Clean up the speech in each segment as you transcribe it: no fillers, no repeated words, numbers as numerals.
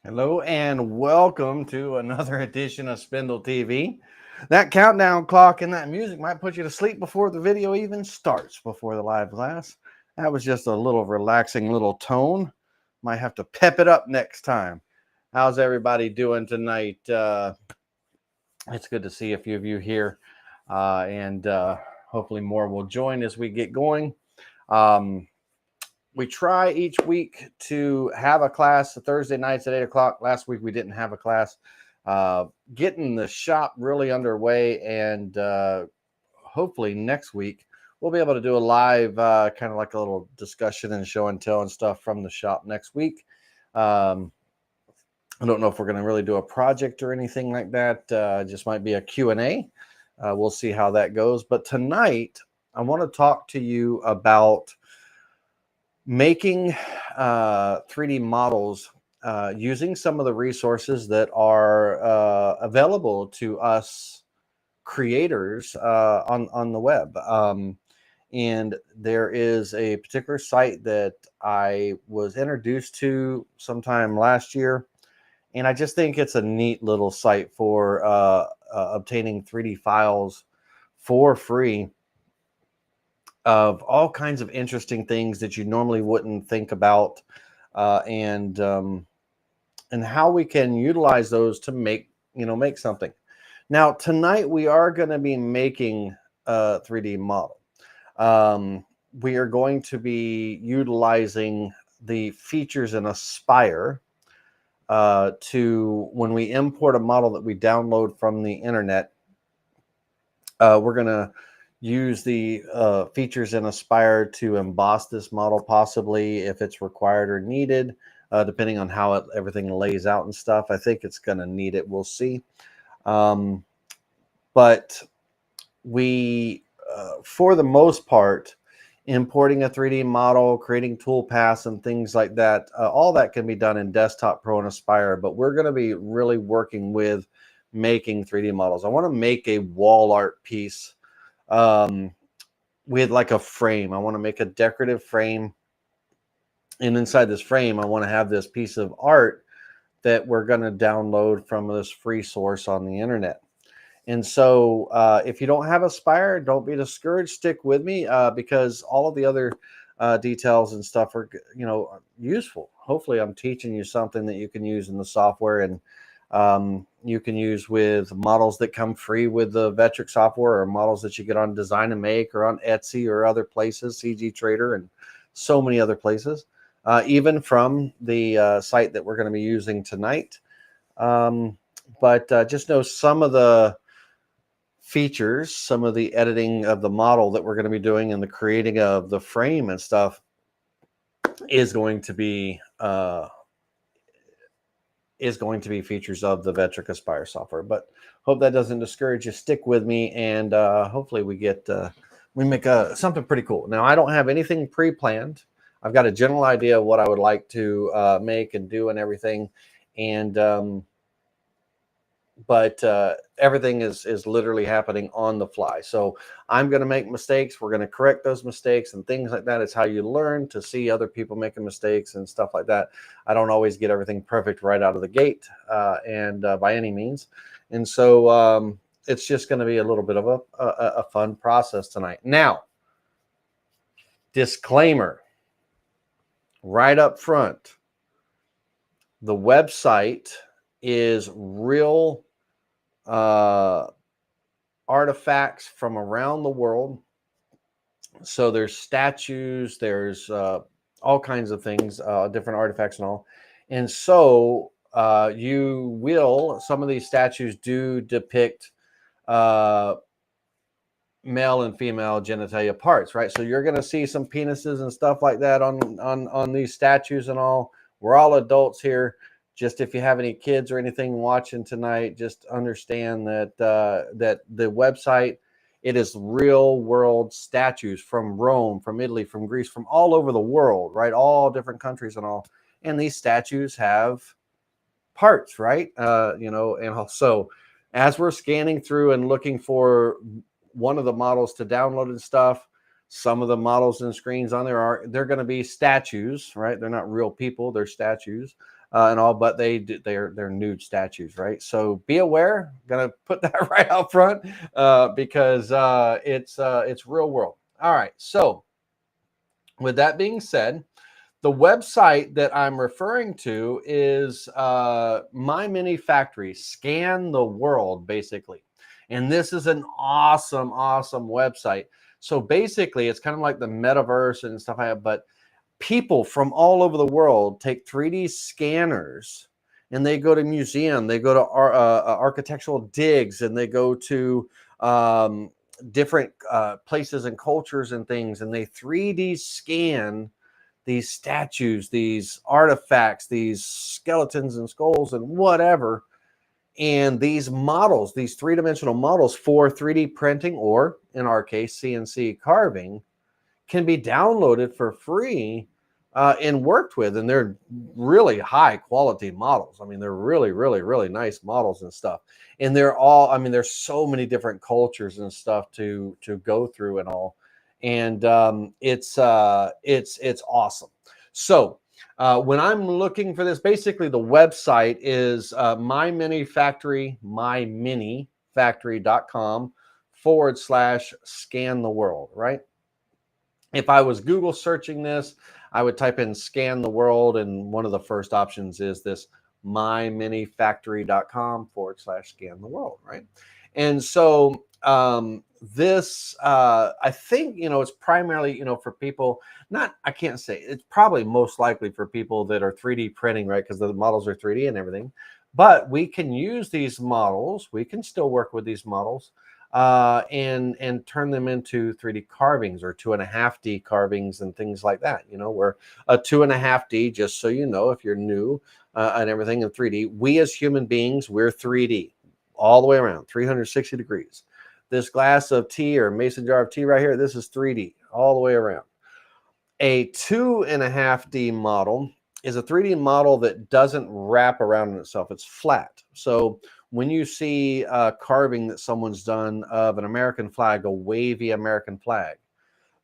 Hello and welcome to another edition of Spindle TV. That countdown clock and that music might put you to sleep before the video even starts, before the live class. That was just a little relaxing little tone. Might have to pep it up next time. How's everybody doing tonight? It's good to see a few of you here, and hopefully more will join as we get going. Um, we try each week to have a class Thursday nights at 8 o'clock. Last week we didn't have a class. Getting the shop really underway, and hopefully next week we'll be able to do a live kind of like a little discussion and show and tell and stuff from the shop next week. I don't know if we're going to really do a project or anything like that. Just might be a Q&A. We'll see how that goes. But tonight I want to talk to you about making 3D models using some of the resources that are available to us creators on the web. And there is a particular site that I was introduced to sometime last year, and I just think it's a neat little site for obtaining 3D files for free of all kinds of interesting things that you normally wouldn't think about, and how we can utilize those to make something. Now tonight we are going to be making a 3D model. We are going to be utilizing the features in Aspire to, when we import a model that we download from the internet, we're going to use the features in Aspire to emboss this model, possibly if it's required or needed, depending on how everything lays out and stuff. I think it's going to need it. We'll see. But we, for the most part, importing a 3D model, creating tool paths and things like that, all that can be done in Desktop Pro and Aspire. But we're going to be really working with making 3D models. I want to make a wall art piece with like a frame. I want to make a decorative frame, and inside this frame I want to have this piece of art that we're going to download from this free source on the internet. And so if you don't have Aspire, don't be discouraged. Stick with me because all of the other details and stuff are useful. Hopefully I'm teaching you something that you can use in the software, and you can use with models that come free with the Vectric software, or models that you get on Design and Make or on Etsy or other places, CG Trader and so many other places, even from the site that we're going to be using tonight. But just know some of the features, some of the editing of the model that we're going to be doing, and the creating of the frame and stuff is going to be features of the Vectric Aspire software. But hope that doesn't discourage you. Stick with me, and hopefully we make something pretty cool. Now I don't have anything pre-planned. I've got a general idea of what I would like to make and do and everything, and but everything is literally happening on the fly. So I'm going to make mistakes. We're going to correct those mistakes and things like that. It's how you learn, to see other people making mistakes and stuff like that. I don't always get everything perfect right out of the gate, and by any means. And so it's just going to be a little bit of a fun process tonight. Now, disclaimer right up front: the website is real artifacts from around the world. So there's statues, there's all kinds of things, different artifacts and all. And so some of these statues do depict male and female genitalia parts, right? So you're going to see some penises and stuff like that on these statues and all. We're all adults here. Just if you have any kids or anything watching tonight, just understand that that the website, it is real world statues from Rome, from Italy, from Greece, from all over the world, right? All different countries and all. And these statues have parts, right? And so as we're scanning through and looking for one of the models to download and stuff, some of the models and screens on there they're going to be statues, right? They're not real people, they're statues. and all, but they're nude statues, right? So be aware. Gonna put that right out front because it's real world. All right. So with that being said, the website that I'm referring to is My Mini Factory, Scan the World, basically. And this is an awesome, awesome website. So basically, it's kind of like the metaverse and stuff like that, but people from all over the world take 3D scanners and they go to museum, they go to architectural digs, and they go to different places and cultures and things, and they 3D scan these statues, these artifacts, these skeletons and skulls and whatever. And these models, these three-dimensional models for 3D printing, or in our case, CNC carving, can be downloaded for free and worked with. And they're really high quality models. I mean, they're really, really, really nice models and stuff. And they're all, I mean, there's so many different cultures and stuff to go through and all. And it's awesome. So when I'm looking for this, basically the website is myminifactory.com/scan the world, right? If I was Google searching this, I would type in scan the world, and one of the first options is this myminifactory.com/scan the world, right? And so this, I think, it's primarily, for people, not, I can't say, it's probably most likely for people that are 3D printing, right? Because the models are 3D and everything. But we can use these models. We can still work with these models and turn them into 3D carvings or 2.5D carvings and things like that. Where a 2.5D, just so you know, if you're new and everything in 3D, we as human beings, we're 3D all the way around, 360 degrees. This glass of tea or mason jar of tea right here, this is 3D all the way around. A 2.5D model is a 3D model that doesn't wrap around in itself. It's flat. So when you see a carving that someone's done of an American flag, a wavy American flag,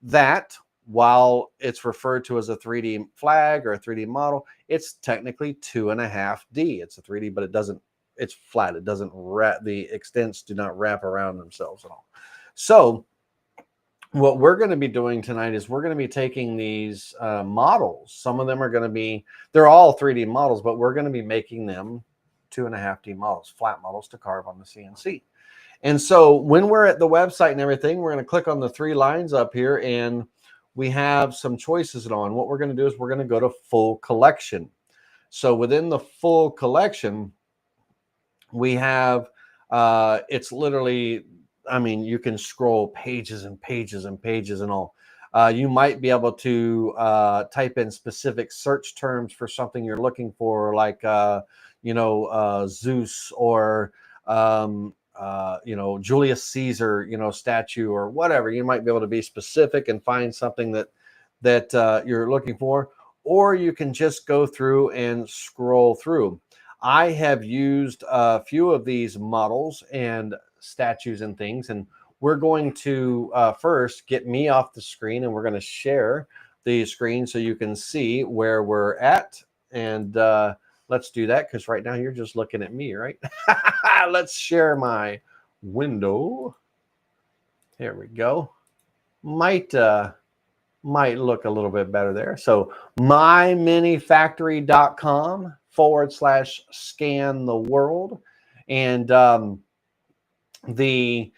that, while it's referred to as a 3D flag or a 3D model, it's technically 2.5D. It's a 3D, but it's flat. It doesn't wrap, the extents do not wrap around themselves at all. So what we're going to be doing tonight is we're going to be taking these models. Some of them are going to be, they're all 3D models, but we're going to be making them 2.5D models, flat models to carve on the CNC. And so when we're at the website and everything, we're going to click on the 3 lines up here, and we have some choices on. What we're going to do is we're going to go to full collection. So within the full collection, we have, it's literally, I mean, you can scroll pages and pages and pages and all. You might be able to type in specific search terms for something you're looking for, like, Zeus or, Julius Caesar, statue or whatever. You might be able to be specific and find something that you're looking for, or you can just go through and scroll through. I have used a few of these models and statues and things, and we're going to first get me off the screen, and we're going to share the screen so you can see where we're at. And let's do that, because right now you're just looking at me, right? Let's share my window. There we go. Might look a little bit better there. So myminifactory.com/scan the world. And the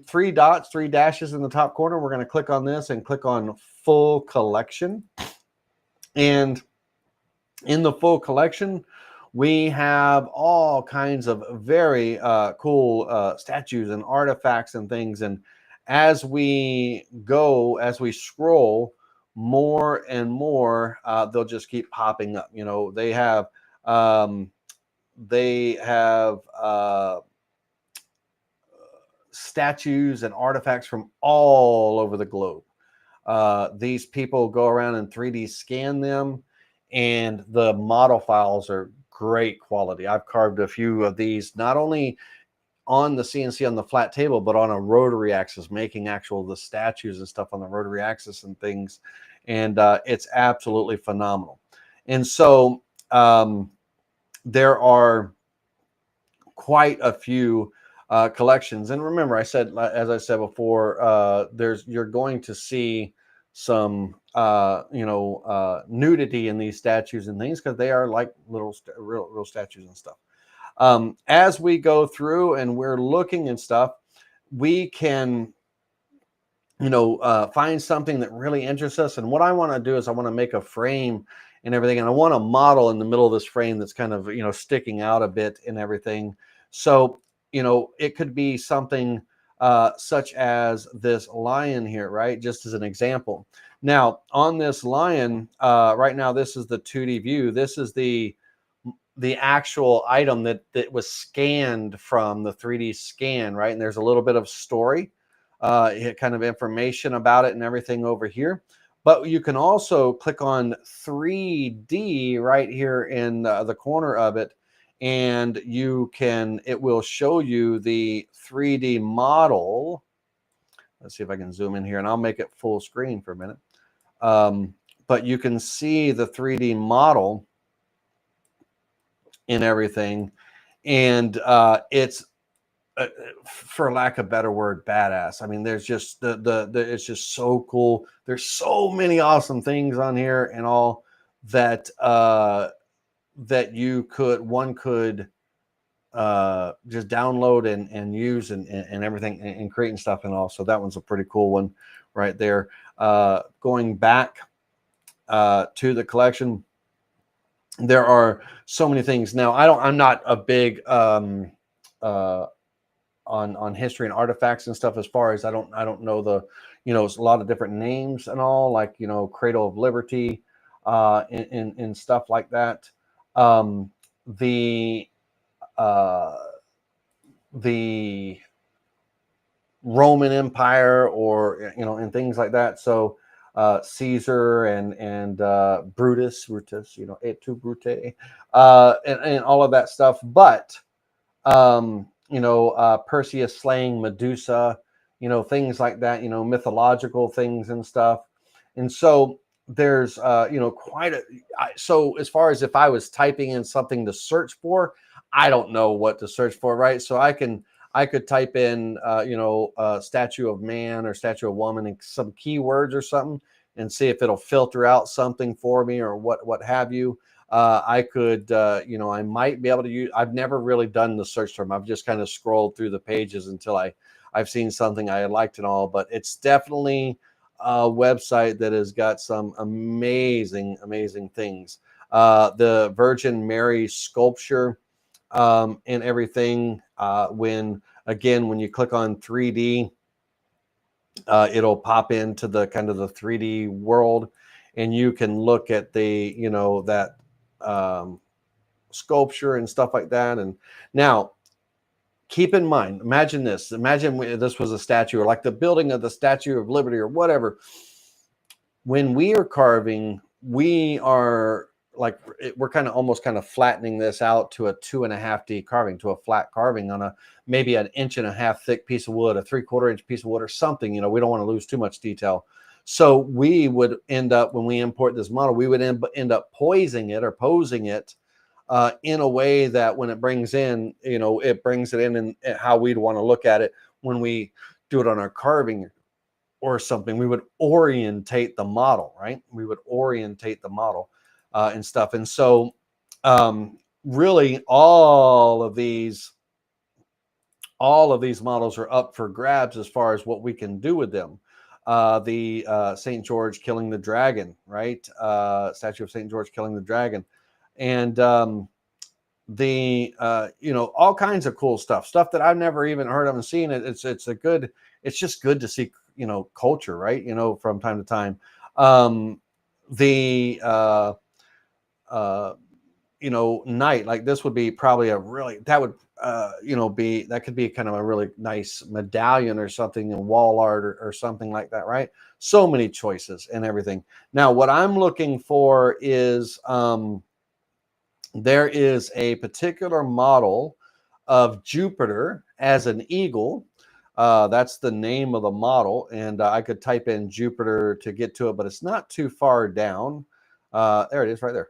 3 dots, 3 dashes in the top corner, we're going to click on this and click on full collection. And in the full collection, we have all kinds of very cool statues and artifacts and things. And as we scroll, more and more, they'll just keep popping up. They have statues and artifacts from all over the globe. These people go around and 3D scan them, and the model files are great quality. I've carved a few of these, not only on the CNC on the flat table, but on a rotary axis, making the statues and stuff on the rotary axis and things. and it's absolutely phenomenal. And so there are quite a few collections. And remember, I said, as I said before, you're going to see some nudity in these statues and things, because they are like little real statues and stuff. As we go through and we're looking and stuff, we can find something that really interests us. And what I want to do is I want to make a frame and everything, and I want a model in the middle of this frame that's kind of sticking out a bit and everything. So it could be something such as this lion here, right? Just as an example. Now on this lion, right now, this is the 2D view. This is the actual item that was scanned from the 3D scan, right? And there's a little bit of story, kind of information about it and everything over here. But you can also click on 3D right here in the corner of it, and it will show you the 3D model. Let's see if I can zoom in here, and I'll make it full screen for a minute. But you can see the 3D model in everything, and it's for lack of a better word, badass. I mean, there's just it's just so cool. There's so many awesome things on here and all that that one could just download and use and everything and creating stuff and all. So that one's a pretty cool one right there. Going back to the collection, there are so many things. Now I'm not a big on history and artifacts and stuff, as far as I don't know the it's a lot of different names and all, like Cradle of Liberty and stuff like that. The Roman Empire, or and things like that. So Caesar and Brutus, et tu Brute, and all of that stuff. But Perseus slaying Medusa, things like that, mythological things and stuff. And so there's quite a so as far as if I was typing in something to search for, I don't know what to search for, right? So I could type in statue of man or statue of woman and some keywords or something, and see if it'll filter out something for me, or what have you. I could, I might be able to use. I've never really done the search term. I've just kind of scrolled through the pages until I've seen something I liked and all. But it's definitely a website that has got some amazing things. The Virgin Mary sculpture and everything. When you click on 3D, it'll pop into the kind of the 3D world, and you can look at the that sculpture and stuff like that. And now keep in mind, imagine this was a statue, or like the building of the Statue of Liberty or whatever. When we are carving, we are like, we're almost flattening this out to a 2.5D carving, to a flat carving on maybe an 1.5 inch thick piece of wood, a 3/4 inch piece of wood or something. We don't want to lose too much detail. So we would end up, when we import this model, we would end up posing it in a way that when it brings in, it brings it in how we'd want to look at it when we do it on our carving or something. We would orientate the model, right? We would orientate the model and stuff. And so really all of these models are up for grabs as far as what we can do with them. The St. George killing the dragon, right? Statue of St. George killing the dragon. And all kinds of cool stuff that I've never even heard of and seen. It's just good to see, culture, right? From time to time. Knight, like this would be probably that could be kind of a really nice medallion or something in wall art or something like that, right? So many choices and everything. Now, what I'm looking for is there is a particular model of Jupiter as an eagle That's the name of the model, and I could type in Jupiter to get to it, but it's not too far down. There it is, right there.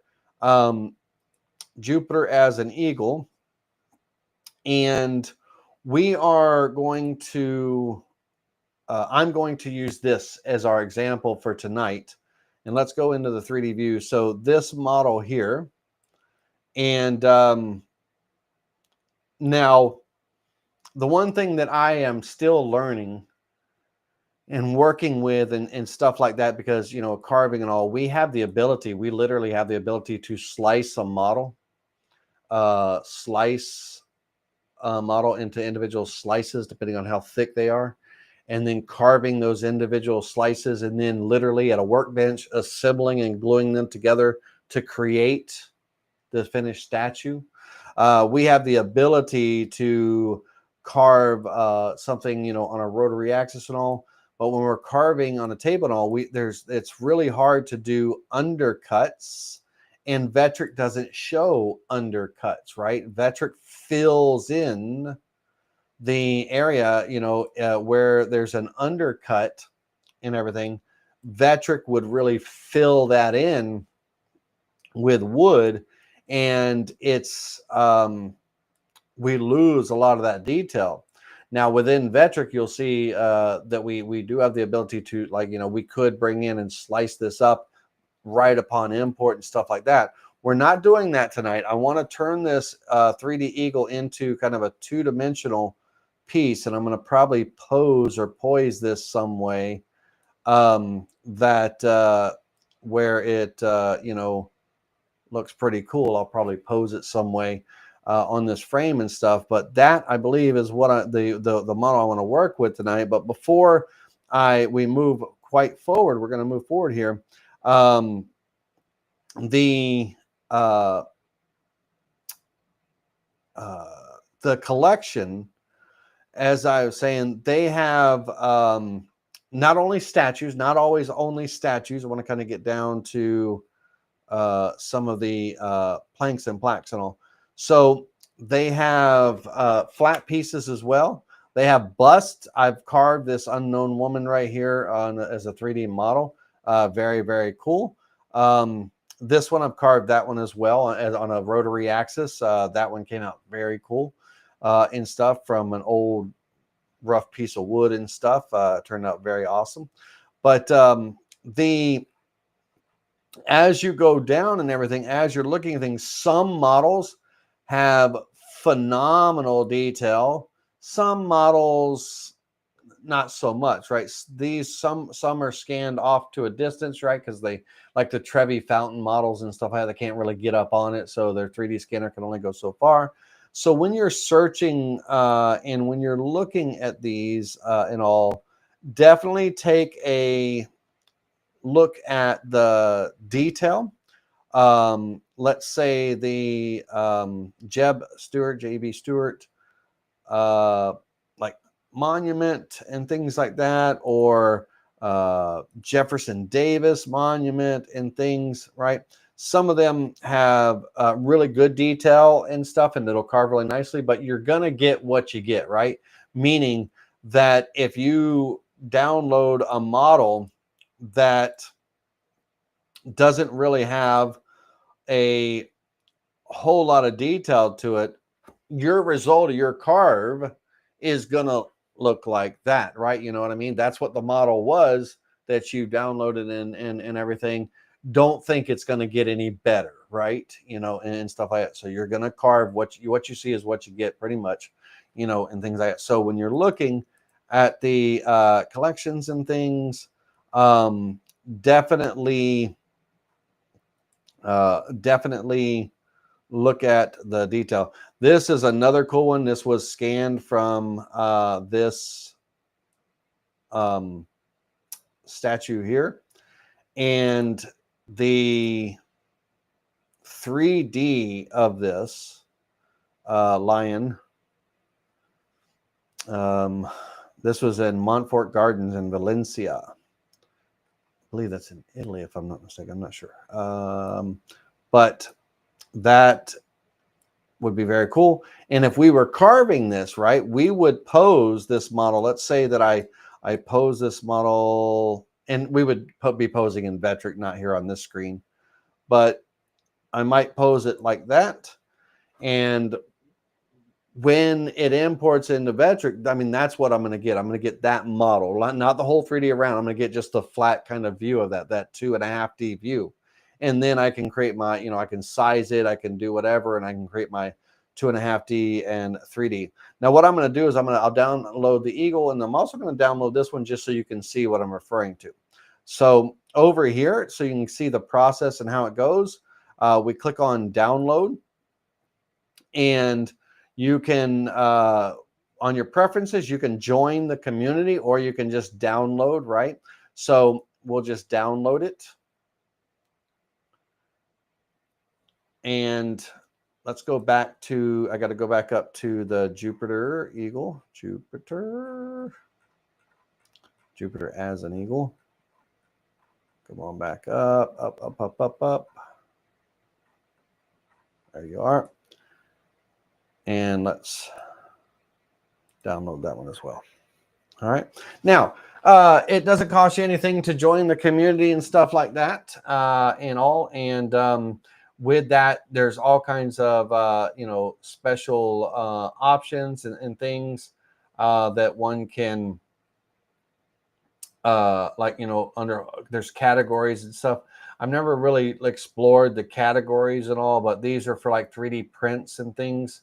Jupiter as an eagle, and we are going to. I'm going to use this as our example for tonight, and let's go into the 3D view. So this model here, and now the one thing that I am still learning and working with and stuff like that, because, you know, carving and all, we literally have the ability to slice a model, slice a model into individual slices, depending on how thick they are, and then carving those individual slices, and then literally at a workbench, assembling and gluing them together to create the finished statue. We have the ability to carve something, you know, on a rotary axis and all. But when we're carving on a table and all, it's really hard to do undercuts, and Vectric doesn't show undercuts, right? Vectric fills in the area, you know, where there's an undercut and everything. Vectric would really fill that in with wood, and it's we lose a lot of that detail. Now within Vectric, you'll see that we do have the ability to, like, you know, we could bring in and slice this up right upon import and stuff like that. We're not doing that tonight. I want to turn this 3D Eagle into kind of a two-dimensional piece, and I'm going to probably poise this some way that where it you know, looks pretty cool. I'll probably pose it some way on this frame and stuff. But that, I believe, is what the model I want to work with tonight. But before we move quite forward, we're going to move forward here. The collection, as I was saying, they have not only statues, not always only statues. I want to kind of get down to some of the planks and plaques and all. So they have flat pieces as well. They have busts. I've carved this unknown woman right here as a 3D model. Very, very cool. This one I've carved that one as well on a rotary axis. That one came out very cool and stuff from an old rough piece of wood and stuff. Turned out very awesome. But as you go down and everything, as you're looking at things, some models have phenomenal detail. Some models not so much, right? These some are scanned off to a distance, right? Because they, like the Trevi fountain models and stuff like that, they can't really get up on it, so their 3D scanner can only go so far. So when you're searching and when you're looking at these and all, definitely take a look at the detail. Let's say the J.B. Stewart, like monument and things like that, or Jefferson Davis monument and things, right? Some of them have really good detail and stuff, and it'll carve really nicely, but you're gonna get what you get, right? Meaning that if you download a model that doesn't really have a whole lot of detail to it, your result of your carve is going to look like that, right? You know what I mean? That's what the model was that you downloaded and everything. Don't think it's going to get any better, right? You know, and stuff like that. So you're going to carve what you see is what you get, pretty much, you know, and things like that. So when you're looking at the collections and things, definitely look at the detail. This is another cool one. This was scanned from this statue here, and the 3D of this lion. This was in Montfort Gardens in Valencia. I believe that's in Italy, if I'm not mistaken. I'm not sure. But that would be very cool. And if we were carving this, right, we would pose this model. Let's say that I pose this model, and we would be posing in Vectric, not here on this screen, but I might pose it like that. And when it imports into Vectric, I mean, that's what I'm going to get. I'm going to get that model, not the whole 3D around. I'm going to get just a flat kind of view of that 2.5D view. And then I can create my, you know, I can size it, I can do whatever, and I can create my 2.5D and 3D. Now, what I'm going to do is I'll download the Eagle, and I'm also going to download this one just so you can see what I'm referring to. So over here, so you can see the process and how it goes, we click on download, and you can, on your preferences, you can join the community or you can just download, right? So we'll just download it. And let's go back to, I got to go back up to the Jupiter Eagle. Jupiter as an eagle. Come on back up, up, up, up, up, up. There you are. And let's download that one as well. All right. Now, it doesn't cost you anything to join the community and stuff like that and all. And with that, there's all kinds of, you know, special options and things that one can, like, you know, there's categories and stuff. I've never really explored the categories and all, but these are for like 3D prints and things.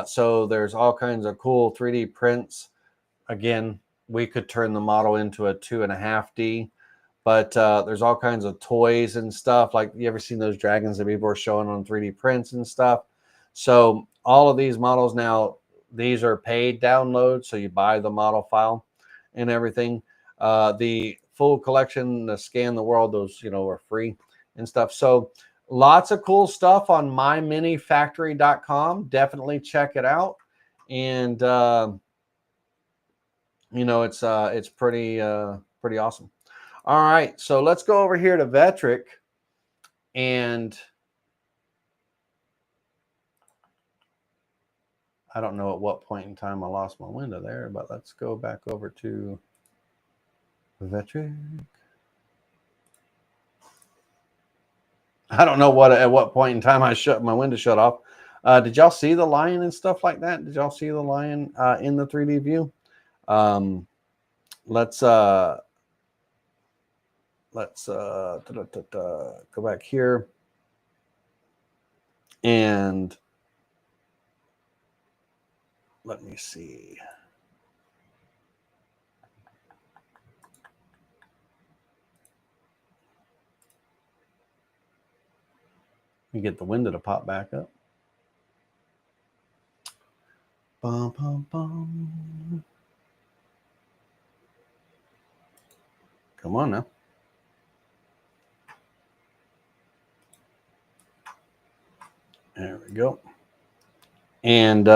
So there's all kinds of cool 3D prints. Again, we could turn the model into a 2.5D, but there's all kinds of toys and stuff. Like, you ever seen those dragons that people are showing on 3D prints and stuff? So all of these models now, these are paid downloads. So you buy the model file and everything. The full collection, the Scan the World, those, you know, are free and stuff. So lots of cool stuff on myminifactory.com. Definitely check it out. And, you know, it's pretty awesome. All right. So let's go over here to Vectric, and I don't know at what point in time I lost my window there, but let's go back over to Vectric. I don't know at what point in time my window shut off. Did y'all see the lion and stuff like that? Did y'all see the lion in the 3D view? Let's go back here and let me see. You get the window to pop back up. Bum, bum, bum. Come on now. There we go. And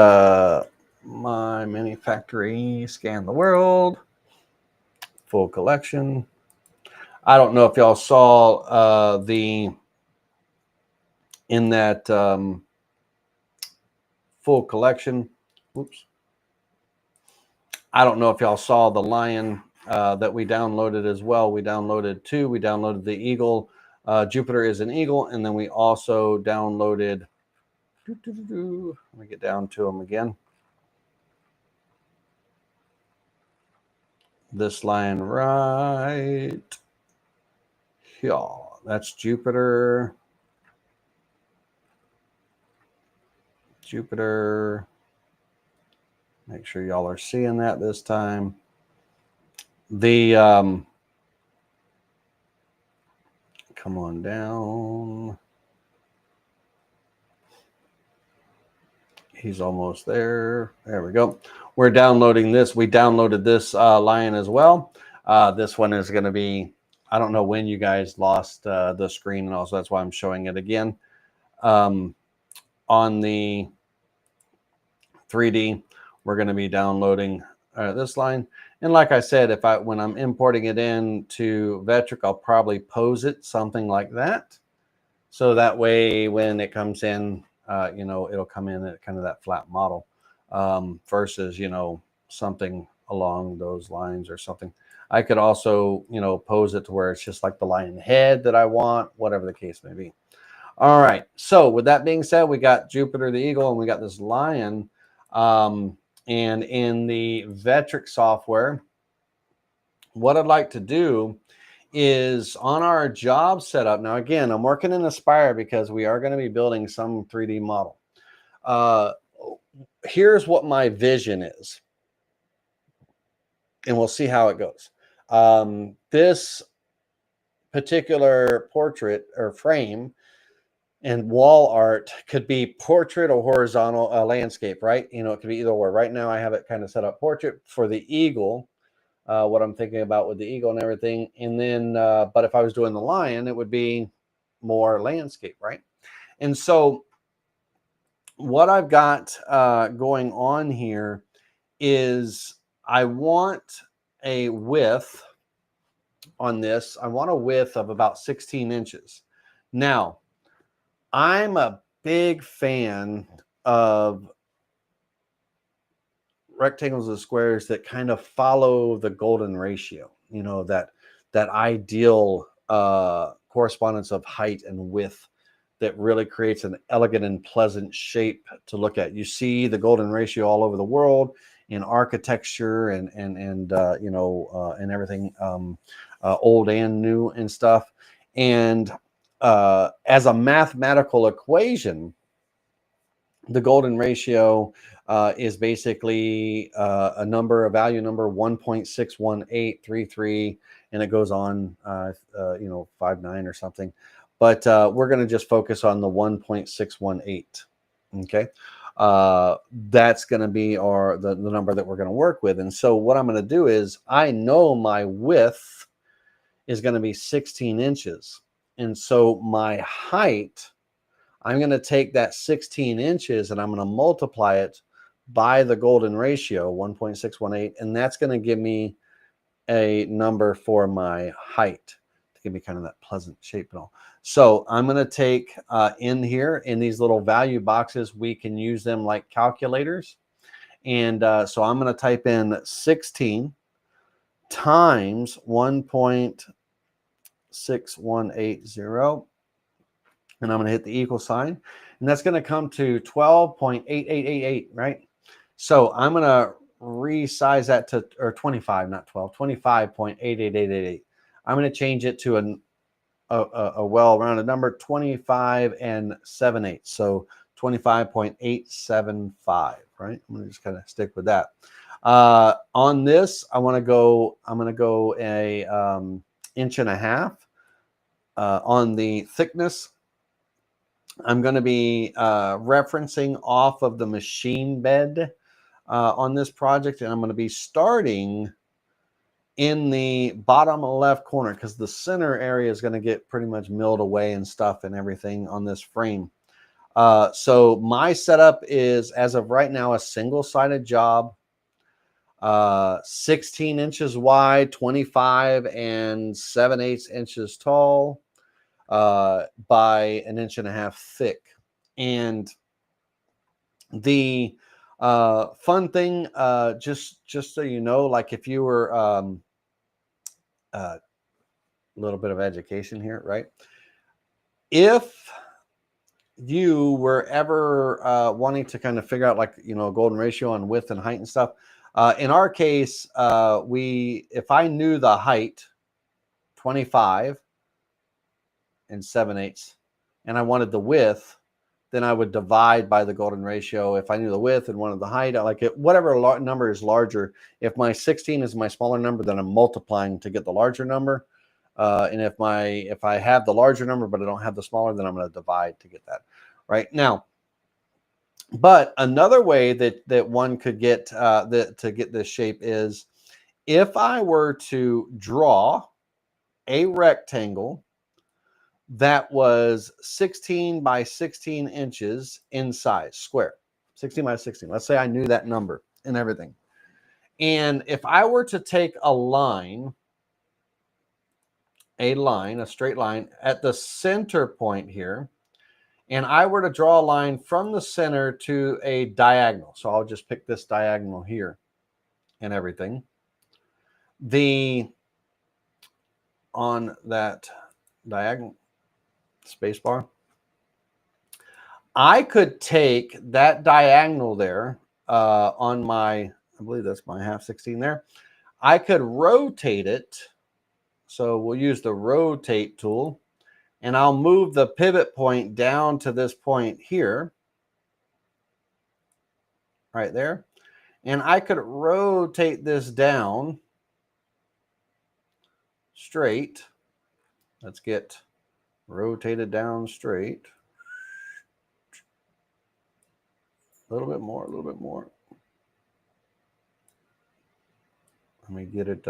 my mini factory, Scan the World, full collection. I don't know if y'all saw in that full collection. Oops. I don't know if y'all saw the lion that we downloaded as well. We downloaded two. We downloaded the eagle. Jupiter is an eagle. And then we also downloaded, let me get down to them again. This lion right here. That's Jupiter. Jupiter. Make sure y'all are seeing that this time. The come on down. He's almost there. There we go. We're downloading this. We downloaded this lion as well. This one is going to be, I don't know when you guys lost the screen, and also that's why I'm showing it again. On the 3D, we're going to be downloading this line. And like I said, when I'm importing it into Vectric, I'll probably pose it something like that. So that way, when it comes in, you know, it'll come in at kind of that flat model, versus, you know, something along those lines or something. I could also, you know, pose it to where it's just like the lion head that I want, whatever the case may be. All right. So with that being said, we got Jupiter the eagle and we got this lion. And in the Vectric software, what I'd like to do is on our job setup. Now, again, I'm working in Aspire because we are going to be building some 3D model. Here's what my vision is, and we'll see how it goes. This particular portrait or frame and wall art could be portrait or horizontal landscape, right? You know, it could be either or. Right now, I have it kind of set up portrait for the eagle, what I'm thinking about with the eagle and everything. And then, but if I was doing the lion, it would be more landscape, right? And so what I've got going on here is I want a width on this. I want a width of about 16 inches. Now, I'm a big fan of rectangles and squares that kind of follow the golden ratio, you know, that ideal correspondence of height and width that really creates an elegant and pleasant shape to look at. You see the golden ratio all over the world in architecture and you know, and everything, old and new and stuff. And as a mathematical equation, the golden ratio is basically a value number 1.61833, and it goes on, you know, 59 or something. But we're going to just focus on the 1.618. Okay, that's going to be the number that we're going to work with. And so what I'm going to do is I know my width is going to be 16 inches, and so my height, I'm going to take that 16 inches and I'm going to multiply it by the golden ratio, 1.618, and that's going to give me a number for my height to give me kind of that pleasant shape and all. So I'm going to take in here in these little value boxes, we can use them like calculators. And so I'm going to type in 16 times 1.6180. And I'm going to hit the equal sign, and that's going to come to 12.8888, right? So I'm going to resize that to, or 25, not 12, 25.88888. I'm going to change it to a well-rounded number, 25 7/8. So 25.875, right? I'm going to just kind of stick with that. On this, I'm going to go a 1.5 inches. On the thickness, I'm going to be referencing off of the machine bed on this project, and I'm going to be starting in the bottom left corner because the center area is going to get pretty much milled away and stuff and everything on this frame. So my setup is, as of right now, a single-sided job, 16 inches wide, 25 7/8 inches tall, by 1.5 inches thick. And the fun thing, just so you know, like if you were a little bit of education here, right? If you were ever wanting to kind of figure out, like, you know, a golden ratio on width and height and stuff, in our case, if I knew the height, 25 7/8, and I wanted the width, then I would divide by the golden ratio. If I knew the width and wanted the height, I like it, whatever number is larger. If my 16 is my smaller number, then I'm multiplying to get the larger number. And if I have the larger number, but I don't have the smaller, then I'm going to divide to get that right now. But another way that one could get to get this shape is if I were to draw a rectangle that was 16 by 16 inches in size, square, 16 by 16. Let's say I knew that number and everything. And if I were to take a straight line at the center point here, and I were to draw a line from the center to a diagonal, so I'll just pick this diagonal here and everything, on that diagonal spacebar, I could take that diagonal there on my, I believe that's my 1/2-16 there. I could rotate it. So we'll use the rotate tool, and I'll move the pivot point down to this point here, right there. And I could rotate this down straight. Let's get rotated down straight. A little bit more, a little bit more. Let me get it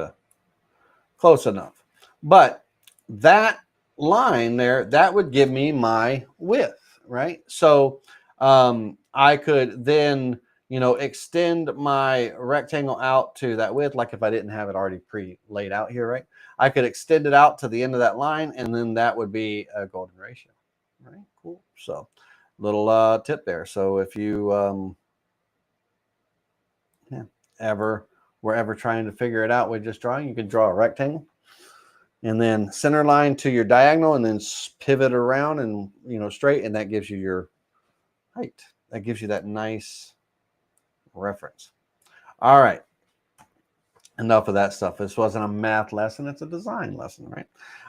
close enough. But that line there, that would give me my width, right? So I could then, extend my rectangle out to that width, like if I didn't have it already pre-laid out here, right? I could extend it out to the end of that line, and then that would be a golden ratio, right? Cool. So little tip there. So if you were ever trying to figure it out with just drawing, you could draw a rectangle and then center line to your diagonal, and then pivot around and straight, and that gives you your height. That gives you that nice reference. All right, enough of that stuff. This wasn't a math lesson, it's a design lesson, right?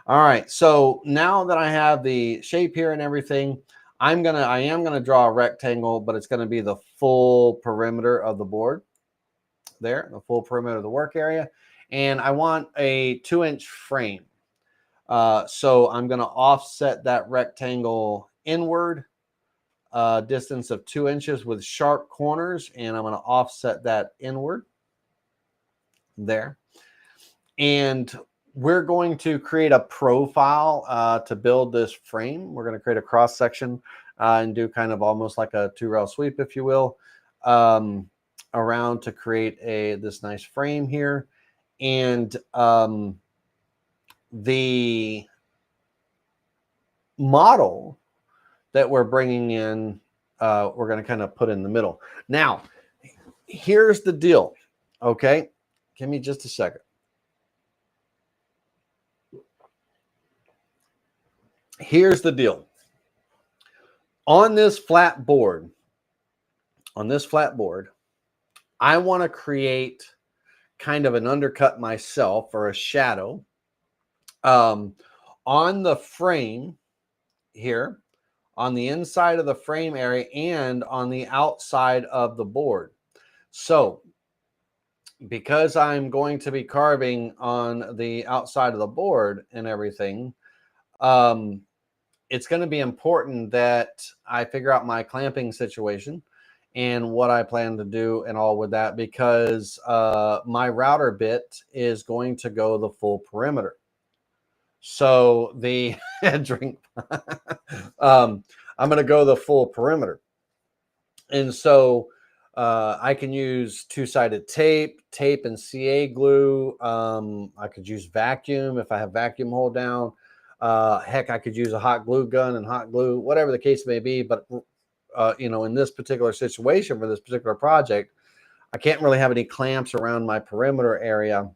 All right, so now that I have the shape here and everything, I am gonna draw a rectangle, but it's gonna be the full perimeter of the board there, the full perimeter of the work area. And I want a 2-inch frame. So I'm going to offset that rectangle inward, distance of 2 inches with sharp corners, and I'm going to offset that inward there. And we're going to create a profile to build this frame. We're going to create a cross section and do kind of almost like a 2-rail sweep, if you will, around to create this nice frame here. And the model that we're bringing in, we're going to kind of put in the middle. Now, here's the deal. Okay, give me just a second. Here's the deal. On this flat board, I want to create kind of an undercut myself, or a shadow on the frame here, on the inside of the frame area and on the outside of the board. So because I'm going to be carving on the outside of the board and everything, it's going to be important that I figure out my clamping situation and what I plan to do and all with that, because my router bit is going to go the full perimeter. So the drink, I'm going to go the full perimeter. And so I can use 2-sided tape and CA glue. I could use vacuum if I have vacuum hold down. Heck, I could use a hot glue gun and hot glue, whatever the case may be. But in this particular situation for this particular project, I can't really have any clamps around my perimeter area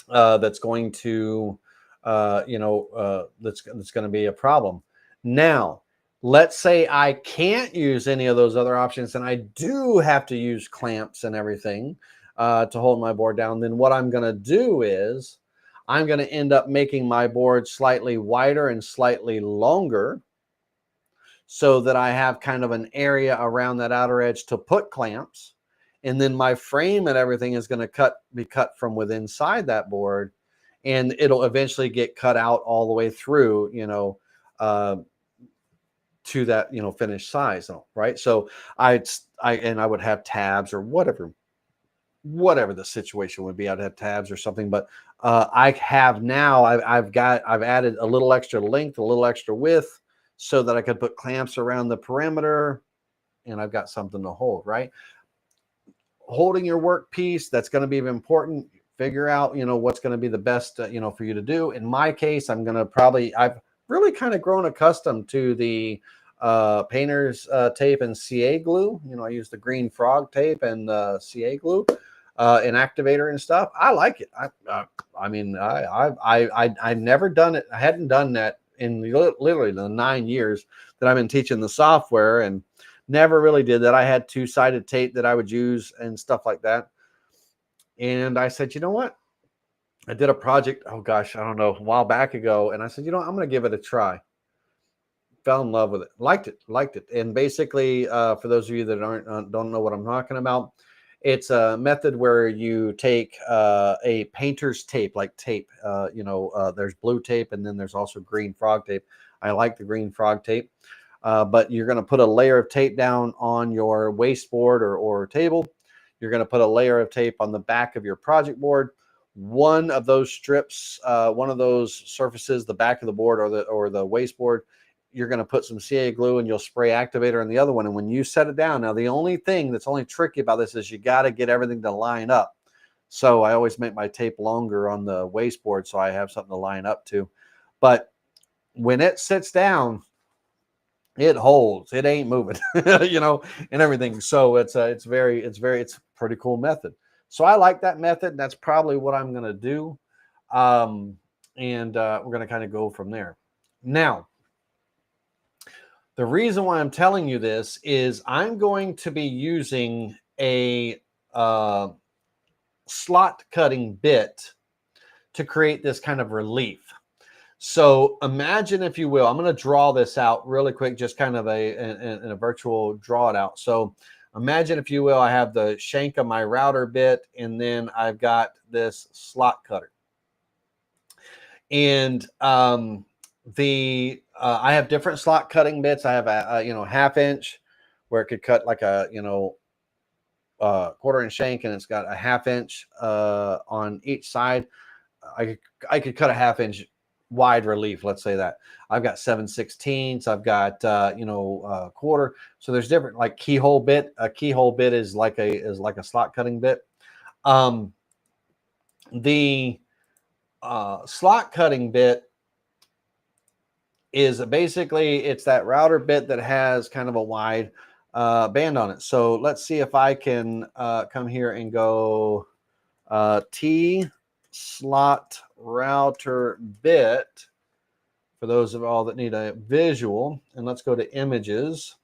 that's going to, that's going to be a problem. Now, let's say I can't use any of those other options and I do have to use clamps and everything to hold my board down. Then what I'm going to do is I'm going to end up making my board slightly wider and slightly longer, so that I have kind of an area around that outer edge to put clamps. And then my frame and everything is going to be cut from within inside that board, and it'll eventually get cut out all the way through, to that, finished size, right? So I would have tabs or whatever the situation would be. I'd have tabs or something, but I have now, I've added a little extra length, a little extra width, so that I could put clamps around the perimeter, and I've got something to hold, right? Holding your work piece, that's going to be important. Figure out, what's going to be the best, for you to do. In my case, I've really kind of grown accustomed to the painter's tape and CA glue. You know, I use the Green Frog tape and CA glue and activator and stuff. I like it. I mean, I've never done it. I hadn't done that in literally the 9 years that I've been teaching the software, and never really did that. I had two-sided tape that I would use and stuff like that. And I said, you know what? I did a project, oh gosh, I don't know, a while back ago. And I said, you know, I'm going to give it a try. Fell in love with it. Liked it. And basically, for those of you that don't know what I'm talking about, it's a method where you take a painter's tape, like tape. There's blue tape, and then there's also Green Frog tape. I like the Green Frog tape. But you're going to put a layer of tape down on your wasteboard or table. You're going to put a layer of tape on the back of your project board. One of those strips, one of those surfaces, the back of the board or the wasteboard, you're going to put some CA glue and you'll spray activator on the other one. And when you set it down, now the only thing that's only tricky about this is you got to get everything to line up. So I always make my tape longer on the wasteboard so I have something to line up to. But when it sits down, it holds. It ain't moving, you know, and everything. So it's a pretty cool method. So I like that method. That's probably what I'm going to do. We're going to kind of go from there. Now, the reason why I'm telling you this is I'm going to be using a slot cutting bit to create this kind of relief. So imagine, if you will, I'm going to draw this out really quick, just kind of in a virtual draw it out. So imagine, if you will, I have the shank of my router bit, and then I've got this slot cutter. And I have different slot cutting bits. I have a 1/2 inch where it could cut like a 1/4 inch shank, and it's got a 1/2 inch on each side. I could cut a 1/2 inch wide relief, let's say that. I've got 7/16. I've got quarter. So there's different, like keyhole bit. A keyhole bit is like a slot cutting bit. The slot cutting bit is basically, it's that router bit that has kind of a wide band on it. So let's see if I can come here and go T slot router bit for those of all that need a visual. And let's go to images.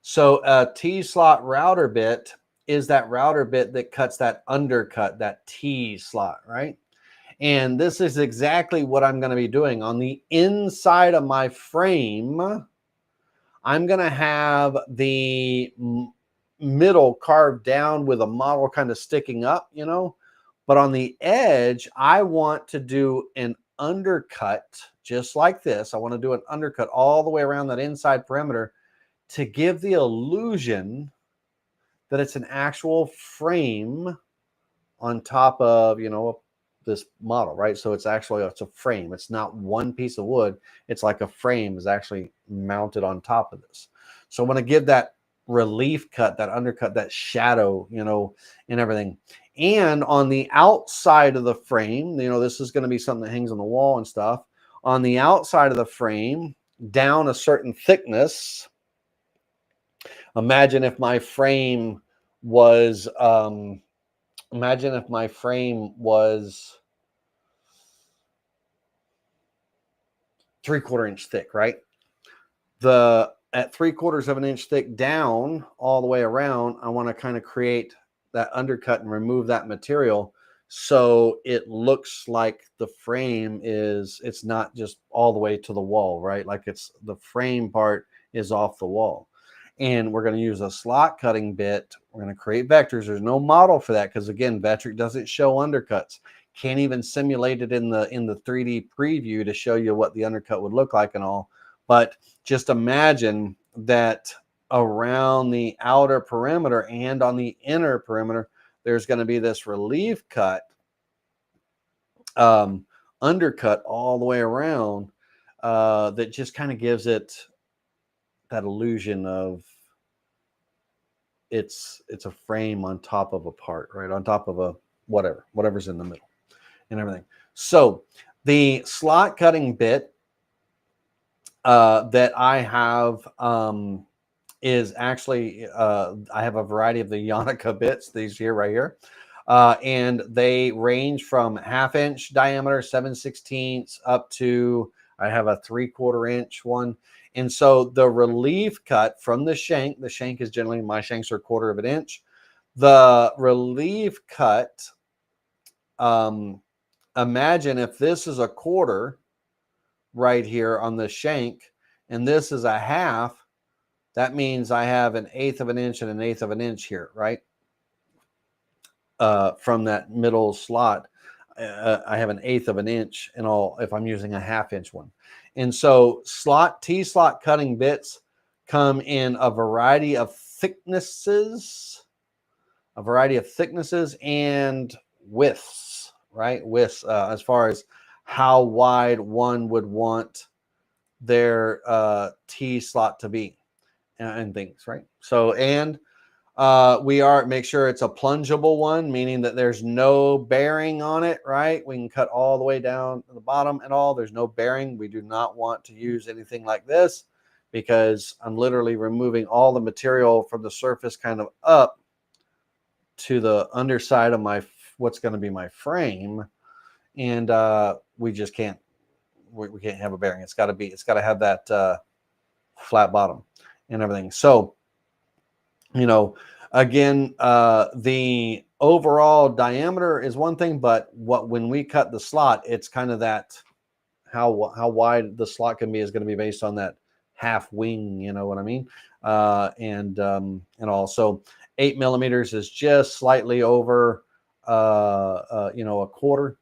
So a T slot router bit is that router bit that cuts that undercut, that T slot, right? And this is exactly what I'm going to be doing. On the inside of my frame, I'm going to have the middle carved down with a model kind of sticking up, you know. But on the edge, I want to do an undercut just like this. I want to do an undercut all the way around that inside perimeter to give the illusion that it's an actual frame on top of, this model, right? So it's a frame. It's not one piece of wood. It's like a frame is actually mounted on top of this. So I want to give that relief cut, that undercut, that shadow, and everything. And on the outside of the frame, this is going to be something that hangs on the wall and stuff. On the outside of the frame, down a certain thickness, imagine if my frame was 3/4 inch thick, right? At 3/4 of an inch thick down all the way around, I want to kind of create that undercut and remove that material so it looks like the frame it's not just all the way to the wall, right? Like it's the frame part is off the wall. And we're going to use a slot cutting bit. We're going to create vectors. There's no model for that because, again, Vectric doesn't show undercuts. Can't even simulate it in the 3D preview to show you what the undercut would look like and all. But just imagine that around the outer perimeter and on the inner perimeter, there's going to be this relief cut, undercut all the way around that just kind of gives it that illusion of it's a frame on top of a part, right? On top of a whatever's in the middle and everything. So the slot cutting bit that I have is actually, I have a variety of the Yannica bits, these here right here. And they range from 1/2 inch diameter, 7/16 up to, I have a 3/4 inch one. And so the relief cut from the shank is generally, my shanks are 1/4 of an inch. The relief cut, imagine if this is a 1/4 right here on the shank, and this is a 1/2, that means I have 1/8 of an inch and 1/8 of an inch here, right? From that middle slot, I have 1/8 of an inch in all, if I'm using a 1/2 inch one. And so T-slot cutting bits come in a variety of thicknesses, and widths, right? Widths, as far as how wide one would want their T-slot to be, and things, right? So, and make sure it's a plungeable one, meaning that there's no bearing on it, right? We can cut all the way down to the bottom and all. There's no bearing. We do not want to use anything like this, because I'm literally removing all the material from the surface kind of up to the underside of my, what's going to be my frame. And we just can't, we can't have a bearing. It's got to have that flat bottom and everything. So, you know, again, the overall diameter is one thing, but when we cut the slot, it's kind of that, how wide the slot can be is going to be based on that 1/2 wing, you know what I mean? And also 8 millimeters is just slightly over, a 1/4,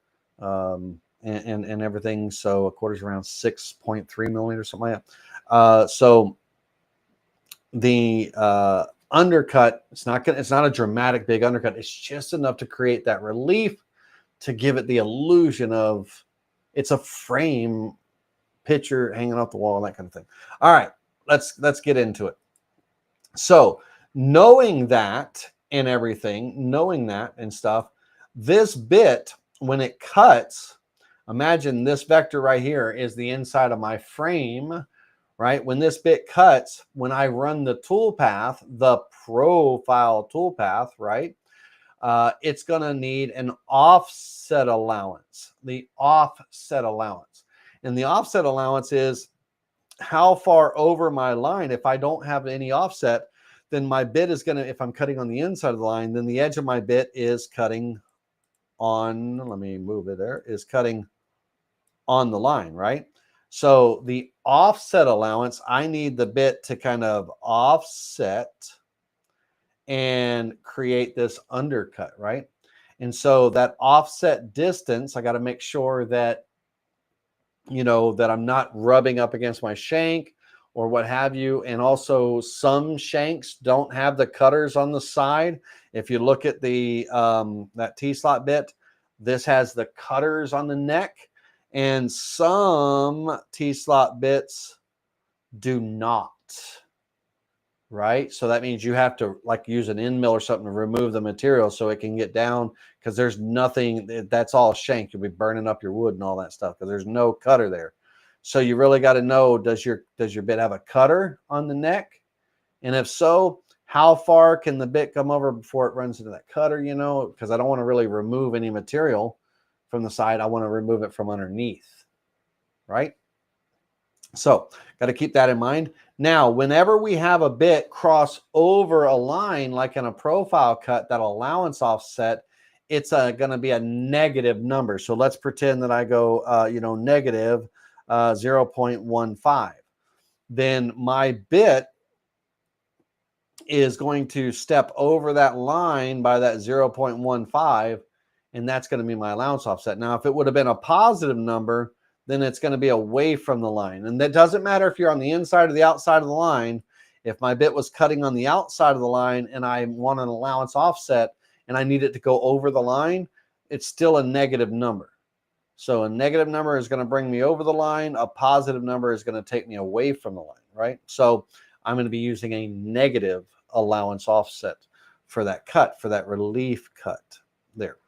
and everything. So 1/4 is around 6.3 millimeters, something like that. So the undercut, it's not a dramatic big undercut. It's just enough to create that relief, to give it the illusion of it's a frame picture hanging off the wall and that kind of thing. All right, let's get into it. So knowing that and everything, this bit, when it cuts, imagine this vector right here is the inside of my frame, right? When this bit cuts, when I run the toolpath, the profile toolpath, right? It's going to need an offset allowance, the offset allowance. And the offset allowance is how far over my line. If I don't have any offset, then my bit is going to, if I'm cutting on the inside of the line, then the edge of my bit is cutting on, let me move it there, is cutting on the line, right? So the offset allowance, I need the bit to kind of offset and create this undercut, right? And so that offset distance, I got to make sure that, that I'm not rubbing up against my shank or what have you. And also some shanks don't have the cutters on the side. If you look at the that T-slot bit, this has the cutters on the neck, and some T-slot bits do not, right? So that means you have to like use an end mill or something to remove the material so it can get down, because there's nothing, that's all shank. You'll be burning up your wood and all that stuff because there's no cutter there. So you really got to know, does your bit have a cutter on the neck? And if so, how far can the bit come over before it runs into that cutter, because I don't want to really remove any material from the side. I want to remove it from underneath, right? So got to keep that in mind. Now, whenever we have a bit cross over a line, like in a profile cut, that allowance offset, it's going to be a negative number. So let's pretend that I go, negative 0.15. Then my bit is going to step over that line by that 0.15, and that's going to be my allowance offset. Now, if it would have been a positive number, then it's going to be away from the line. And that doesn't matter if you're on the inside or the outside of the line. If my bit was cutting on the outside of the line and I want an allowance offset and I need it to go over the line, it's still a negative number. So a negative number is going to bring me over the line. A positive number is going to take me away from the line, right? So I'm going to be using a negative allowance offset for that cut, for that relief cut there.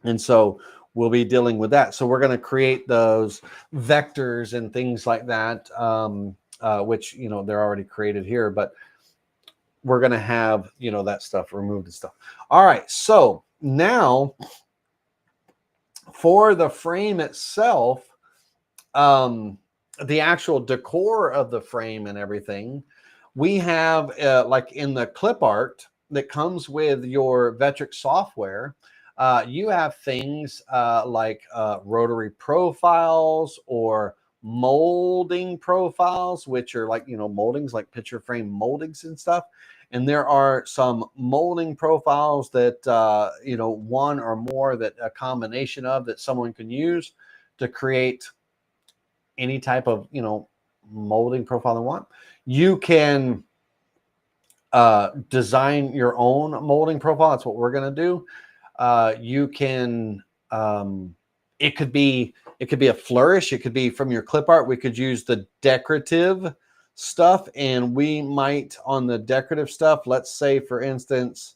And so we'll be dealing with that. So we're going to create those vectors and things like that, which, you know, they're already created here, but we're going to have, you know, that stuff removed and stuff. All right. So now for the frame itself, the actual decor of the frame and everything, we have like in the clip art that comes with your Vectric software, you have things like rotary profiles or molding profiles, which are like, you know, moldings, like picture frame moldings and stuff. And there are some molding profiles that, you know, one or more, that a combination of, that someone can use to create any type of, you know, molding profile they want. You can design your own molding profile. That's what we're going to do. You can, it could be a flourish. It could be from your clip art. We could use the decorative stuff, and we might, on the decorative stuff, let's say, for instance,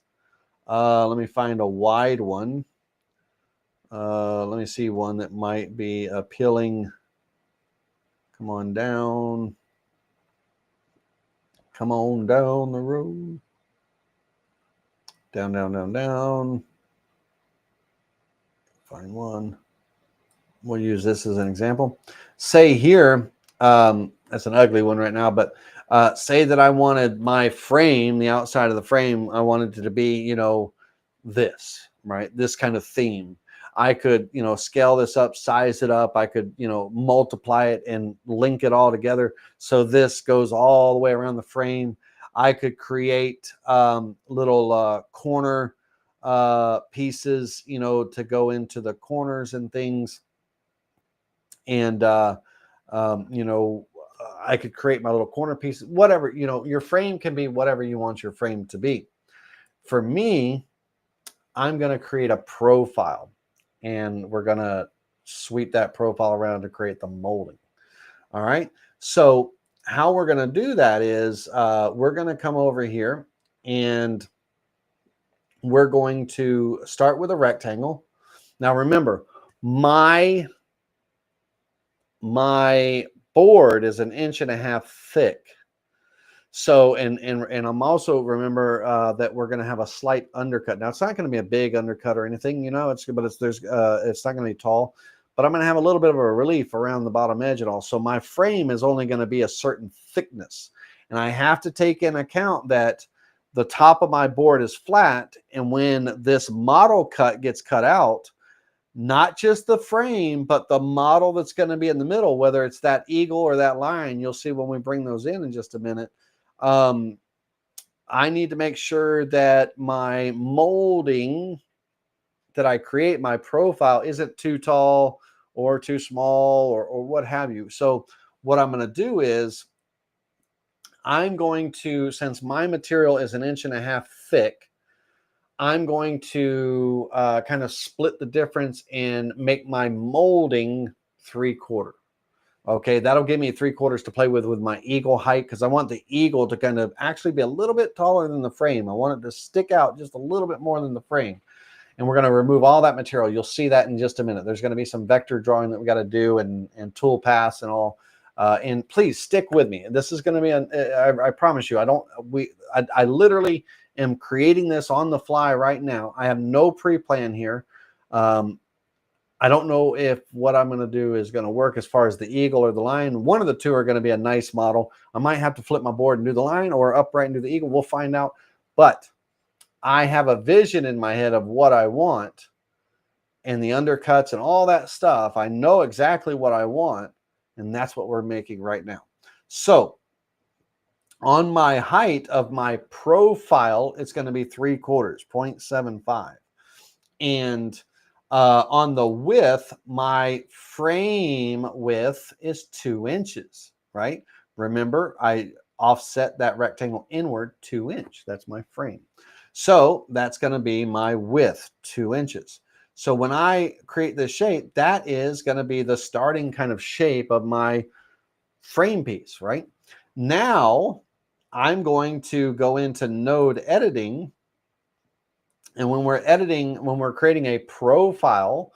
let me find a wide one. Let me see one that might be appealing. Come on down. Come on down the road. Down, down, down, down. Find one. We'll use this as an example. Say here, that's an ugly one right now, but say that I wanted my frame, the outside of the frame, I wanted it to be, you know, this, right? This kind of theme. I could, you know, scale this up, size it up. I could, you know, multiply it and link it all together. So this goes all the way around the frame. I could create little corner pieces, you know, to go into the corners and things. And, you know, I could create my little corner pieces, whatever, you know, your frame can be whatever you want your frame to be. For me, I'm going to create a profile, and we're going to sweep that profile around to create the molding. All right. So how we're going to do that is we're going to come over here, and we're going to start with a rectangle. Now, remember, my board is 1.5 inches thick. So, and I'm also, remember that we're going to have a slight undercut. Now, it's not going to be a big undercut or anything, you know, it's not going to be tall, but I'm going to have a little bit of a relief around the bottom edge and all. So my frame is only going to be a certain thickness. And I have to take in account that the top of my board is flat. And when this model cut gets cut out, not just the frame, but the model that's going to be in the middle, whether it's that eagle or that lion, you'll see when we bring those in just a minute. I need to make sure that my molding that I create, my profile, isn't too tall or too small or what have you. So what I'm going to do is I'm going to, since my material is 1.5 inches thick, I'm going to kind of split the difference and make my molding 3/4. Okay, that'll give me 3/4 to play with my eagle height, because I want the eagle to kind of actually be a little bit taller than the frame. I want it to stick out just a little bit more than the frame. And we're going to remove all that material. You'll see that in just a minute. There's going to be some vector drawing that we got to do, and tool paths and all. And please stick with me. This is going to be, I promise you, I literally am creating this on the fly right now. I have no pre-plan here. I don't know if what I'm going to do is going to work as far as the eagle or the lion. One of the two are going to be a nice model. I might have to flip my board and do the lion, or upright and do the eagle. We'll find out. But I have a vision in my head of what I want, and the undercuts and all that stuff. I know exactly what I want, and that's what we're making right now. So on my height of my profile, it's going to be 3/4, 0.75. And on the width, my frame width is 2 inches, right? Remember, I offset that rectangle inward 2 inches. That's my frame. So that's going to be my width, 2 inches. So when I create this shape, that is going to be the starting kind of shape of my frame piece, right? Now I'm going to go into node editing. And when we're creating a profile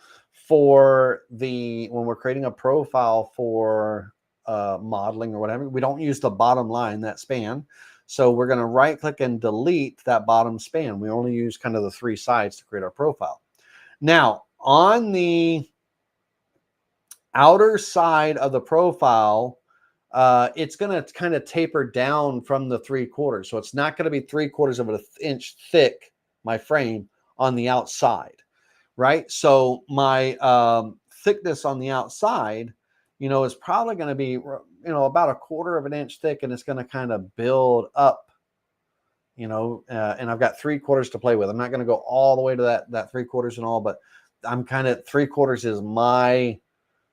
for when we're creating a profile for modeling or whatever, we don't use the bottom line, that span. So we're going to right click and delete that bottom span. We only use kind of the 3 sides to create our profile. Now, on the outer side of the profile, it's going to kind of taper down from the 3/4. So it's not going to be 3/4 of an inch thick, my frame, on the outside, right? So my thickness on the outside, is probably going to be, about 1/4 of an inch thick, and it's going to kind of build up, and I've got 3/4 to play with. I'm not going to go all the way to that 3/4 and all, but I'm kind of 3/4 is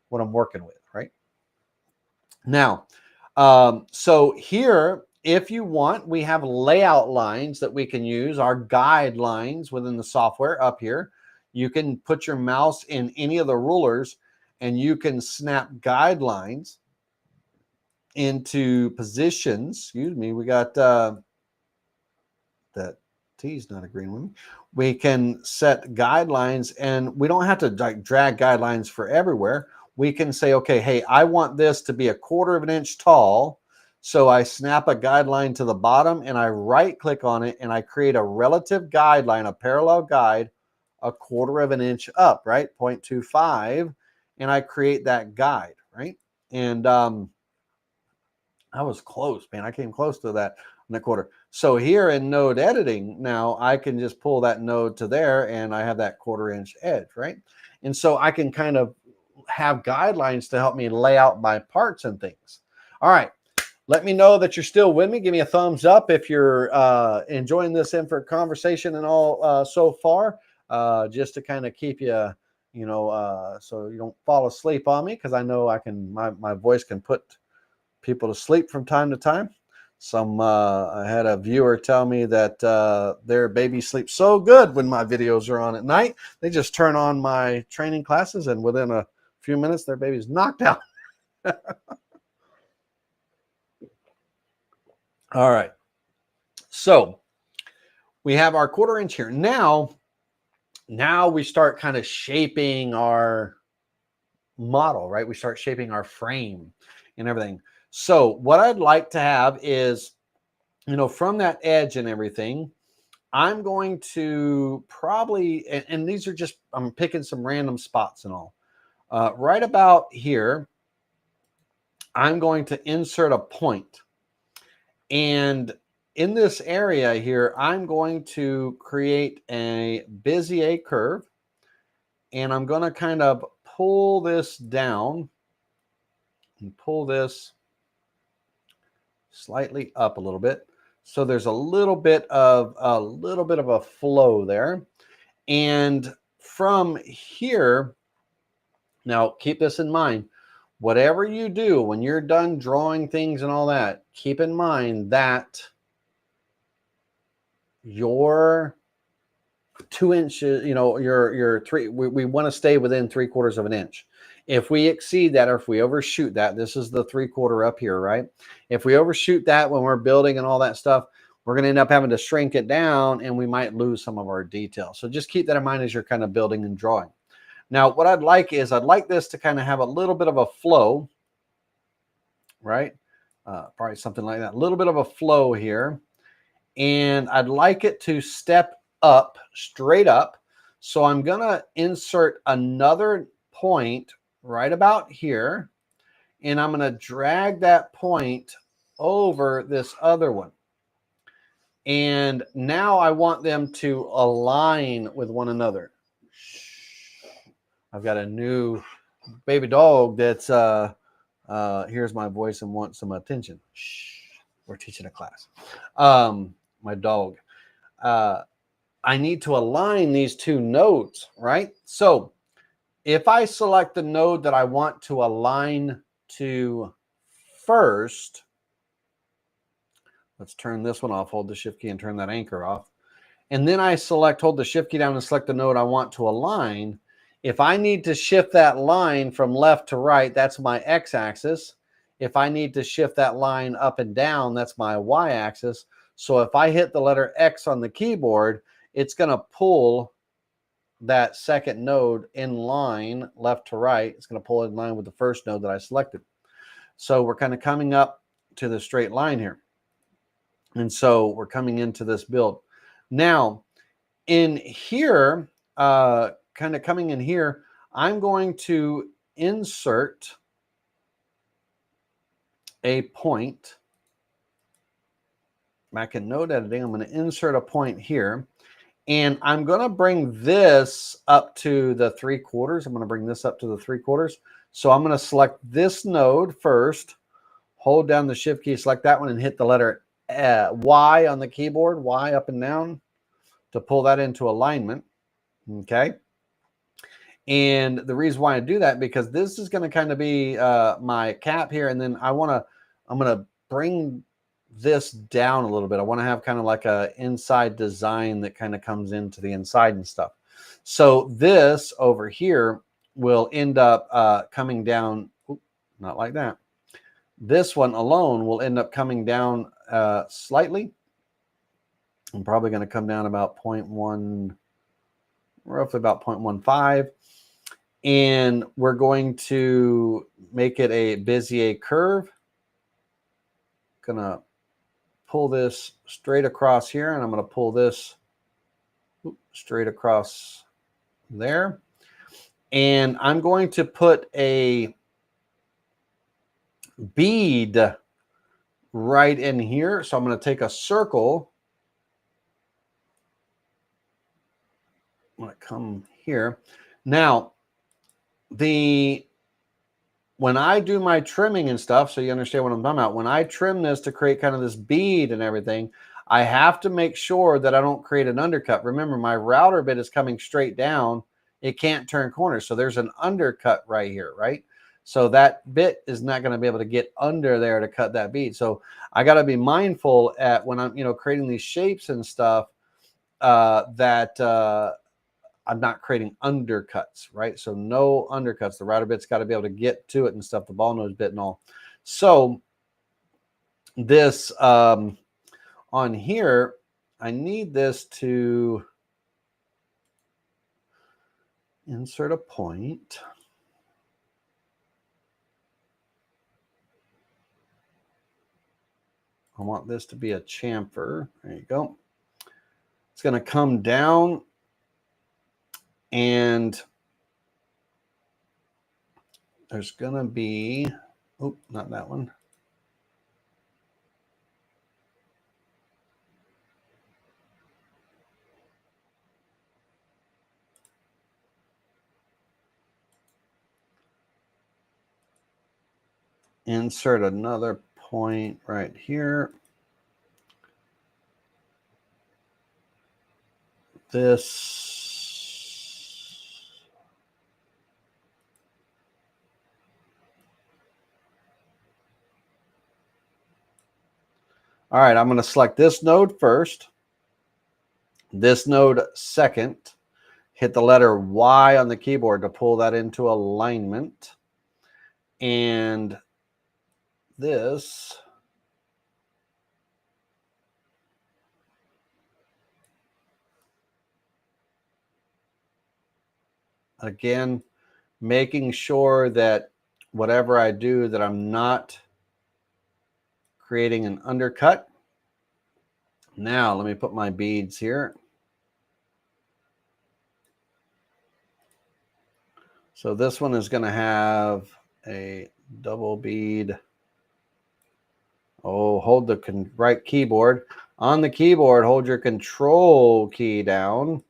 what I'm working with, right? Now, so here, if you want, we have layout lines that we can use, our guidelines within the software up here. You can put your mouse in any of the rulers and you can snap guidelines into positions. Excuse me, we got that T's not agreeing with me. We can set guidelines, and we don't have to drag guidelines for everywhere. We can say, okay, hey, I want this to be 1/4 of an inch tall. So I snap a guideline to the bottom and I right click on it and I create a relative guideline, a parallel guide, 1/4 of an inch up, right? 0.25. And I create that guide, right? And I was close, man. I came close to that in 1/4. So here in node editing, now I can just pull that node to there and I have that 1/4 inch edge, right? And so I can kind of have guidelines to help me lay out my parts and things. All right. Let me know that you're still with me. Give me a thumbs up if you're enjoying this conversation and all so far, just to kind of keep you, so you don't fall asleep on me, because I know my voice can put people to sleep from time to time. I had a viewer tell me that their baby sleeps so good when my videos are on at night. They just turn on my training classes and within a few minutes, their baby's knocked out. All right. So we have our 1/4 inch here. Now we start kind of shaping our model, right? We start shaping our frame and everything. So what I'd like to have is, from that edge and everything, I'm going to probably, and these are just, I'm picking some random spots and all. Right about here, I'm going to insert a point. And in this area here, I'm going to create a Bezier curve. And I'm going to kind of pull this down and pull this slightly up a little bit. So there's a little bit of a flow there. And from here, now keep this in mind, whatever you do when you're done drawing things and all that, keep in mind that your 2 inches, your 3, we want to stay within 3/4 of an inch. If we exceed that, or if we overshoot that, this is the 3/4 up here, right? If we overshoot that when we're building and all that stuff, we're going to end up having to shrink it down and we might lose some of our details. So just keep that in mind as you're kind of building and drawing. Now, what I'd like this to kind of have a little bit of a flow, right? Probably something like that, a little bit of a flow here. And I'd like it to step up, straight up. So I'm going to insert another point right about here. And I'm going to drag that point over this other one. And now I want them to align with one another. I've got a new baby dog that's hears my voice and wants some attention. Shh, we're teaching a class. My dog. I need to align these 2 nodes, right? So if I select the node that I want to align to first, let's turn this one off, hold the shift key and turn that anchor off. And then I hold the shift key down and select the node I want to align. If I need to shift that line from left to right, that's my x-axis. If I need to shift that line up and down, that's my y-axis. So if I hit the letter X on the keyboard, it's going to pull that second node in line left to right. It's going to pull in line with the first node that I selected. So we're kind of coming up to the straight line here. And so we're coming into this build. Now, in here, kind of coming in here, I'm going to insert a point. Back in node editing, I'm going to insert a point here. And I'm going to bring this up to the 3/4. I'm going to bring this up to the 3/4. So I'm going to select this node first, hold down the shift key, select that one, and hit the letter Y on the keyboard, Y up and down, to pull that into alignment. Okay. And the reason why I do that, because this is going to kind of be my cap here. And then I'm going to bring this down a little bit. I want to have kind of like a inside design that kind of comes into the inside and stuff. So this over here will end up coming down, not like that. This one alone will end up coming down slightly. I'm probably going to come down about 0.1, roughly about 0.15. And we're going to make it a Bezier curve. Gonna pull this straight across here, and I'm going to pull this straight across there. And I'm going to put a bead right in here. So I'm going to take a circle. I'm going to come here. Now, when I do my trimming and stuff, so you understand what I'm talking about, when I trim this to create kind of this bead and everything, I have to make sure that I don't create an undercut. Remember, my router bit is coming straight down. It can't turn corners. So there's an undercut right here, right? So that bit is not going to be able to get under there to cut that bead. So I got to be mindful at when I'm, creating these shapes and stuff that I'm not creating undercuts, right? So no undercuts. The router bit's got to be able to get to it and stuff, the ball nose bit and all. So this on here, I need this to insert a point. I want this to be a chamfer. There you go. It's going to come down, and there's going to be, oh, not that one. Insert another point right here. This. All right, I'm going to select this node first, this node second, hit the letter Y on the keyboard to pull that into alignment. And this, again, making sure that whatever I do, that I'm not creating an undercut. Now, let me put my beads here. So this one is going to have a double bead. Oh, hold the right keyboard. On the keyboard, hold your control key down.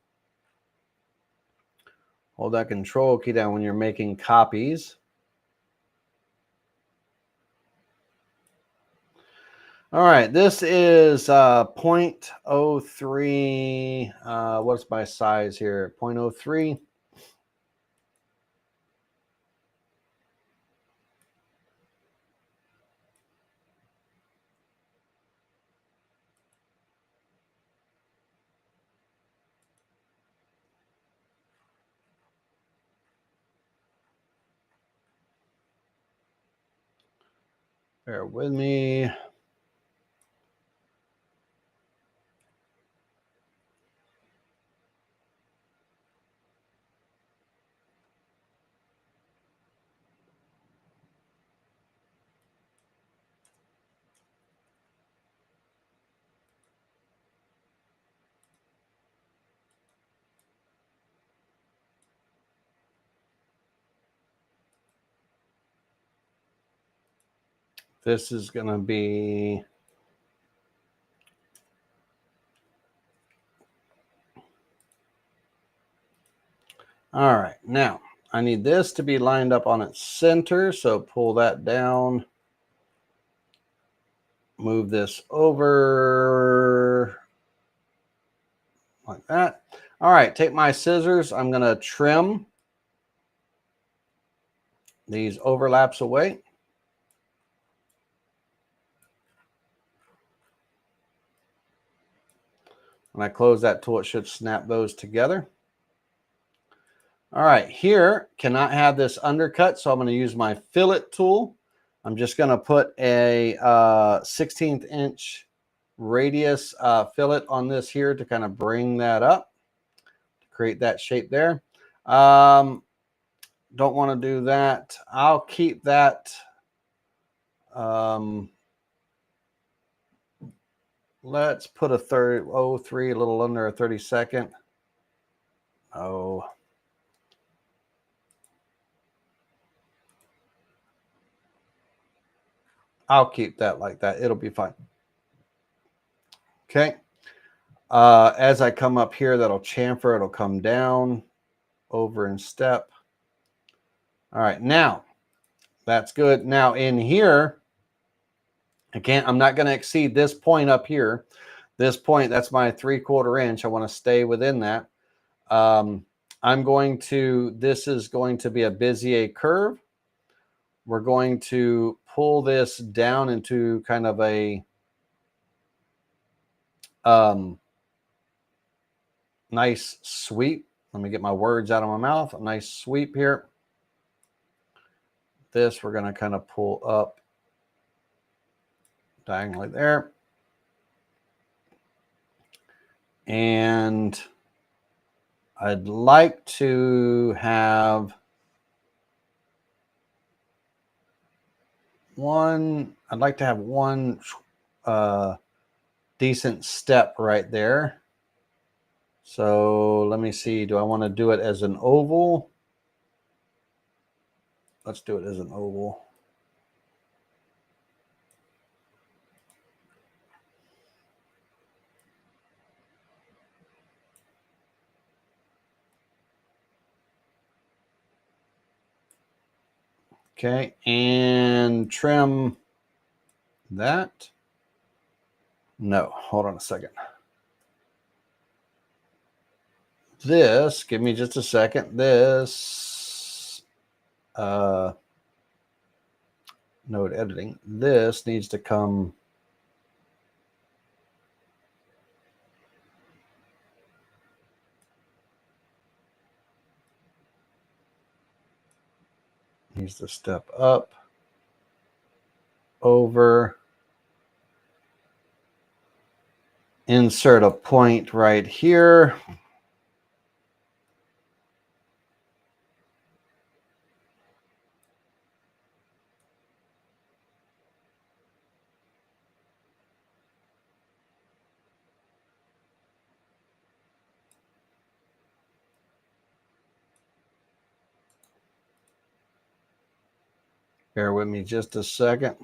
Hold that control key down when you're making copies. All right, this is 0.03. What's my size here? 0.03. Bear with me. This is going to be all right. Now I need this to be lined up on its center. So pull that down. Move this over like that. All right, take my scissors. I'm going to trim these overlaps away. When I close that tool, it should snap those together. All right, here, cannot have this undercut, so I'm going to use my fillet tool. I'm just going to put a 16th inch radius fillet on this here to kind of bring that up, to create that shape there. Don't want to do that. I'll keep that. Let's put a 03, a little under a 32nd. Oh. I'll keep that like that. It'll be fine. Okay. As I come up here, that'll chamfer. It'll come down, over and step. All right. Now, that's good. Now in here, I'm not going to exceed this point up here. This point, that's my 3/4 inch. I want to stay within that. This is going to be a Bezier curve. We're going to pull this down into kind of a nice sweep. Let me get my words out of my mouth. A nice sweep here. This we're going to kind of pull up diagonally there. And I'd like to have one decent step right there. So let me see. Do I want to do it as an oval? Let's do it as an oval. Okay, and trim that. No, hold on a second. This, give me just a second. This, node editing. This needs to come. Needs to step up, over, insert a point right here. Bear with me just a second.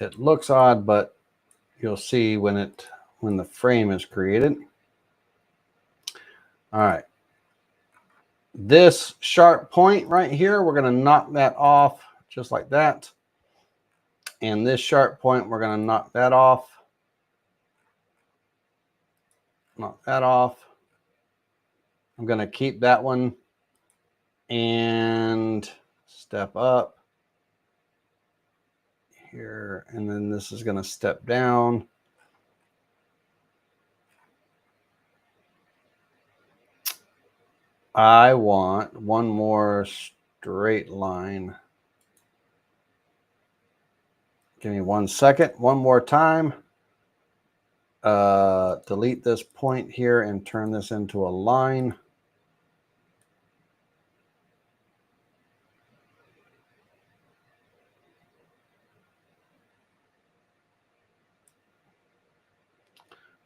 It looks odd, but you'll see when the frame is created. All right. This sharp point right here, we're going to knock that off just like that. And this sharp point, we're going to knock that off. Knock that off. I'm going to keep that one and step up here. And then this is going to step down. I want one more straight line. Give me 1 second. One more time. Delete this point here and turn this into a line.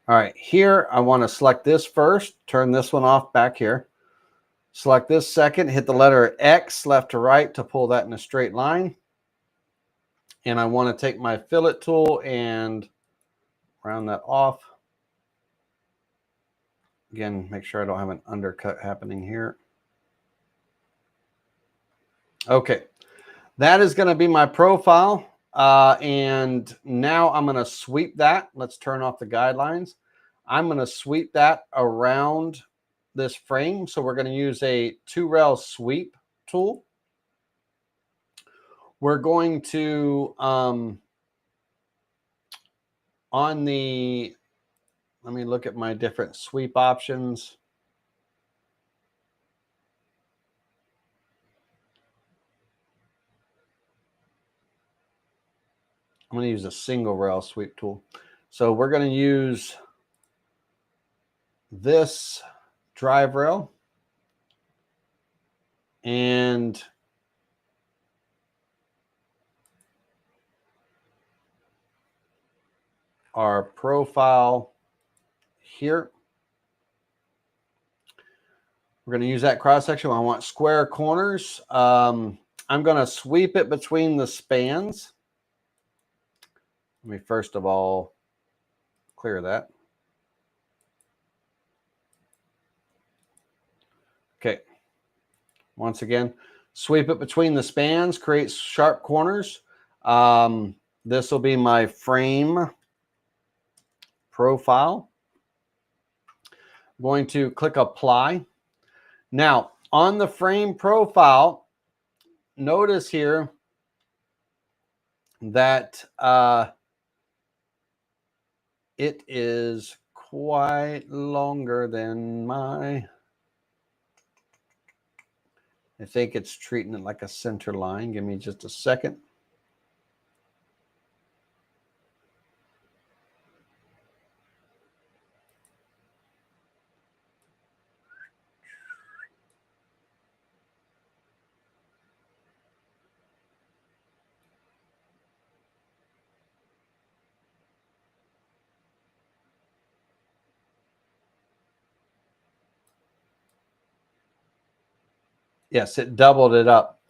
All right, here I want to select this first, turn this one off back here. Select this second, hit the letter X left to right to pull that in a straight line. And I want to take my fillet tool and round that off. Again, make sure I don't have an undercut happening here. Okay, that is going to be my profile. And now I'm going to sweep that. Let's turn off the guidelines. I'm going to sweep that around this frame. So we're going to use a 2-rail sweep tool. We're going to, on the, let me look at my different sweep options. I'm going to use a single rail sweep tool. So we're going to use this drive rail and our profile here. We're going to use that cross section. I want square corners. I'm going to sweep it between the spans. Let me first of all clear that. Okay. Once again, sweep it between the spans, create sharp corners. This will be my frame profile. I'm going to click apply. Now, on the frame profile, notice here that it is quite longer than my, I think it's treating it like a center line. Give me just a second. Yes, it doubled it up.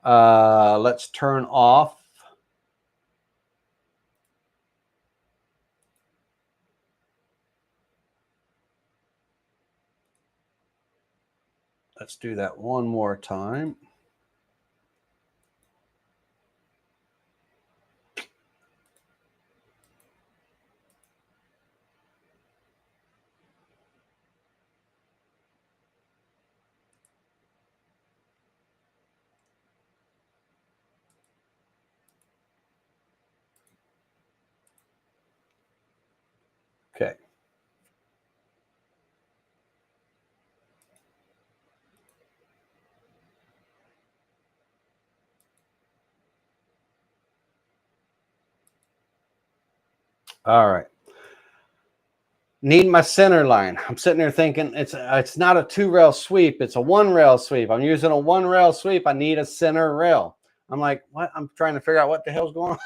Let's turn off. Let's do that one more time. Okay. All right. Need my center line. I'm sitting there thinking it's not a 2-rail sweep. It's a 1-rail sweep. I'm using a 1-rail sweep. I need a center rail. I'm like, what? I'm trying to figure out what the hell's going on.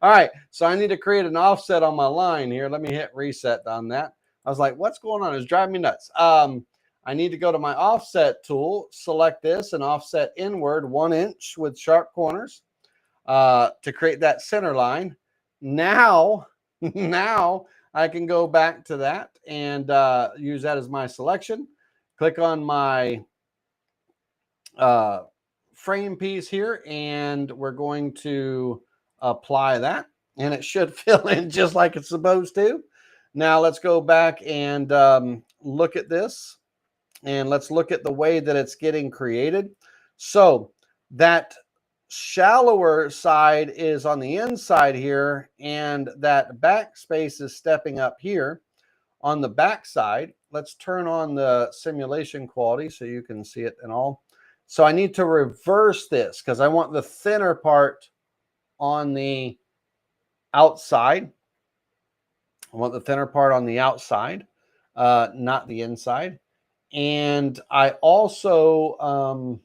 All right. So I need to create an offset on my line here. Let me hit reset on that. I was like, what's going on? It's driving me nuts. I need to go to my offset tool, select this and offset inward 1 inch with sharp corners to create that center line. Now I can go back to that and use that as my selection. Click on my frame piece here, and we're going to apply that, and it should fill in just like it's supposed to. Now let's go back and look at this, and let's look at the way that it's getting created. So that shallower side is on the inside here, and that back space is stepping up here on the back side. Let's turn on the simulation quality so you can see it and all. So I need to reverse this because I want the thinner part on the outside. I want the thinner part on the outside, not the inside. And I also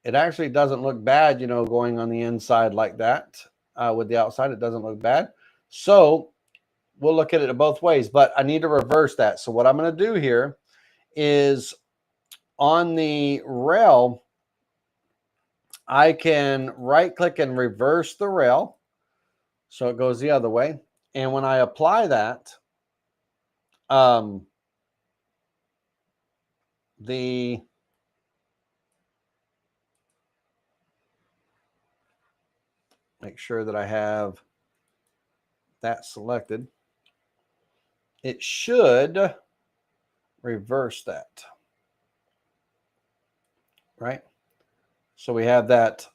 it actually doesn't look bad, you know, going on the inside like that. with the outside. It doesn't look bad. So we'll look at it both ways, but I need to reverse that. So what I'm going to do here is on the rail, I can right click and reverse the rail so it goes the other way. And when I apply that, make sure that I have that selected. It should reverse that, right? So we have that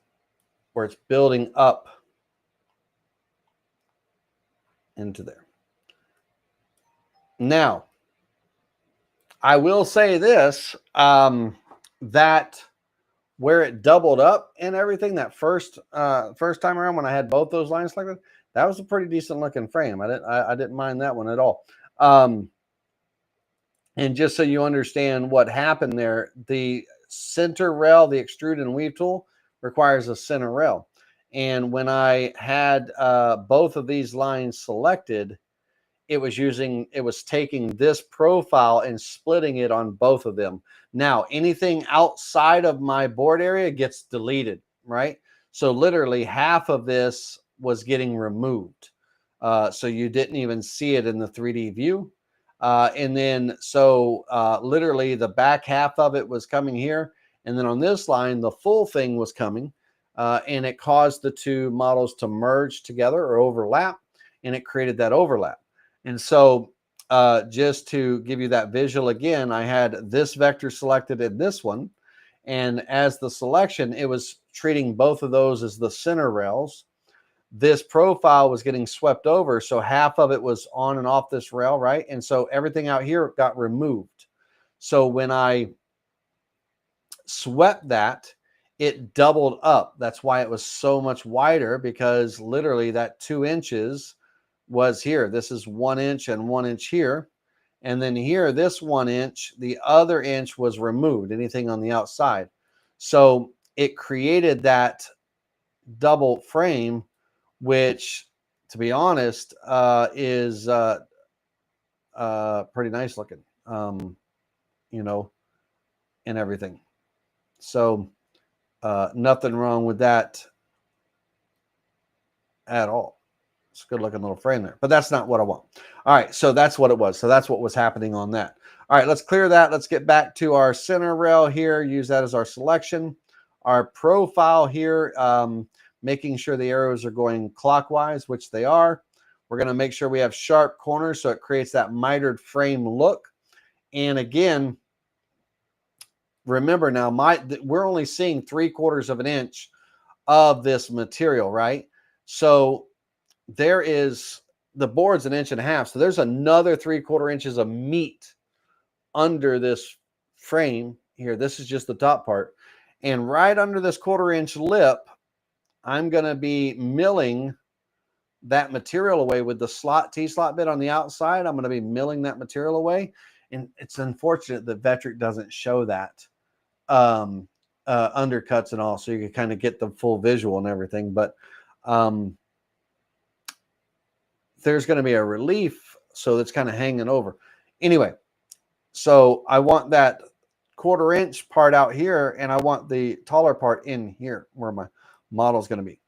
where it's building up into there. Now, I will say this, that where it doubled up and everything, that first time around when I had both those lines selected, that was a pretty decent looking frame. I didn't mind that one at all. And just so you understand what happened there, the center rail, the extrude and weave tool, requires a center rail. And when I had both of these lines selected, it was taking this profile and splitting it on both of them. Now, anything outside of my board area gets deleted, right? So literally half of this was getting removed. So you didn't even see it in the 3D view. And then, so literally the back half of it was coming here. And then on this line, the full thing was coming. And it caused the two models to merge together or overlap. And it created that overlap. And so just to give you that visual again, I had this vector selected in this one. And as the selection, it was treating both of those as the center rails. This profile was getting swept over. So half of it was on and off this rail, right? And so everything out here got removed. So when I swept that, it doubled up. That's why it was so much wider, because literally that 2 inches was here. This is 1 inch and 1 inch here. And then here, this 1 inch, the other inch was removed, anything on the outside. So it created that double frame, which, to be honest, is pretty nice looking, you know, and everything. So nothing wrong with that at all. It's a good looking little frame there, but that's not what I want. All right, so that's what it was. So that's what was happening on that. All right, let's clear that. Let's get back to our center rail here. Use that as our selection. Our profile here, making sure the arrows are going clockwise, which they are. We're going to make sure we have sharp corners so it creates that mitered frame look. And again, remember now, we're only seeing 3/4 of an inch of this material, right? So there is, the board's 1.5 inches, so there's another 3/4 inches of meat under this frame here. This is just the top part. And right under this 1/4 inch lip, I'm going to be milling that material away with the T-slot bit on the outside. I'm going to be milling that material away. And it's unfortunate that Vectric doesn't show that undercuts and all, so you can kind of get the full visual and everything. But there's going to be a relief, so it's kind of hanging over. Anyway, so I want that 1/4 inch part out here, and I want the taller part in here where my model is going to be.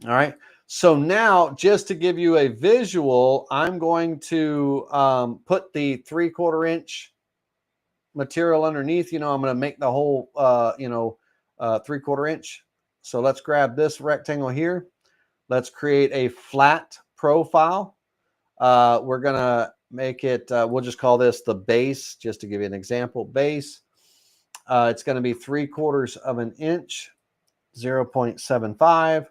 All right. So now, just to give you a visual, I'm going to put the 3/4 inch material underneath. I'm going to make the whole, 3/4 inch. So let's grab this rectangle here. Let's create a flat profile. We're going to make it, we'll just call this the base, just to give you an example. Base. It's going to be 3/4 of an inch, 0.75.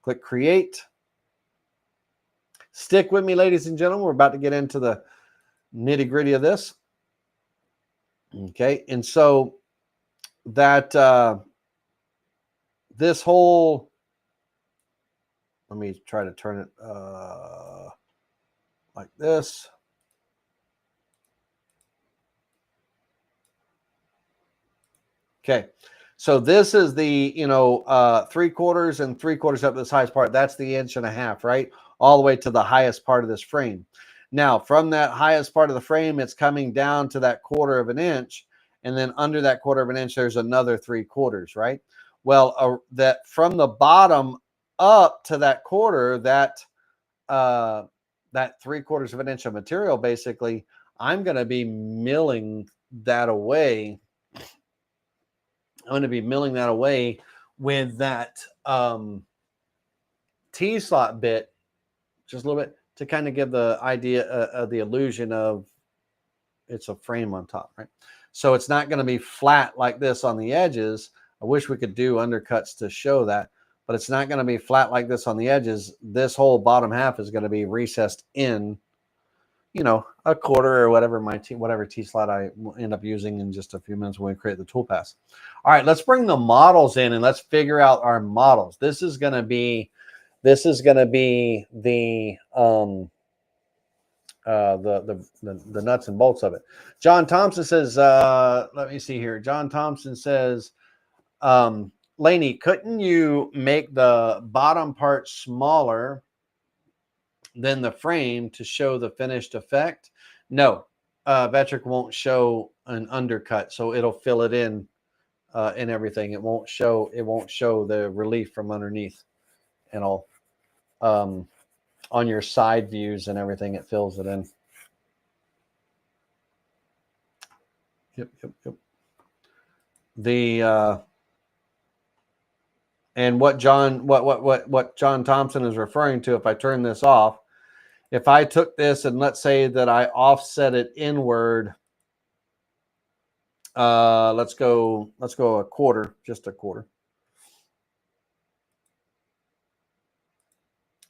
Click create. Stick with me, ladies and gentlemen. We're about to get into the nitty gritty of this. Okay. And so that, this whole, let me try to turn it like this. Okay. So this is the, 3/4 and 3/4 up to this highest part. That's the 1.5 inch, right? All the way to the highest part of this frame. Now, from that highest part of the frame, it's coming down to that 1/4 inch. And then under that 1/4 inch, there's another 3/4, right? Well, that from the bottom up to that 1/4, that 3/4 inch of material, basically, I'm going to be milling that away. I'm going to be milling that away with that T-slot bit, just a little bit, to kind of give the idea of the illusion of it's a frame on top, right? So it's not going to be flat like this on the edges. I wish we could do undercuts to show that, but it's not going to be flat like this on the edges. This whole bottom half is going to be recessed in, 1/4 or whatever T-slot I will end up using in just a few minutes when we create the tool pass. All right, let's bring the models in and let's figure out our models. This is going to be the nuts and bolts of it. John Thompson says, let me see here. John Thompson says, Laney, couldn't you make the bottom part smaller than the frame to show the finished effect? No, Vectric won't show an undercut, so it'll fill it in and everything. It won't show the relief from underneath and all. On your side views and everything, it fills it in. Yep. The and what John Thompson is referring to, if I turn this off, if I took this and let's say that I offset it inward, let's go 1/4, just 1/4.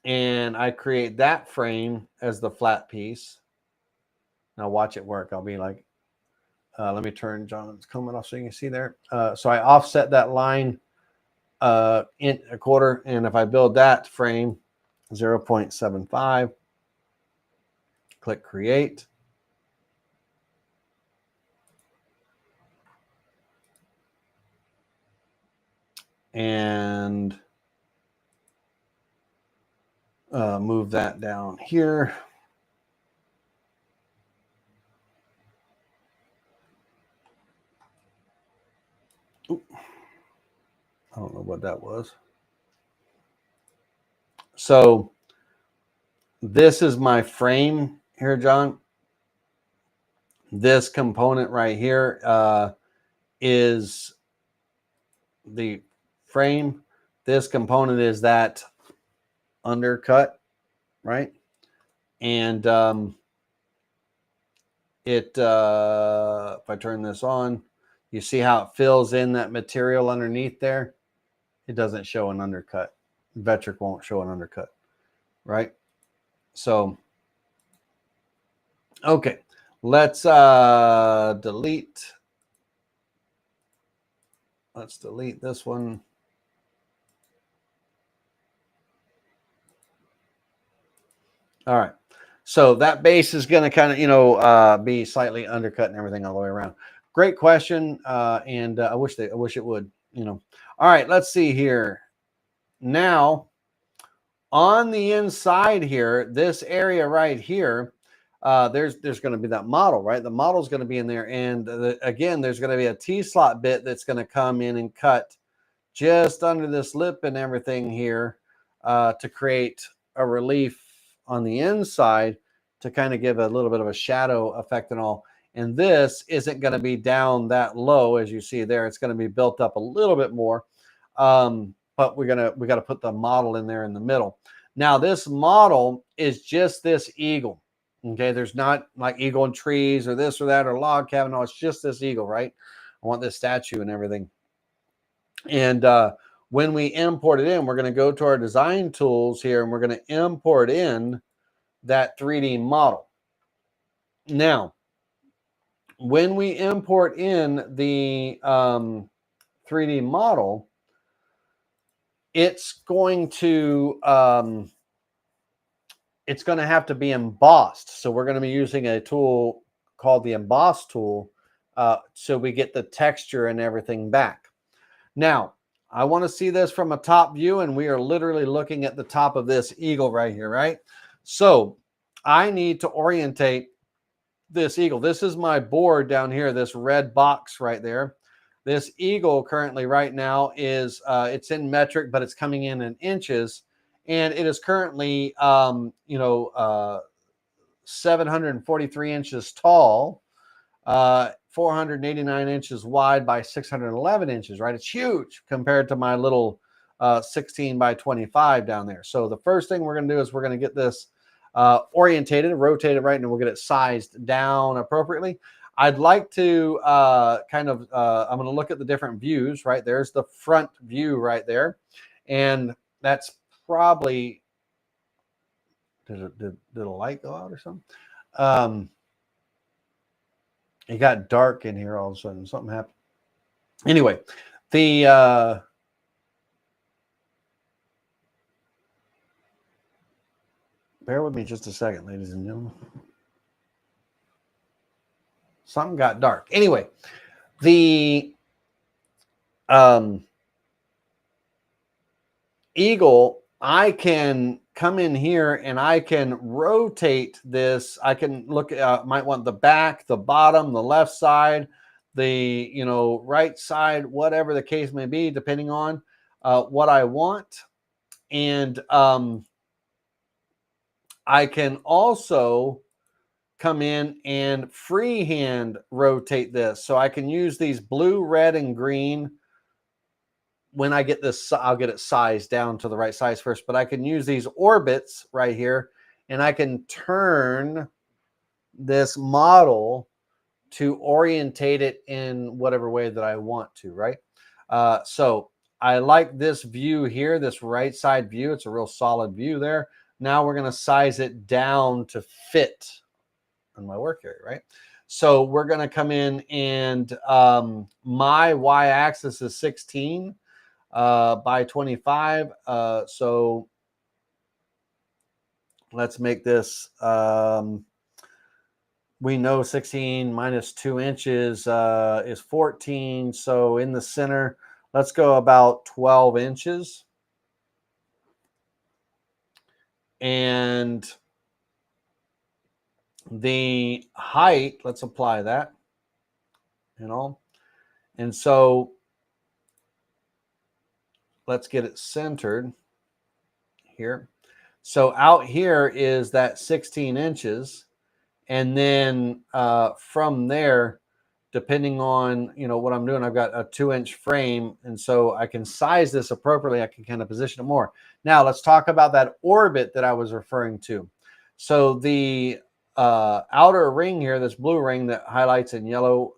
And I create that frame as the flat piece. Now watch it work. I'll be like, let me turn John's comment off so you can see there. So I offset that line in 1/4. And if I build that frame, 0.75, click create. And move that down here. Oop. I don't know what that was. So this is my frame here, John. This component right here is the frame. This component is that undercut, right? And if I turn this on, you see how it fills in that material underneath there? It doesn't show an undercut. Vectric won't show an undercut, right? So, okay, let's delete. Let's delete this one. All right. So that base is going to kind of, be slightly undercut and everything all the way around. Great question. And I wish it would, All right, let's see here. Now, on the inside here, this area right here, there's going to be that model, right? The model is going to be in there. And again, there's going to be a T-slot bit that's going to come in and cut just under this lip and everything here to create a relief on the inside to kind of give a little bit of a shadow effect and all. And this isn't going to be down that low as you see there. It's going to be built up a little bit more. But we got to put the model in there in the middle. Now this model is just this eagle. Okay, there's not like eagle and trees or this or that or log cabin. No, it's just this eagle, right? I want this statue and everything. And when we import it in, we're going to go to our design tools here and we're going to import in that 3D model. Now, when we import in the 3D model, it's going to have to be embossed. So we're going to be using a tool called the emboss tool so we get the texture and everything back. Now, I want to see this from a top view, and we are literally looking at the top of this eagle right here, right? So I need to orientate this eagle. This is my board down here, this red box right there. This eagle currently right now is, it's in metric, but it's coming in inches. And it is currently, 743 inches tall, 489 inches wide by 611 inches, right? It's huge compared to my little 16 by 25 down there. So the first thing we're going to do is we're going to get this orientated, rotated right, and we'll get it sized down appropriately. I'd like to I'm going to look at the different views, right? There's the front view right there. And that's probably, did a light go out or something? It got dark in here all of a sudden. Something happened. Anyway, the bear with me just a second, ladies and gentlemen. Something got dark. Anyway, the eagle, I can come in here and I can rotate this. I can look at, might want the back, the bottom, the left side, the, right side, whatever the case may be, depending on what I want. And I can also come in and freehand rotate this. So I can use these blue, red, and green. When I get this, I'll get it sized down to the right size first, but I can use these orbits right here, and I can turn this model to orientate it in whatever way that I want to, right? So I like this view here, this right side view. It's a real solid view there. Now we're going to size it down to fit on my work area, right? So we're going to come in and my y-axis is 16 by 25. So let's make this, we know 16 minus 2 inches is 14. So in the center, let's go about 12 inches. And the height, let's apply that, And so let's get it centered here. So out here is that 16 inches. And then from there, depending on, what I'm doing, I've got a 2-inch frame. And so I can size this appropriately. I can kind of position it more. Now let's talk about that orbit that I was referring to. So the outer ring here, this blue ring that highlights in yellow,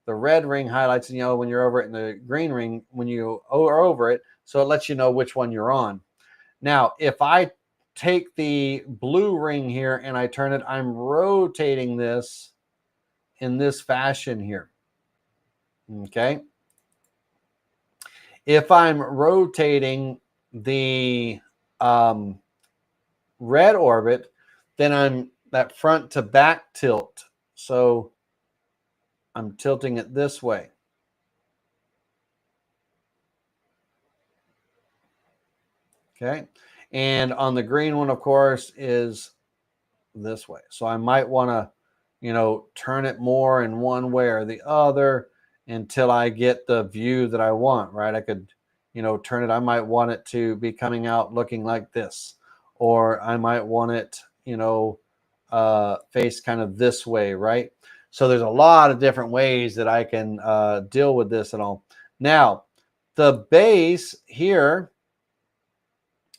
the red ring highlights in yellow when you're over it, and the green ring when you are over it. So it lets you know which one you're on. Now, if I take the blue ring here and I turn it, I'm rotating this in this fashion here. Okay. If I'm rotating the red orbit, then I'm that front to back tilt. So I'm tilting it this way. Okay. And on the green one, of course, is this way. So I might want to, turn it more in one way or the other until I get the view that I want, right? I could, turn it. I might want it to be coming out looking like this, or I might want it, face kind of this way, right? So there's a lot of different ways that I can deal with this and all. Now, the base here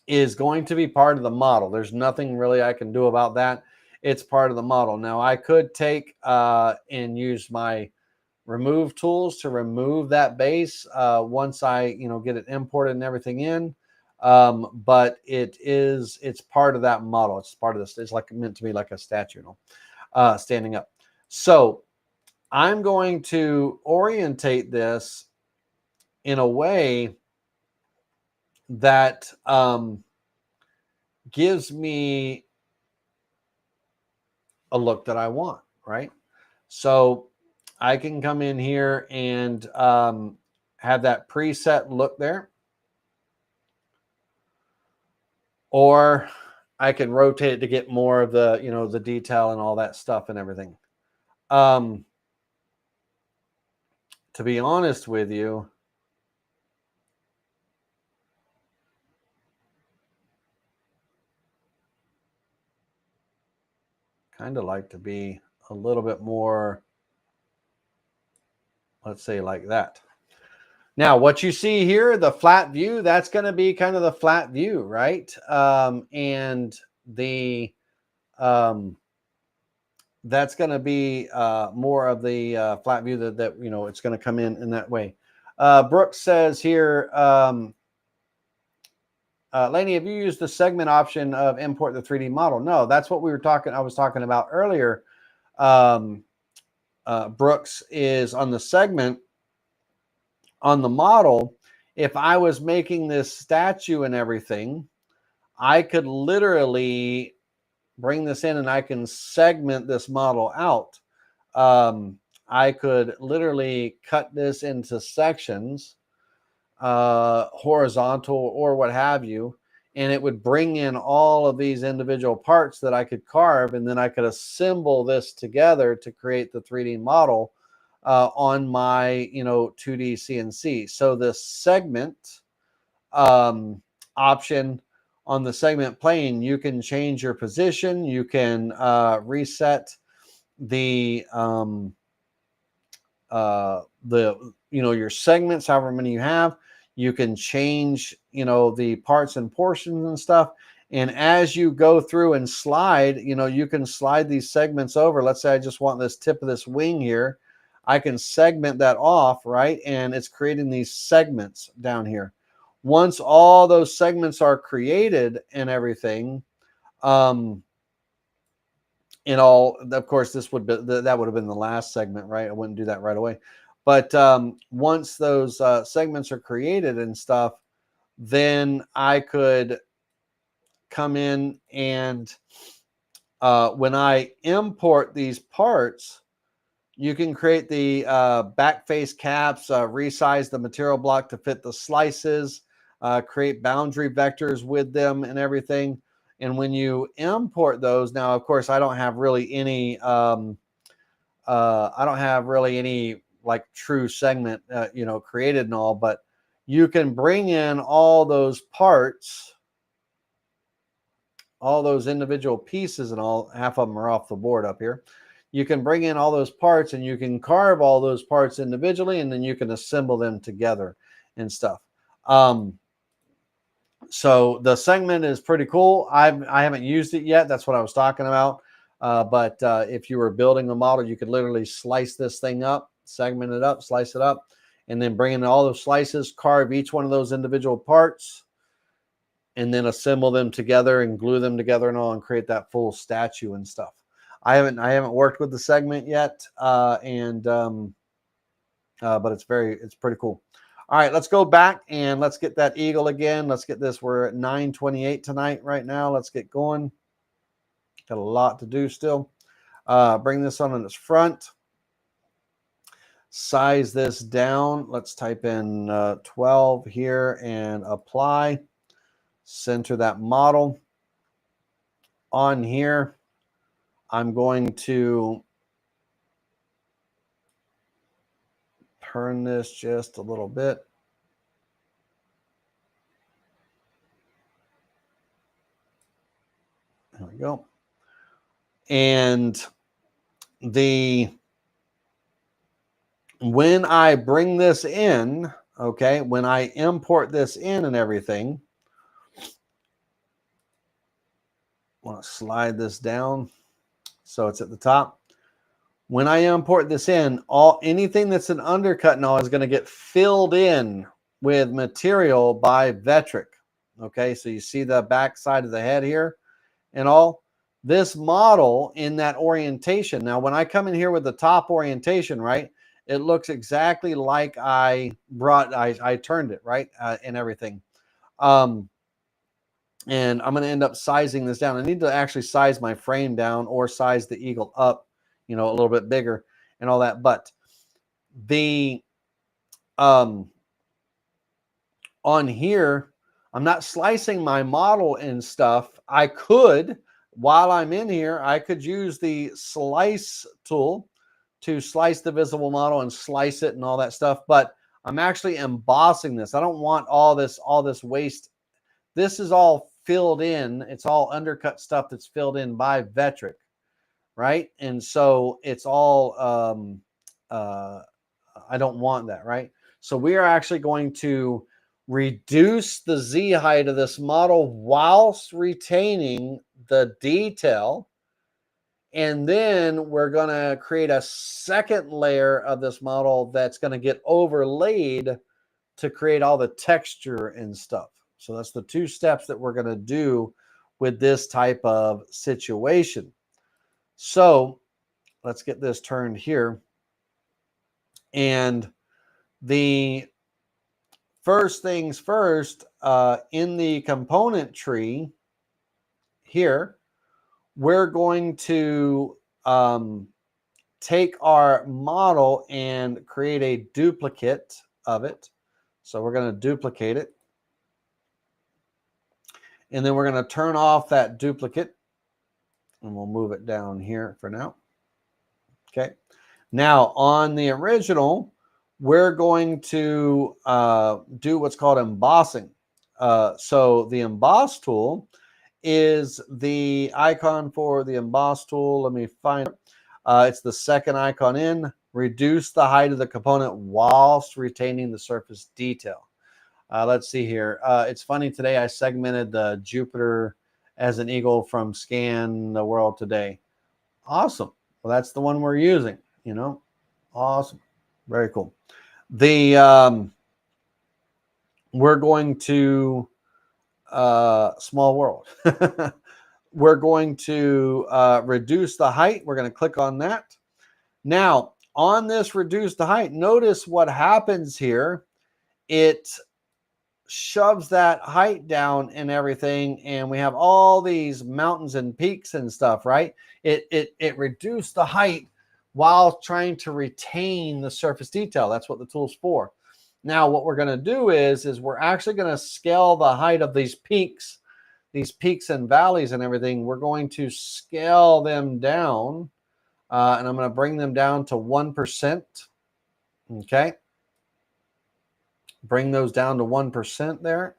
is going to be part of the model. There's nothing really I can do about that. It's part of the model. Now I could take and use my remove tools to remove that base once I get it imported and everything in. But it's part of that model. It's part of this. It's like meant to be like a statue, standing up. So I'm going to orientate this in a way that gives me a look that I want, right? So I can come in here and have that preset look there. Or I can rotate it to get more of the, the detail and all that stuff and everything. To be honest with you, kind of like to be a little bit more, let's say like that. Now, what you see here, the flat view, that's going to be kind of the flat view, right? And the that's going to be more of the flat view that it's going to come in that way. Brooks says here, Laney, have you used the segment option of import the 3D model? No, that's what I was talking about earlier. Brooks is on the segment on the model. If I was making this statue and everything, I could literally bring this in and I can segment this model out. I could literally cut this into sections, horizontal or what have you, and it would bring in all of these individual parts that I could carve, and then I could assemble this together to create the 3D model on my 2D CNC. So the segment option on the segment plane, you can change your position, you can reset the your segments, however many you have. You can change the parts and portions and stuff, and as you go through and slide, you can slide these segments over. Let's say I just want this tip of this wing here, I can segment that off, right? And it's creating these segments down here. Once all those segments are created and everything, of course, that would have been the last segment, right? I wouldn't do that right away. But once those segments are created and stuff, then I could come in and when I import these parts, you can create the back face caps, resize the material block to fit the slices, create boundary vectors with them and everything. And when you import those, now, of course, I don't have really any, like true segment, created and all, but you can bring in all those parts, all those individual pieces and all. Half of them are off the board up here. You can bring in all those parts and you can carve all those parts individually, and then you can assemble them together and stuff. So the segment is pretty cool. I haven't used it yet. That's what I was talking about. But if you were building a model, you could literally slice this thing up, segment it up, slice it up, and then bring in all those slices, carve each one of those individual parts, and then assemble them together and glue them together and all, and create that full statue and stuff. I haven't worked with the segment yet, but it's pretty cool. All right, let's go back and let's get that eagle again. Let's get this. We're at 9:28 tonight right now. Let's get going. Got a lot to do still. Bring this on its front. Size this down. Let's type in 12 here and apply. Center that model. On here, I'm going to turn this just a little bit. There we go. And when I bring this in, okay, when I import this in and everything, I want to slide this down so it's at the top. When I import this in, anything that's an undercut now is going to get filled in with material by Vectric. Okay, so you see the back side of the head here and all. This model in that orientation. Now, when I come in here with the top orientation, right, it looks exactly like I turned it, right, and everything. And I'm going to end up sizing this down. I need to actually size my frame down or size the eagle up, a little bit bigger and all that. But the on here, I'm not slicing my model and stuff. I could, while I'm in here, I could use the slice tool to slice the visible model and slice it and all that stuff. But I'm actually embossing this. I don't want all this waste. This is all filled in. It's all undercut stuff that's filled in by Vectric, right? And so it's all, I don't want that, right? So we are actually going to reduce the Z height of this model whilst retaining the detail. And then we're going to create a second layer of this model that's going to get overlaid to create all the texture and stuff. So that's the two steps that we're going to do with this type of situation. So let's get this turned here. And the first things first, in the component tree here, we're going to take our model and create a duplicate of it. So we're going to duplicate it. And then we're going to turn off that duplicate. And we'll move it down here for now. Okay. Now on the original, we're going to do what's called embossing. So the emboss tool is the icon for the emboss tool. Let me find it. It's the second icon in. Reduce the height of the component whilst retaining the surface detail. Let's see here. It's funny, today I segmented the Jupiter as an eagle from Scan the World Today. Awesome. Well, that's the one we're using, you know. Awesome. Very cool. The we're going to small world. We're going to reduce the height. We're going to click on that. Now, on this reduce the height, notice what happens here. It shoves that height down and everything, and we have all these mountains and peaks and stuff, right? It reduced the height while trying to retain the surface detail. That's what the tool's for. Now, what we're going to do is we're actually going to scale the height of these peaks and valleys and everything. We're going to scale them down, and I'm going to bring them down to 1%. Okay. Bring those down to 1% there.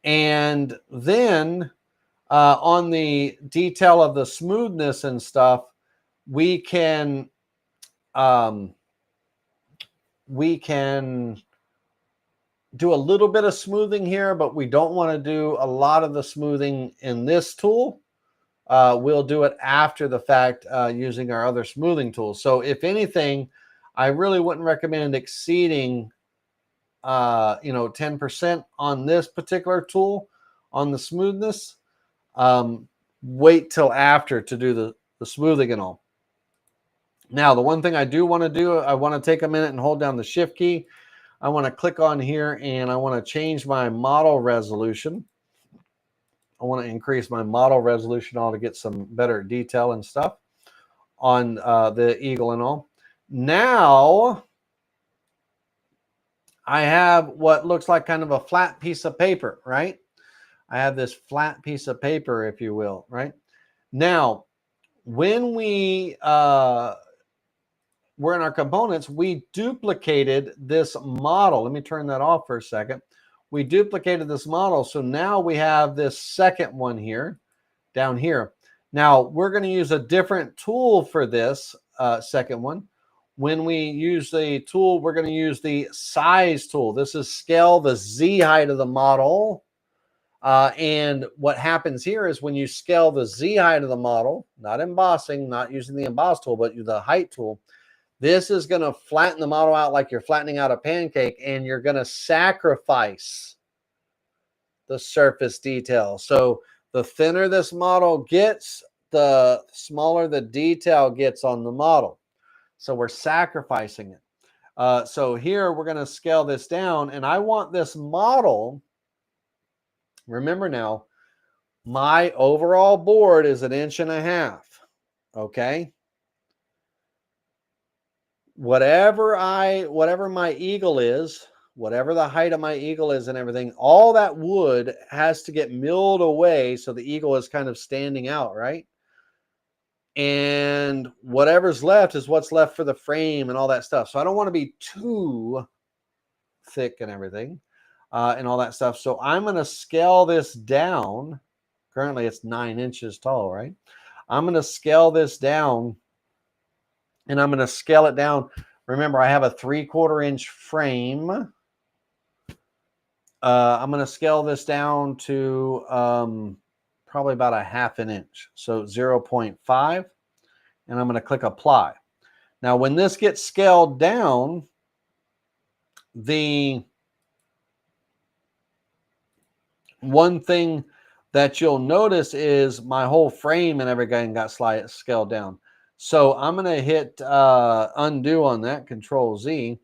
And then on the detail of the smoothness and stuff, we can do a little bit of smoothing here, but we don't want to do a lot of the smoothing in this tool. We'll do it after the fact using our other smoothing tools. So if anything, I really wouldn't recommend exceeding 10% on this particular tool on the smoothness. Wait till after to do the smoothing and all. Now, the one thing I do want to do, I want to take a minute and hold down the shift key. I want to click on here and I want to change my model resolution. I want to increase my model resolution all to get some better detail and stuff on the eagle and all. Now, I have what looks like kind of a flat piece of paper, right? I have this flat piece of paper, if you will, right? Now, when we were in our components, we duplicated this model. Let me turn that off for a second. We duplicated this model. So now we have this second one here, down here. Now, we're going to use a different tool for this second one. When we use the tool, we're going to use the size tool. This is scale the Z height of the model. And what happens here is when you scale the Z height of the model, not embossing, not using the emboss tool, but the height tool, this is going to flatten the model out like you're flattening out a pancake, and you're going to sacrifice the surface detail. So the thinner this model gets, the smaller the detail gets on the model. So we're sacrificing it. So here we're going to scale this down, and I want this model. Remember now, my overall board is 1.5 inches. Okay. Whatever my eagle is, whatever the height of my eagle is and everything, all that wood has to get milled away so the eagle is kind of standing out, right? And whatever's left is what's left for the frame and all that stuff. So I don't want to be too thick and everything and all that stuff. So I'm going to scale this down. Currently it's 9 inches tall, right? I'm going to scale this down, and I'm going to scale it down. Remember, I have a 3/4 inch frame. I'm going to scale this down to probably about a 1/2 inch. So 0.5, and I'm going to click apply. Now, when this gets scaled down, the one thing that you'll notice is my whole frame and everything got scaled down. So I'm going to hit undo on that, Control Z.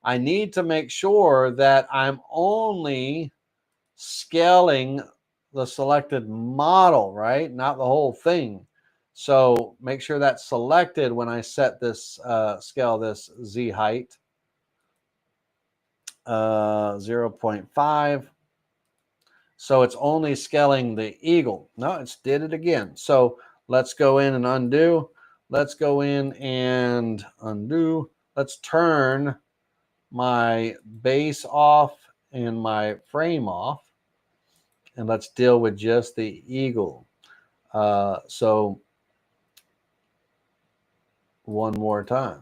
I need to make sure that I'm only scaling the selected model, right? Not the whole thing. So make sure that's selected when I set this, scale this Z height. 0.5. So it's only scaling the eagle. No, it's did it again. So let's go in and undo. Let's go in and undo. Let's turn my base off and my frame off. And let's deal with just the eagle. So one more time.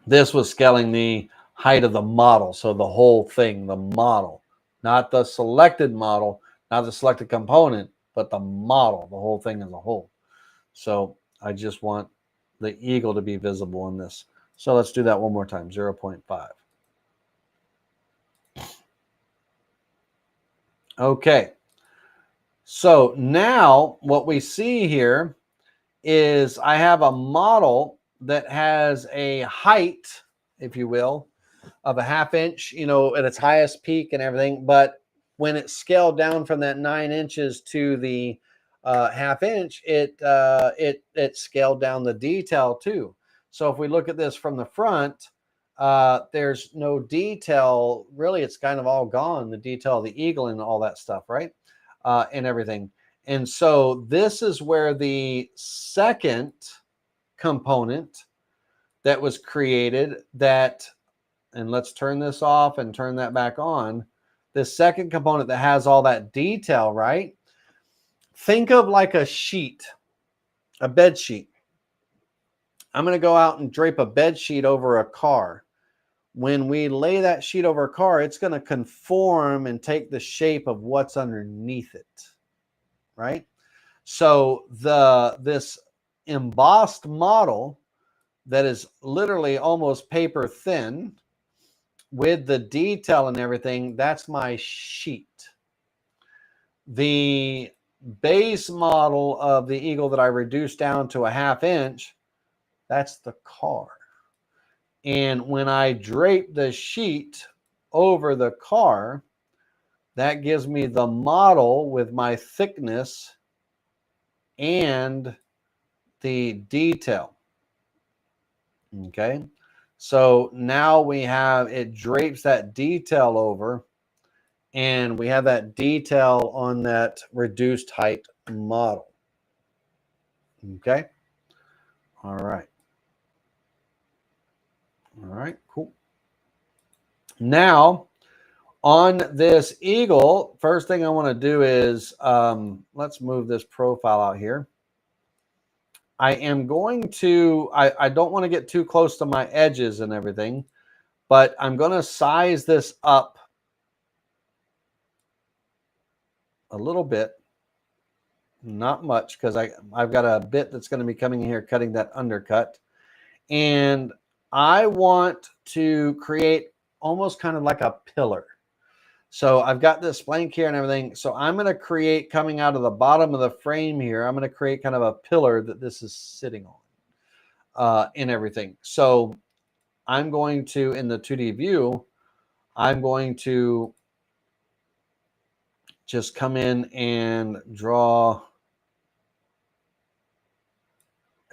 This was scaling the height of the model. So the whole thing, the model. Not the selected model, not the selected component, but the model, the whole thing as a whole. So I just want the eagle to be visible in this. So let's do that one more time, 0.5. Okay. So now what we see here is I have a model that has a height, if you will, of a 1/2 inch, at its highest peak and everything. But when it's scaled down from that 9 inches to the 1/2 inch, it scaled down the detail too. So if we look at this from the front, there's no detail. Really, it's kind of all gone. The detail of the eagle and all that stuff, right? And everything. And so this is where the second component that was created and let's turn this off and turn that back on. The second component that has all that detail, right? Think of like a sheet, a bed sheet. I'm going to go out and drape a bed sheet over a car. When we lay that sheet over a car, it's going to conform and take the shape of what's underneath it, right? So this embossed model that is literally almost paper thin with the detail and everything, that's my sheet. The base model of the eagle that I reduced down to a 1/2 inch, that's the car. And when I drape the sheet over the car, that gives me the model with my thickness and the detail. Okay. So now we have, it drapes that detail over, and we have that detail on that reduced height model. Okay. All right. All right, cool. Now on this eagle, first thing I want to do is, let's move this profile out here. I am going to, I don't want to get too close to my edges and everything, but I'm going to size this up a little bit, not much, because I've got a bit that's going to be coming in here cutting that undercut. And I want to create almost kind of like a pillar. So I've got this blank here and everything. So I'm going to create, coming out of the bottom of the frame here, I'm going to create kind of a pillar that this is sitting on and everything. So I'm going to, in the 2D view, I'm going to just come in and draw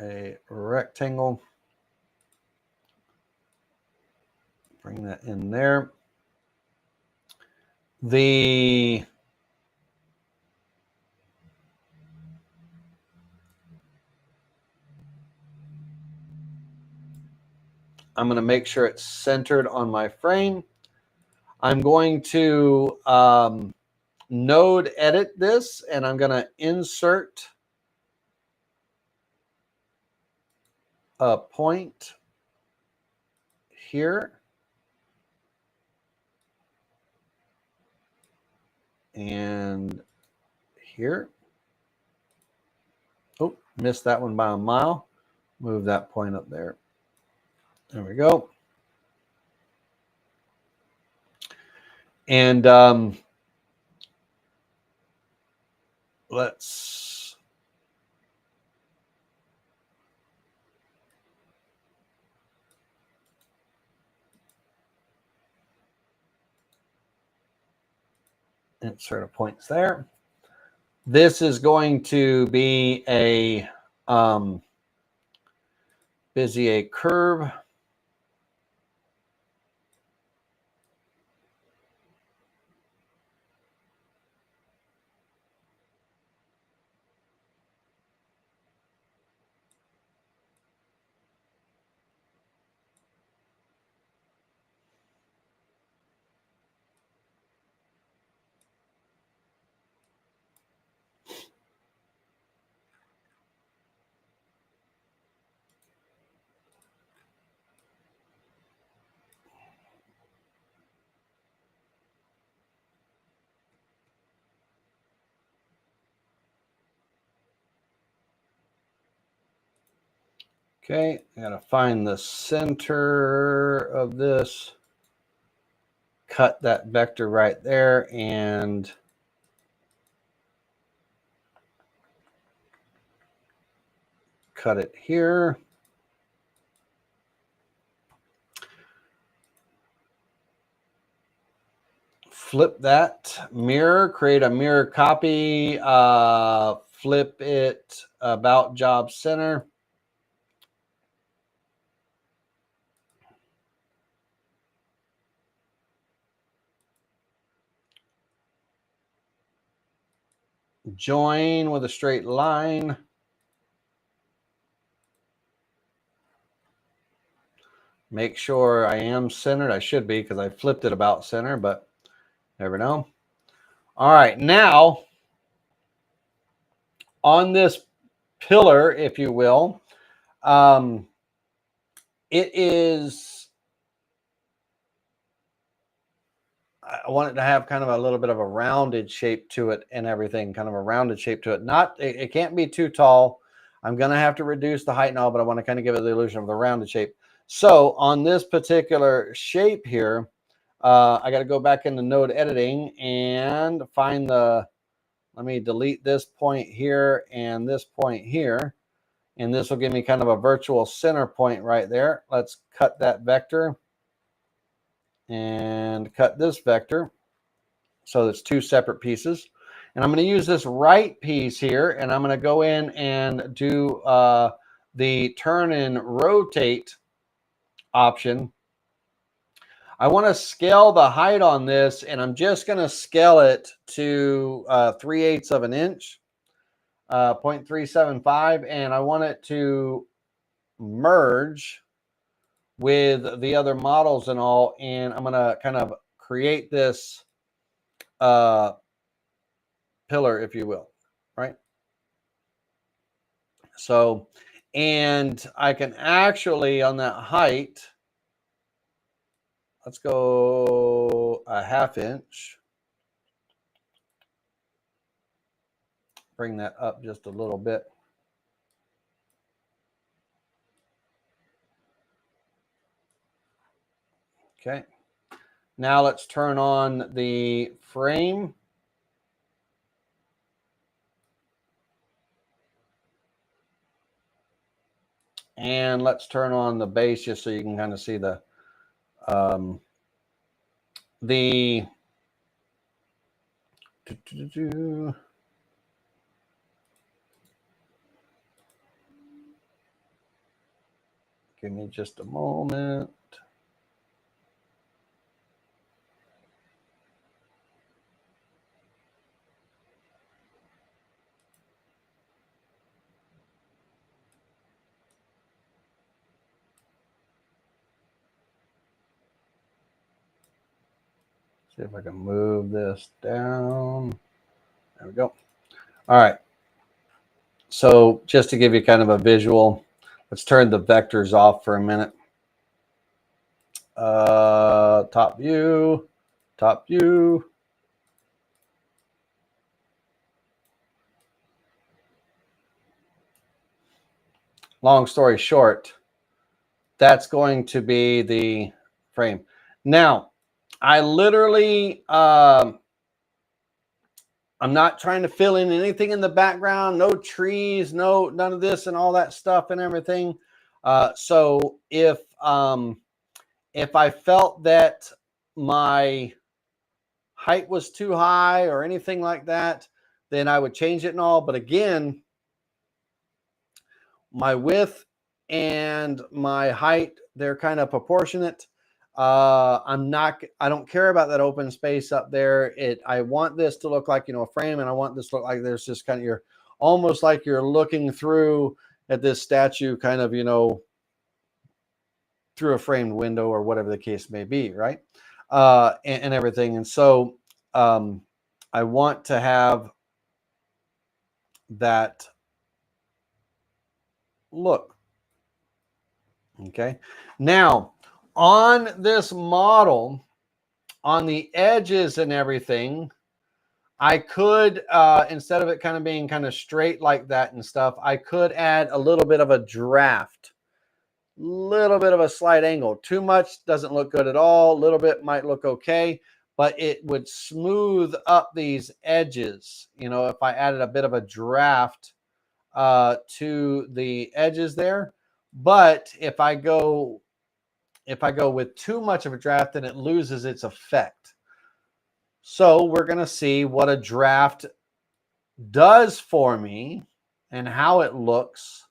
a rectangle Bring that in there. I'm going to make sure it's centered on my frame. I'm going to node edit this, and I'm going to insert a point here. And here. Oh, missed that one by a mile. Move that point up there. There we go. And let's insert a points there. This is going to be a Bezier curve. Okay, I gotta find the center of this, cut that vector right there, and cut it here. Flip that mirror, create a mirror copy, flip it about job center. Join with a straight line. Make sure I am centered. I should be because I flipped it about center, but never know. All right, now on this pillar, if you will, it is, I want it to have kind of a little bit of a rounded shape to it and everything, kind of a rounded shape to it. It can't be too tall. I'm going to have to reduce the height now, but I want to kind of give it the illusion of the rounded shape. So on this particular shape here, I got to go back into node editing and find let me delete this point here and this point here. And this will give me kind of a virtual center point right there. Let's cut that vector and cut this vector. So it's two separate pieces. And I'm going to use this right piece here, and I'm going to go in and do the turn and rotate option. I want to scale the height on this, and I'm just going to scale it to 3/8 of an inch, 0.375, and I want it to merge with the other models and all, and I'm going to kind of create this pillar, if you will, right? So, and I can actually, on that height, let's go a 1/2 inch. Bring that up just a little bit. Okay. Now let's turn on the frame. And let's turn on the base just so you can kind of see the give me just a moment. See if I can move this down. There we go. All right. So just to give you kind of a visual, let's turn the vectors off for a minute. Top view, top view. Long story short, that's going to be the frame. Now, I literally, I'm not trying to fill in anything in the background, no trees, none of this and all that stuff and everything. So if I felt that my height was too high or anything like that, then I would change it and all. But again, my width and my height, they're kind of proportionate. I don't care about that open space up there. I want this to look like, a frame, and I want this to look like there's just kind of almost like you're looking through at this statue kind of, through a framed window or whatever the case may be, right? And everything. And so I want to have that look. Okay. Now, on this model, on the edges and everything, I could, instead of it kind of being kind of straight like that and stuff, I could add a little bit of a draft, little bit of a slight angle. Too much doesn't look good at all. A little bit might look okay, but it would smooth up these edges. If I added a bit of a draft to the edges there. But if I go with too much of a draft, then it loses its effect. So we're going to see what a draft does for me and how it looks.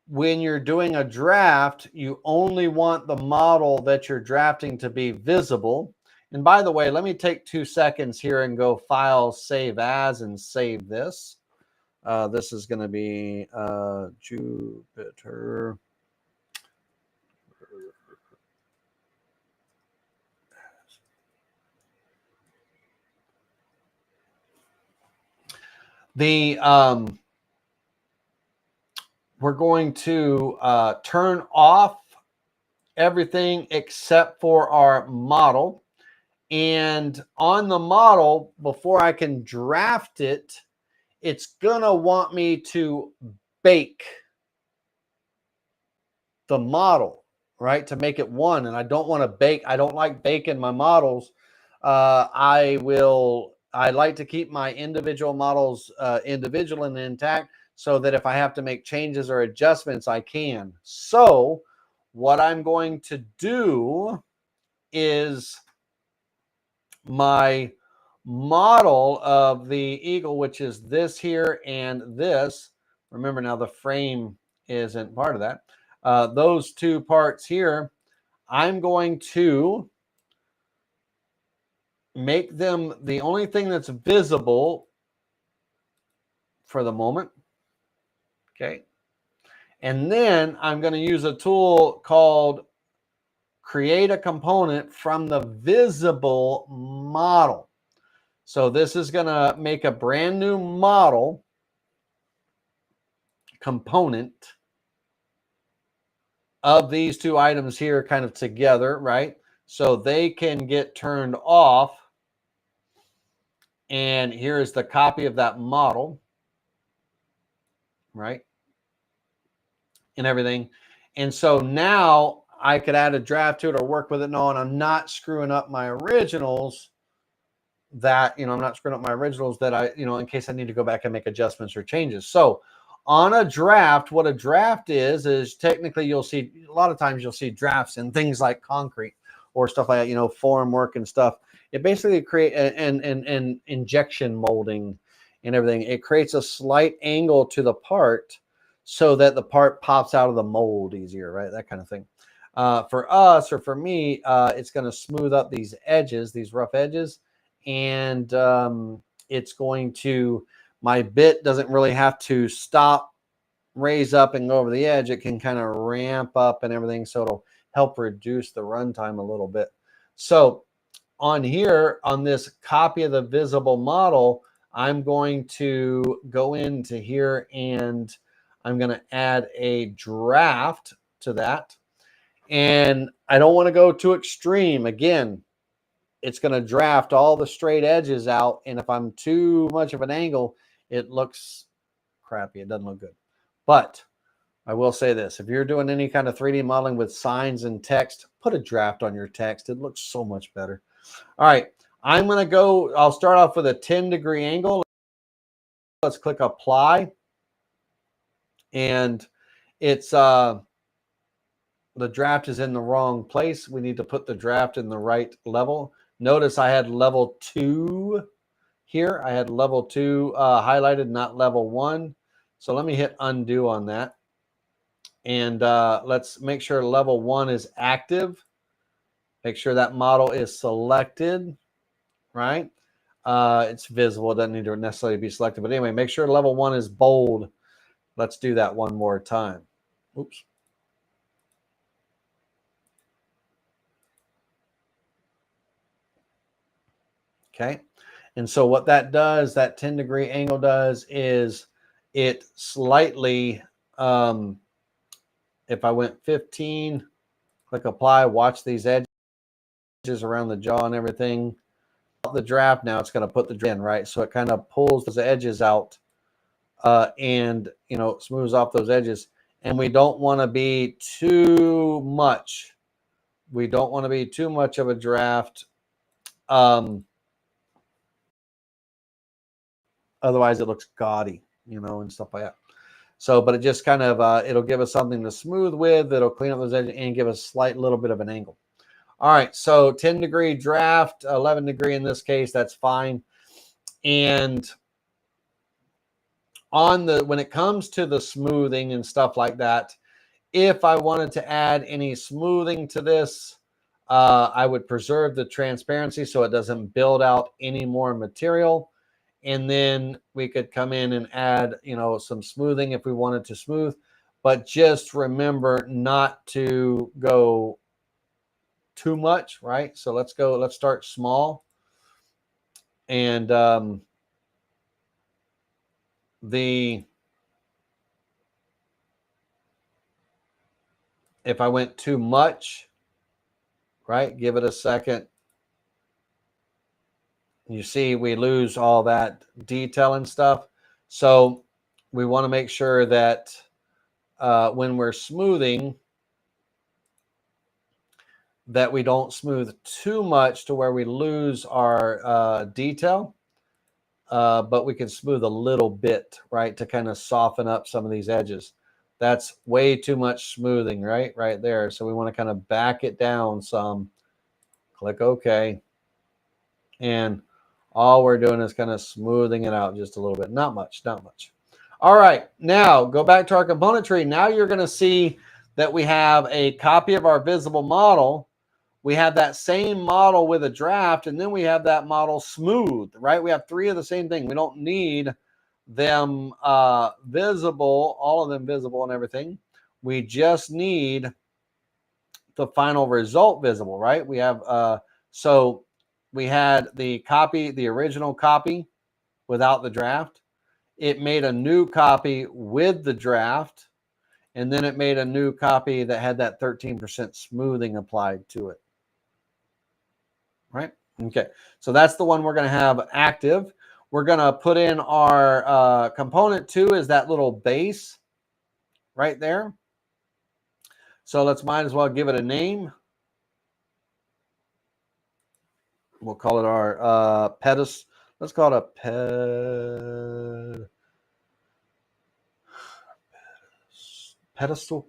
When you're doing a draft, you only want the model that you're drafting to be visible. And by the way, let me take 2 seconds here and go File, Save As, and save this. This is going to be Jupiter. We're going to turn off everything except for our model. And on the model, before I can draft it, it's going to want me to bake the model, right, to make it one. And I don't want to bake. I don't like baking my models. I like to keep my individual models individual and intact, so that if I have to make changes or adjustments, I can. So what I'm going to do is my model of the eagle, which is this here and this. Remember, now the frame isn't part of that. Those two parts here, I'm going to make them the only thing that's visible for the moment. Okay. And then I'm going to use a tool called Create a Component from the Visible Model. So this is going to make a brand new model component of these two items here kind of together, right? So they can get turned off. And here is the copy of that model, right? And everything. And so now I could add a draft to it or work with it. No, and I'm not screwing up my originals that, I'm not screwing up my originals that I, in case I need to go back and make adjustments or changes. So on a draft, what a draft is technically you'll see, a lot of times you'll see drafts in things like concrete or stuff like that, form work and stuff. It basically creates an injection molding and everything. It creates a slight angle to the part so that the part pops out of the mold easier, right? That kind of thing. For us, or for me, it's going to smooth up these edges, these rough edges. And it's going to, my bit doesn't really have to stop, raise up, and go over the edge. It can kind of ramp up and everything. So it'll help reduce the runtime a little bit. So on here, on this copy of the visible model, I'm going to go into here and I'm going to add a draft to that. And I don't want to go too extreme. Again, it's going to draft all the straight edges out. And if I'm too much of an angle, it looks crappy. It doesn't look good. But I will say this. If you're doing any kind of 3D modeling with signs and text, put a draft on your text. It looks so much better. All right. I'm going to go. I'll start off with a 10-degree angle. Let's click apply. And it's the draft is in the wrong place. We need to put the draft in the right level. Notice I had level 2 here. I had level 2 highlighted, not level 1. So let me hit undo on that. And let's make sure level 1 is active. Make sure that model is selected, right? It's visible. It doesn't need to necessarily be selected. But anyway, make sure level 1 is bold. Let's do that one more time. Oops. Okay. And so what that does, that 10-degree angle does, is it slightly, if I went 15, click apply, watch these edges around the jaw and everything. The draft now, it's going to put the draft in, right? So it kind of pulls those edges out and, you know, smooths off those edges. And we don't want to be too much. We don't want to be too much of a draft. Otherwise, it looks gaudy, you know, and stuff like that. So, but it just kind of, it'll give us something to smooth with. It'll clean up those edges and give us a slight little bit of an angle. All right, so 10-degree draft, 11-degree in this case, that's fine. And on the, when it comes to the smoothing and stuff like that, if I wanted to add any smoothing to this, I would preserve the transparency so it doesn't build out any more material. And then we could come in and add, you know, some smoothing if we wanted to smooth. But just remember not to go too much, right? So let's start small. And if I went too much, right, give it a second. You see, we lose all that detail and stuff. So we want to make sure that when we're smoothing, that we don't smooth too much to where we lose our detail, but we can smooth a little bit, right, to kind of soften up some of these edges. That's way too much smoothing, right there. So we want to kind of back it down some. Click OK. And all we're doing is kind of smoothing it out just a little bit. Not much, not much. All right, now go back to our component tree. Now you're going to see that we have a copy of our visible model. We have that same model with a draft, and then we have that model smooth, right? We have 3 of the same thing. We don't need them visible, all of them visible and everything. We just need the final result visible, right? We have, so we had the copy, the original copy without the draft. It made a new copy with the draft, and then it made a new copy that had that 13% smoothing applied to it. Right? Okay, so that's the one we're going to have active. We're going to put in our component 2 is that little base right there. So let's might as well give it a name. We'll call it our pedestal. Let's call it a pedestal.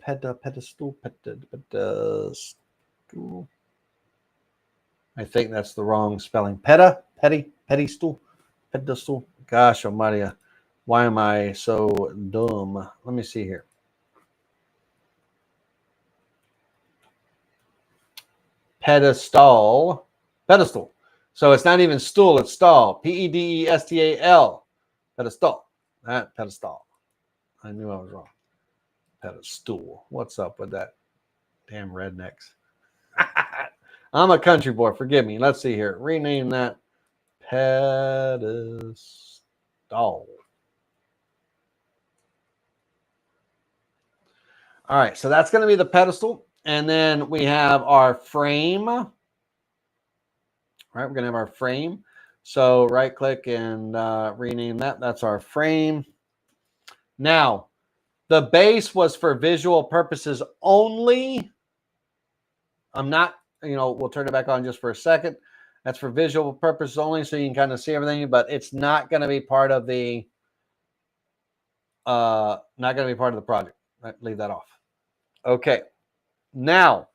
I think that's the wrong spelling. Pedestal. Gosh almighty, why am I so dumb? Let me see here. Pedestal. So it's not even stool, it's stall. Pedestal. Pedestal. That pedestal. I knew I was wrong. Pedestal. What's up with that? Damn rednecks. I'm a country boy. Forgive me. Let's see here. Rename that pedestal. All right. So that's going to be the pedestal. And then we have our frame. All right. We're going to have our frame. So right click and rename that. That's our frame. Now, the base was for visual purposes only. I'm not, we'll turn it back on just for a second. That's for visual purposes only, so you can kind of see everything, but it's not going to be part of the, project. Right, leave that off. Okay. Now,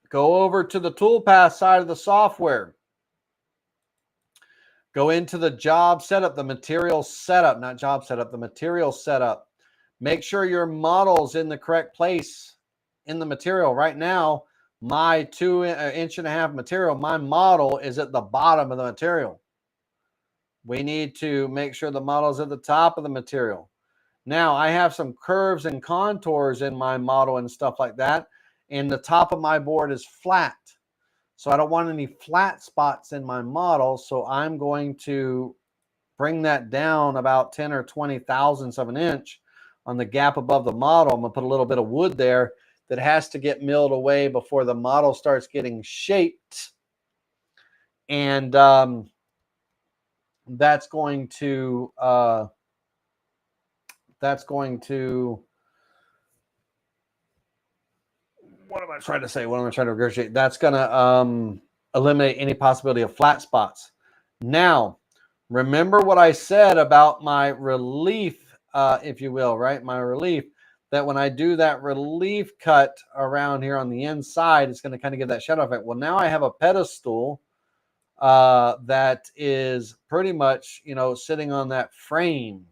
go over to the toolpath side of the software. Go into the job setup, the material setup, not job setup, the material setup. Make sure your model's in the correct place in the material. Right now, my 2.5 inch material, my model is at the bottom of the material. We need to make sure the model is at the top of the material. Now, I have some curves and contours in my model and stuff like that, and the top of my board is flat. So I don't want any flat spots in my model, so I'm going to bring that down about 10 or 20 thousandths of an inch on the gap above the model. I'm going to put a little bit of wood there that has to get milled away before the model starts getting shaped. And that's going to what am I trying to say? What am I trying to negotiate? That's going to eliminate any possibility of flat spots. Now, remember what I said about my relief, if you will, right? My relief, that when I do that relief cut around here on the inside, it's going to kind of give that shadow effect. Well, now I have a pedestal that is pretty much, sitting on that frame,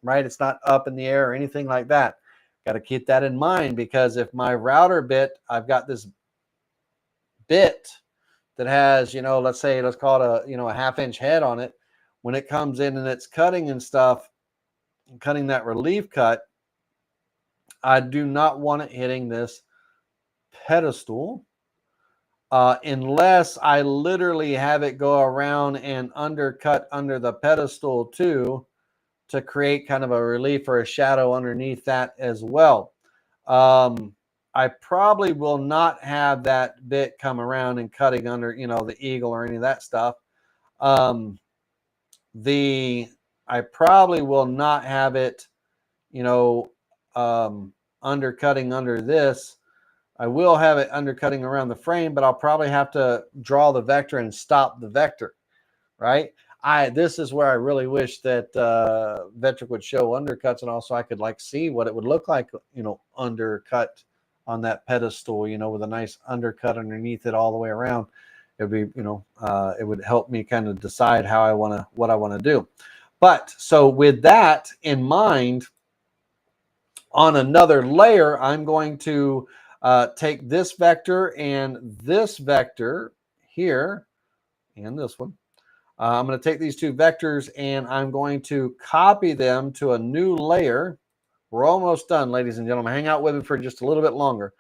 right? It's not up in the air or anything like that. Got to keep that in mind, because if my router bit, I've got this bit that has, let's call it a 1/2 inch head on it. When it comes in and it's cutting and stuff, cutting that relief cut, I do not want it hitting this pedestal unless I literally have it go around and undercut under the pedestal too, to create kind of a relief or a shadow underneath that as well. I probably will not have that bit come around and cutting under, the eagle or any of that stuff. I probably will not have it, undercutting under this. I will have it undercutting around the frame, but I'll probably have to draw the vector and stop the vector, right? This is where I really wish that Vectric would show undercuts, and also I could see what it would look like, undercut on that pedestal, with a nice undercut underneath it all the way around. It would be, it would help me kind of decide what I want to do. But so with that in mind, on another layer, I'm going to take this vector and this vector here and this one. I'm going to take these two vectors and I'm going to copy them to a new layer. We're almost done, ladies and gentlemen. Hang out with me for just a little bit longer.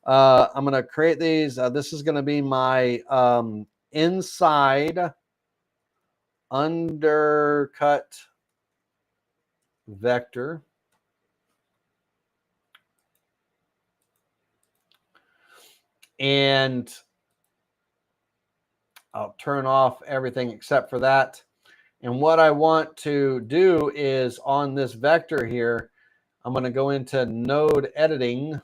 I'm going to create these. This is going to be my inside undercut vector. And I'll turn off everything except for that. And what I want to do is on this vector here, I'm going to go into node editing.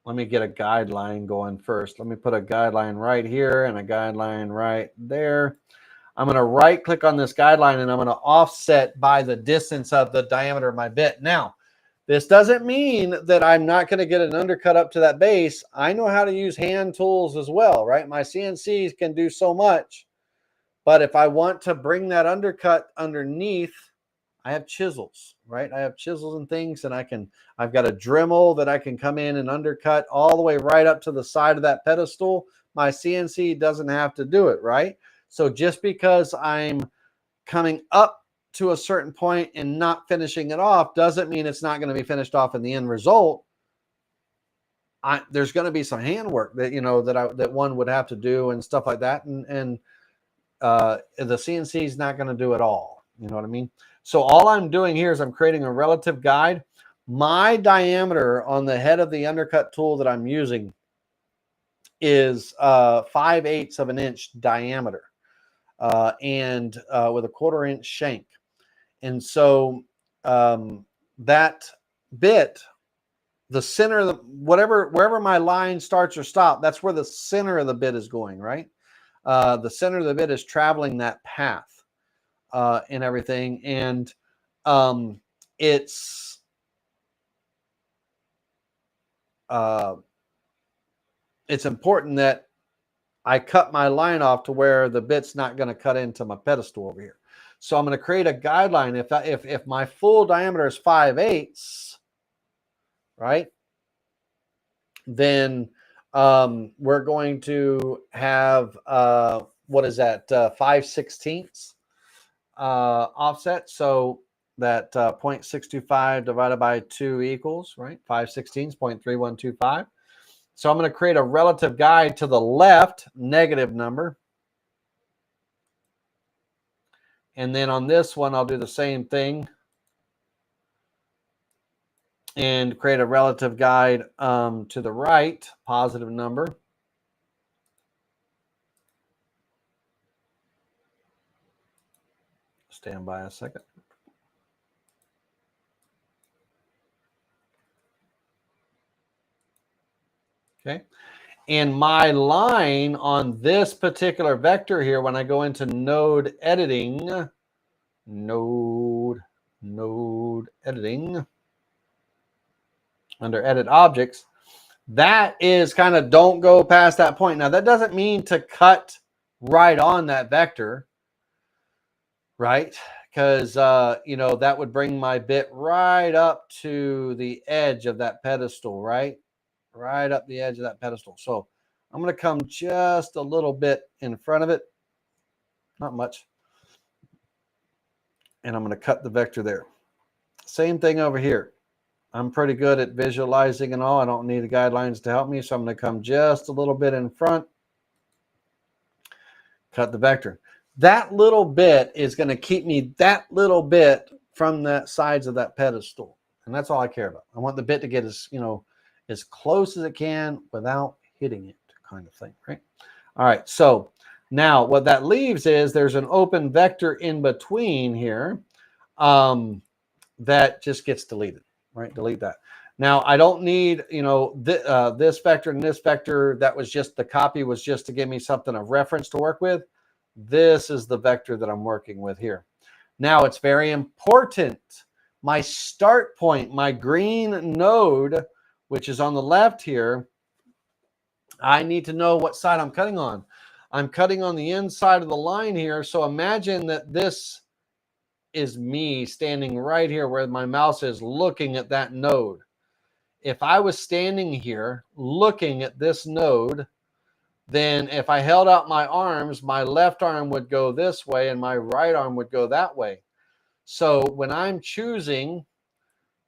Let me get a guideline going first. Let me put a guideline right here and a guideline right there. I'm going to right click on this guideline and I'm going to offset by the distance of the diameter of my bit. Now, this doesn't mean that I'm not going to get an undercut up to that base. I know how to use hand tools as well, right? My CNCs can do so much. But if I want to bring that undercut underneath, I have chisels, right? I have chisels and things, and I've got a Dremel that I can come in and undercut all the way right up to the side of that pedestal. My CNC doesn't have to do it, right? So just because I'm coming up to a certain point and not finishing it off doesn't mean it's not going to be finished off in the end result. There's going to be some handwork that, you know, that one would have to do and stuff like that. And the CNC is not going to do it all. You know what I mean? So all I'm doing here is I'm creating a relative guide. My diameter on the head of the undercut tool that I'm using is 5/8 of an inch diameter, and with a 1/4 inch shank. And so that bit, the center of the, wherever my line starts or stops, that's where the center of the bit is going, right? The center of the bit is traveling that path and everything. And it's important that I cut my line off to where the bit's not going to cut into my pedestal over here. So I'm going to create a guideline. If my full diameter is 5/8, right, then we're going to have what is that, 5/16 offset. So that 0.625 divided by 2 equals, right, 5/16, 0.3125. So I'm going to create a relative guide to the left negative number. And then on this one, I'll do the same thing and create a relative guide to the right positive number. Stand by a second. Okay. And my line on this particular vector here, when I go into node editing, node editing, under edit objects, that is kind of don't go past that point. Now, that doesn't mean to cut right on that vector, right? Because, you know, that would bring my bit right up to the edge of that pedestal, right? Right up the edge of that pedestal. So I'm going to come just a little bit in front of it, not much, and I'm going to cut the vector there. Same thing over here. I'm pretty good at visualizing and all. I don't need the guidelines to help me, so I'm going to come just a little bit in front, cut the vector. That little bit is going to keep me that little bit from the sides of that pedestal, and that's all I care about. I want the bit to get as, you know, as close as it can without hitting it, kind of thing, right? All right, so now what that leaves is there's an open vector in between here that just gets deleted, right? Delete that. Now, I don't need, you know, this vector and this vector. That was just, the copy was just to give me something of reference to work with. This is the vector that I'm working with here. Now, it's very important. My start point, my green node, which is on the left here, I need to know what side I'm cutting on. I'm cutting on the inside of the line here. So imagine that this is me standing right here where my mouse is looking at that node. If I was standing here looking at this node, then if I held out my arms, my left arm would go this way and my right arm would go that way. So when I'm choosing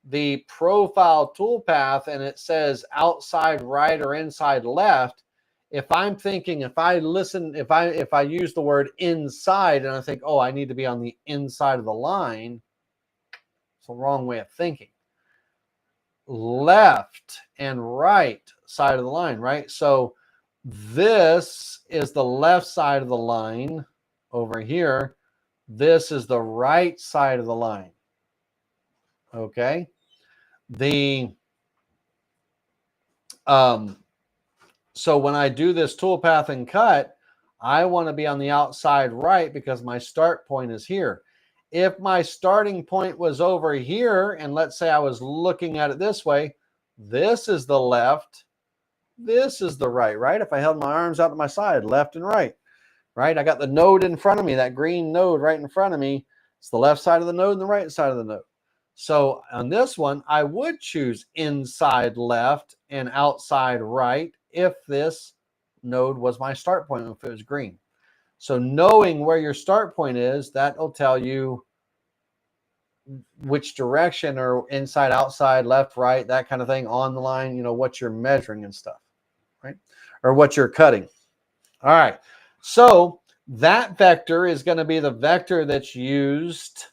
the profile toolpath and it says outside right or inside left, if I'm thinking, if I use the word inside and I think, oh, I need to be on the inside of the line, it's the wrong way of thinking. Left and right side of the line, right? So this is the left side of the line over here. This is the right side of the line. Okay. So when I do this toolpath and cut, I want to be on the outside right because my start point is here. If my starting point was over here, and let's say I was looking at it this way, this is the left, this is the right, right? If I held my arms out to my side, left and right, right? I got the node in front of me, that green node right in front of me. It's the left side of the node and the right side of the node. So on this one, I would choose inside left and outside right if this node was my start point, if it was green. So knowing where your start point is, that will tell you which direction, or inside, outside, left, right, that kind of thing on the line, you know, what you're measuring and stuff, right? Or what you're cutting. All right. So that vector is going to be the vector that's used.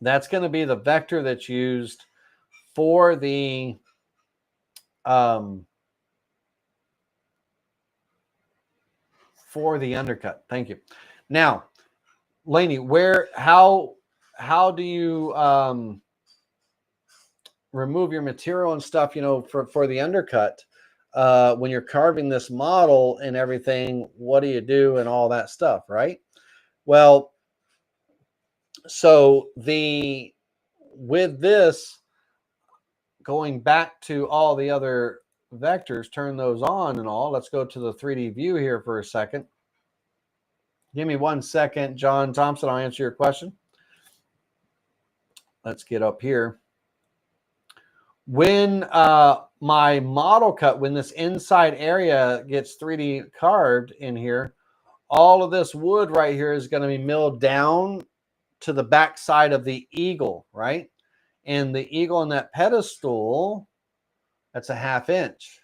That's going to be the vector that's used for the undercut. Thank you. Now, Laney, how do you remove your material and stuff, you know, for the undercut? When you're carving this model and everything, what do you do and all that stuff, right? Well, so with this, going back to all the other vectors, turn those on and all. Let's go to the 3D view here for a second. Give me 1 second, John Thompson. I'll answer your question. Let's get up here. When my model cut, when this inside area gets 3D carved in here, all of this wood right here is going to be milled down to the back side of the eagle, right? And the eagle on that pedestal, that's a 1/2 inch,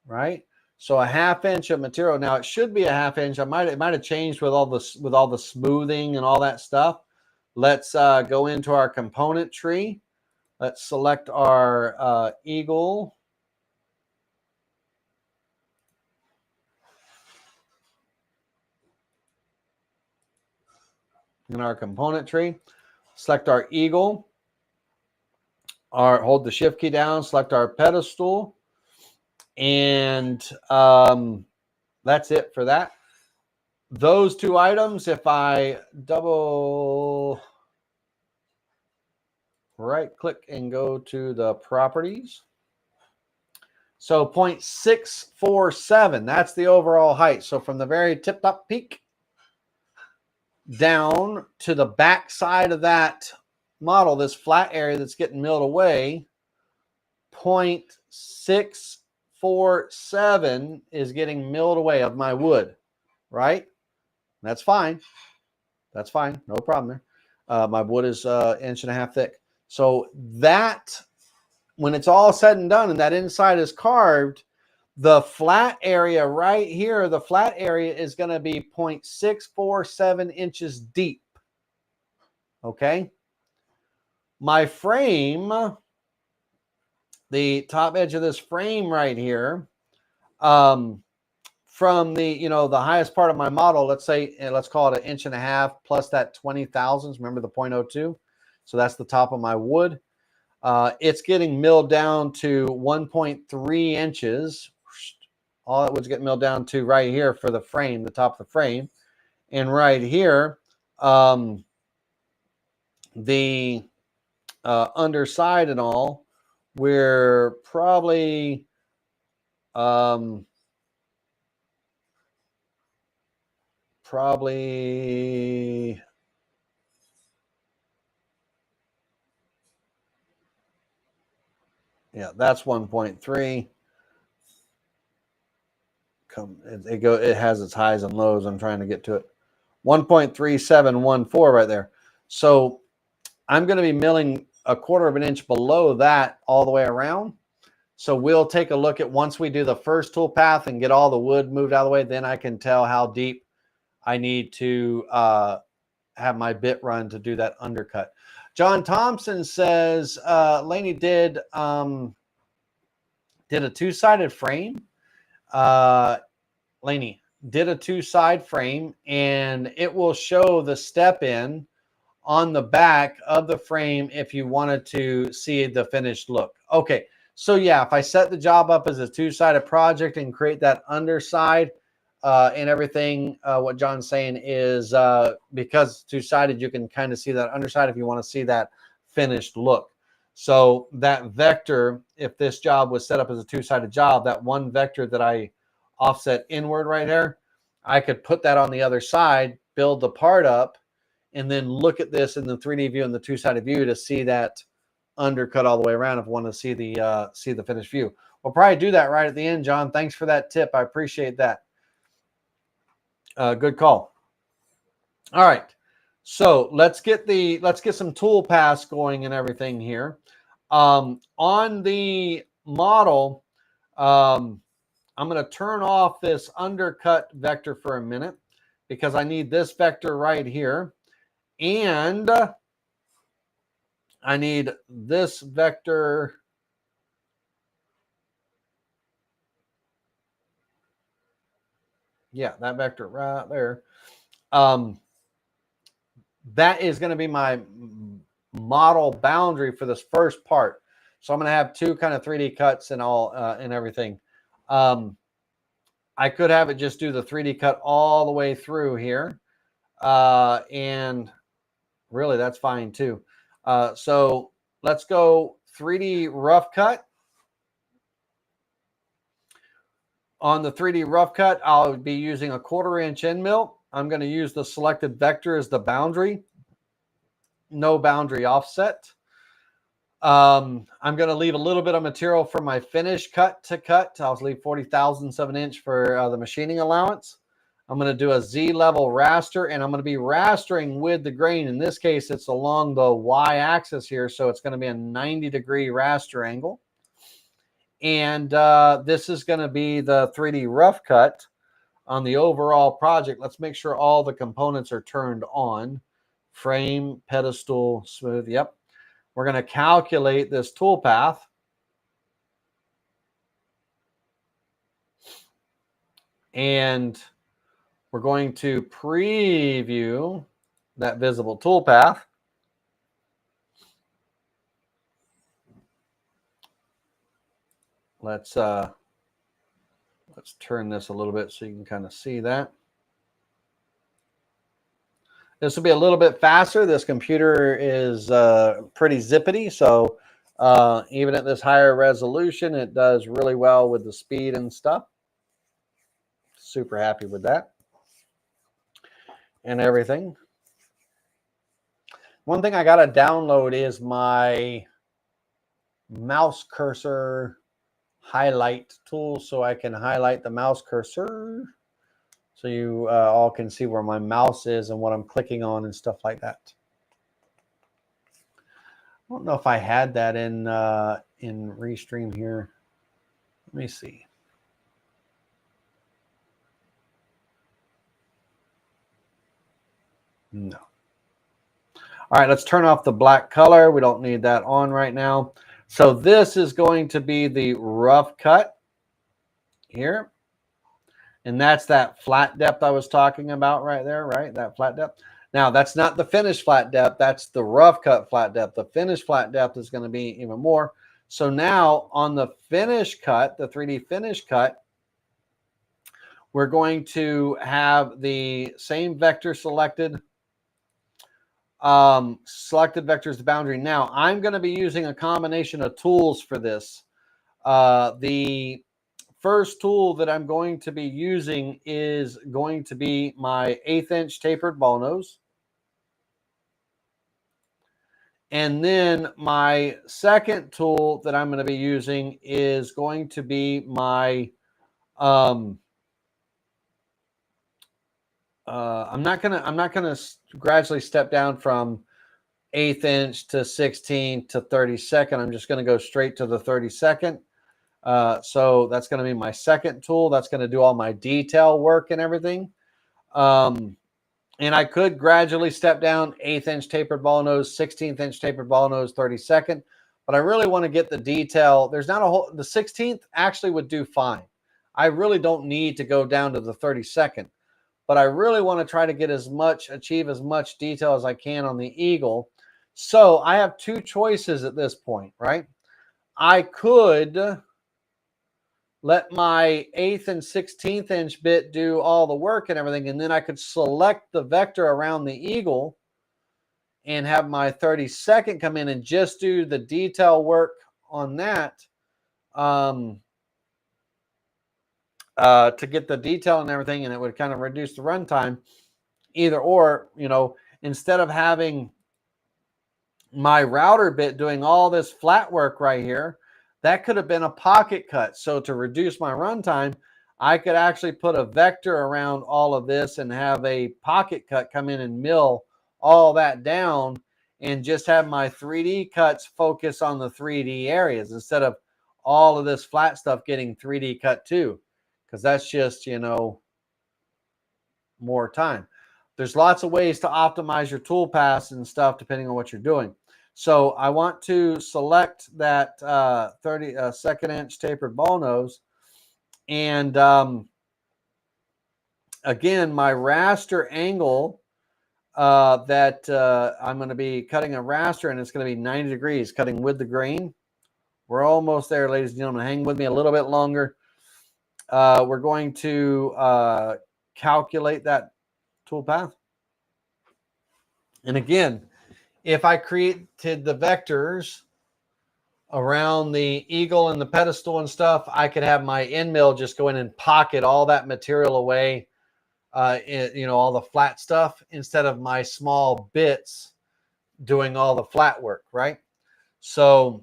right? So a 1/2 inch of material. Now it should be a 1/2 inch. It might have changed with all the smoothing and all that stuff. Let's go into our component tree. Let's select our eagle. In our component tree, select our eagle. Hold the shift key down, select our pedestal, and that's it for that. Those two items, if I double right click and go to the properties. So 0.647, that's the overall height. So from the very tip top peak down to the back side of that model, this flat area that's getting milled away, 0.647 is getting milled away of my wood, right? That's fine. That's fine. No problem there. My wood is 1.5 inches thick. So that, when it's all said and done and that inside is carved, the flat area right here, the flat area is going to be 0.647 inches deep. Okay. My frame, the top edge of this frame right here, from the, the highest part of my model, let's say, let's call it 1.5 inches plus that 20 thousandths. Remember the 0.02? So that's the top of my wood. It's getting milled down to 1.3 inches. All that wood's getting milled down to right here for the frame, the top of the frame. And right here, the underside and all, we're probably yeah, that's 1.3. It has its highs and lows. I'm trying to get to it. 1.3714 right there. So I'm going to be milling 1/4 inch below that all the way around. So we'll take a look at, once we do the first tool path and get all the wood moved out of the way, then I can tell how deep I need to have my bit run to do that undercut. John Thompson says, Laney did a two-sided frame. Laney did a two-side frame, and it will show the step in on the back of the frame if you wanted to see the finished look. Okay, so yeah, if I set the job up as a two-sided project and create that underside and everything, what John's saying is because it's two-sided, you can kind of see that underside if you want to see that finished look. So that vector, if this job was set up as a two-sided job, that one vector that I offset inward right there, I could put that on the other side, build the part up, and then look at this in the 3D view and the two-sided view to see that undercut all the way around if I want to see the finished view. We'll probably do that right at the end, John. Thanks for that tip. I appreciate that. Good call. All right. So let's get some tool paths going and everything here. On the model, I'm going to turn off this undercut vector for a minute because I need this vector right here. And I need this vector. Yeah, that vector right there. That is going to be my model boundary for this first part. So I'm going to have two kind of 3D cuts and all and everything. I could have it just do the 3D cut all the way through here. And really, that's fine too. So let's go 3D rough cut. On the 3D rough cut, I'll be using a 1/4 inch end mill. I'm going to use the selected vector as the boundary. No boundary offset. I'm going to leave a little bit of material for my finish cut to cut. I'll leave 40,000ths of an inch for the machining allowance. I'm going to do a Z-level raster, and I'm going to be rastering with the grain. In this case, it's along the Y-axis here, so it's going to be a 90-degree raster angle. And this is going to be the 3D rough cut on the overall project. Let's make sure all the components are turned on. Frame, pedestal, smooth. Yep. We're going to calculate this tool path. And we're going to preview that visible tool path. Let's turn this a little bit so you can kind of see that. This will be a little bit faster. This computer is pretty zippity, so even at this higher resolution, it does really well with the speed and stuff. Super happy with that and everything. One thing I got to download is my mouse cursor highlight tool so I can highlight the mouse cursor so you all can see where my mouse is and what I'm clicking on and stuff like that. I don't know if I had that in Restream here. Let me see. No. All right, let's turn off the black color. We don't need that on right now. So this is going to be the rough cut here. And that's that flat depth I was talking about right there, right? That flat depth. Now, that's not the finished flat depth. That's the rough cut flat depth. The finished flat depth is going to be even more. So now on the finish cut, the 3D finish cut, we're going to have the same vector selected. Selected vector is the boundary. Now, I'm going to be using a combination of tools for this. The first tool that I'm going to be using is going to be my 1/8 inch tapered ball nose. And then my second tool that I'm going to be using is going to be my, I'm not gonna gradually step down from 1/8 inch to 16 to 32nd. I'm just going to go straight to the 32nd. So that's going to be my second tool. That's going to do all my detail work and everything. And I could gradually step down 1/8 inch tapered ball nose, 16th inch tapered ball nose, 32nd. But I really want to get the detail. There's not a whole, the 16th actually would do fine. I really don't need to go down to the 32nd. But I really want to try to get achieve as much detail as I can on the eagle. So I have two choices at this point, right? I could let my 1/8 and 16th inch bit do all the work and everything, and then I could select the vector around the eagle and have my 32nd come in and just do the detail work on that to get the detail and everything, and it would kind of reduce the runtime. Either or, you know, instead of having my router bit doing all this flat work right here, that could have been a pocket cut. So to reduce my runtime, I could actually put a vector around all of this and have a pocket cut come in and mill all that down and just have my 3D cuts focus on the 3D areas instead of all of this flat stuff getting 3D cut too, because that's just, you know, more time. There's lots of ways to optimize your tool paths and stuff depending on what you're doing. So I want to select that 32nd inch tapered ball nose. And again, my raster angle that I'm going to be cutting a raster, and it's going to be 90 degrees, cutting with the grain. We're almost there, ladies and gentlemen. Hang with me a little bit longer. We're going to calculate that tool path. And again, if I created the vectors around the eagle and the pedestal and stuff, I could have my end mill just go in and pocket all that material away, you know, all the flat stuff, instead of my small bits doing all the flat work, right? So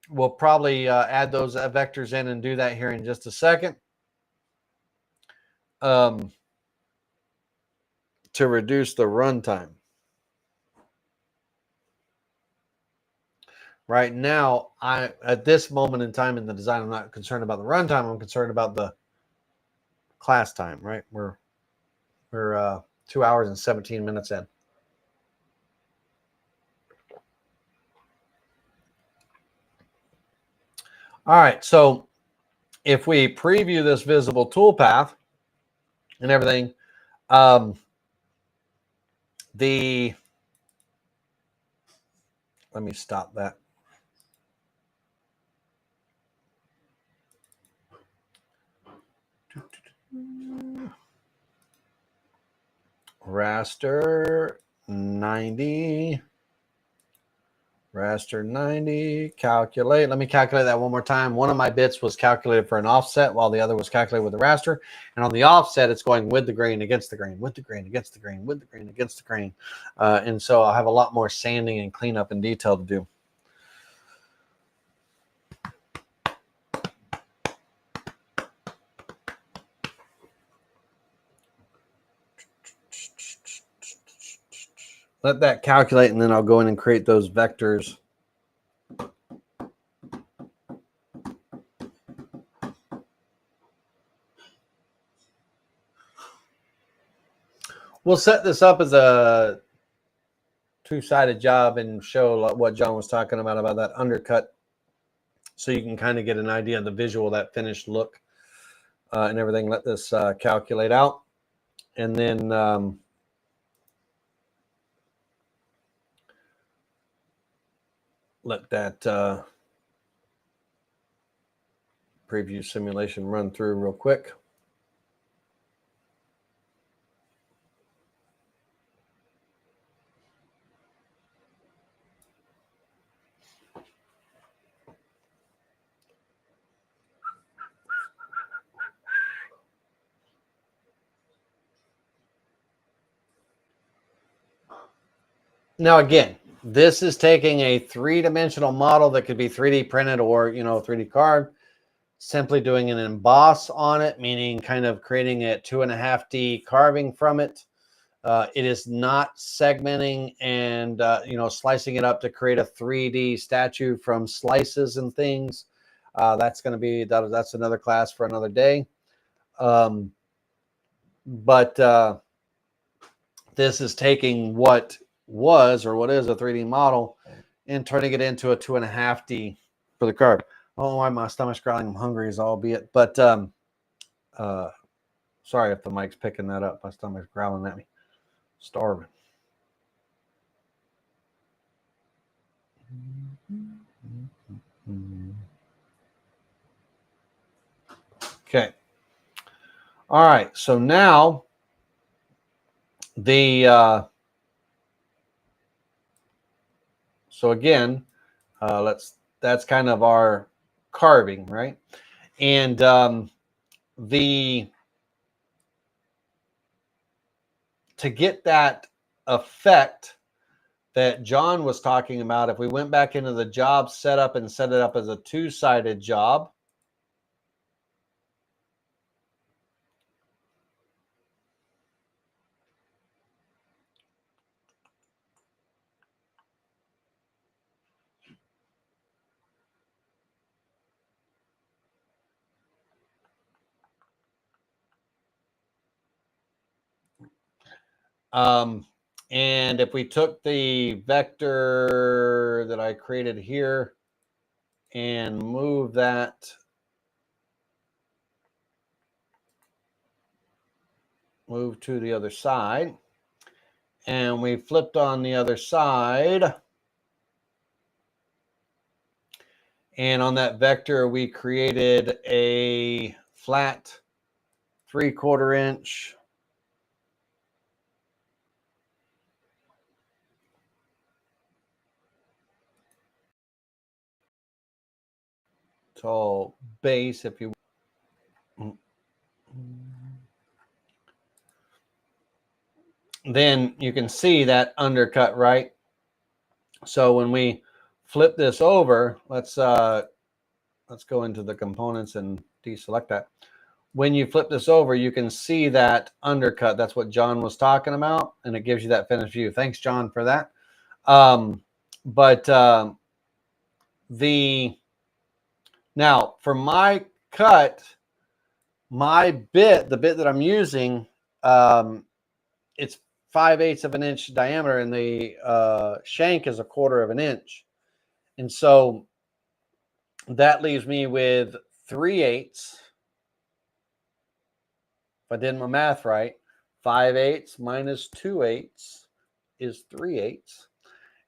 we'll probably add those vectors in and do that here in just a second. To reduce the runtime. Right now, at this moment in time in the design, I'm not concerned about the runtime. I'm concerned about the class time, right? We're 2 hours and 17 minutes in. All right, so if we preview this visible toolpath and everything, let me stop that. Raster 90. Raster 90, calculate. Let me calculate that one more time. One of my bits was calculated for an offset while the other was calculated with the raster. And on the offset, it's going with the grain, against the grain, with the grain, against the grain, with the grain, against the grain. And so I'll have a lot more sanding and cleanup and detail to do. Let that calculate, and then I'll go in and create those vectors. We'll set this up as a two-sided job and show what John was talking about that undercut, so you can kind of get an idea of the visual, that finished look and everything. Let this calculate out, and then let that preview simulation run through real quick. Now, again, this is taking a three-dimensional model that could be 3D printed or, you know, 3D carved, simply doing an emboss on it, meaning kind of creating a 2.5D carving from it. It is not segmenting and, you know, slicing it up to create a 3D statue from slices and things. That's going to be, that's another class for another day. But this is taking what was, or what is, a 3D model and turning it into a 2.5D for the carve. Oh, why my stomach's growling. I'm hungry as albeit, but sorry if the mic's picking that up. My stomach's growling at me. Starving. Okay. All right. So now the so again, that's kind of our carving, right? And to get that effect that John was talking about, if we went back into the job setup and set it up as a two-sided job, And if we took the vector that I created here and move that to the other side, and we flipped on the other side, and on that vector we created a flat 3/4 inch tall base, if you then you can see that undercut, right? So when we flip this over, let's go into the components and deselect that. When you flip this over, you can see that undercut. That's what John was talking about, and it gives you that finished view. Thanks, John, for that. Now for my cut, my bit, the bit that I'm using, it's 5/8 of an inch diameter, and the shank is 1/4 of an inch. And so that leaves me with 3/8. If I did my math right, 5/8 minus 2/8 is 3/8.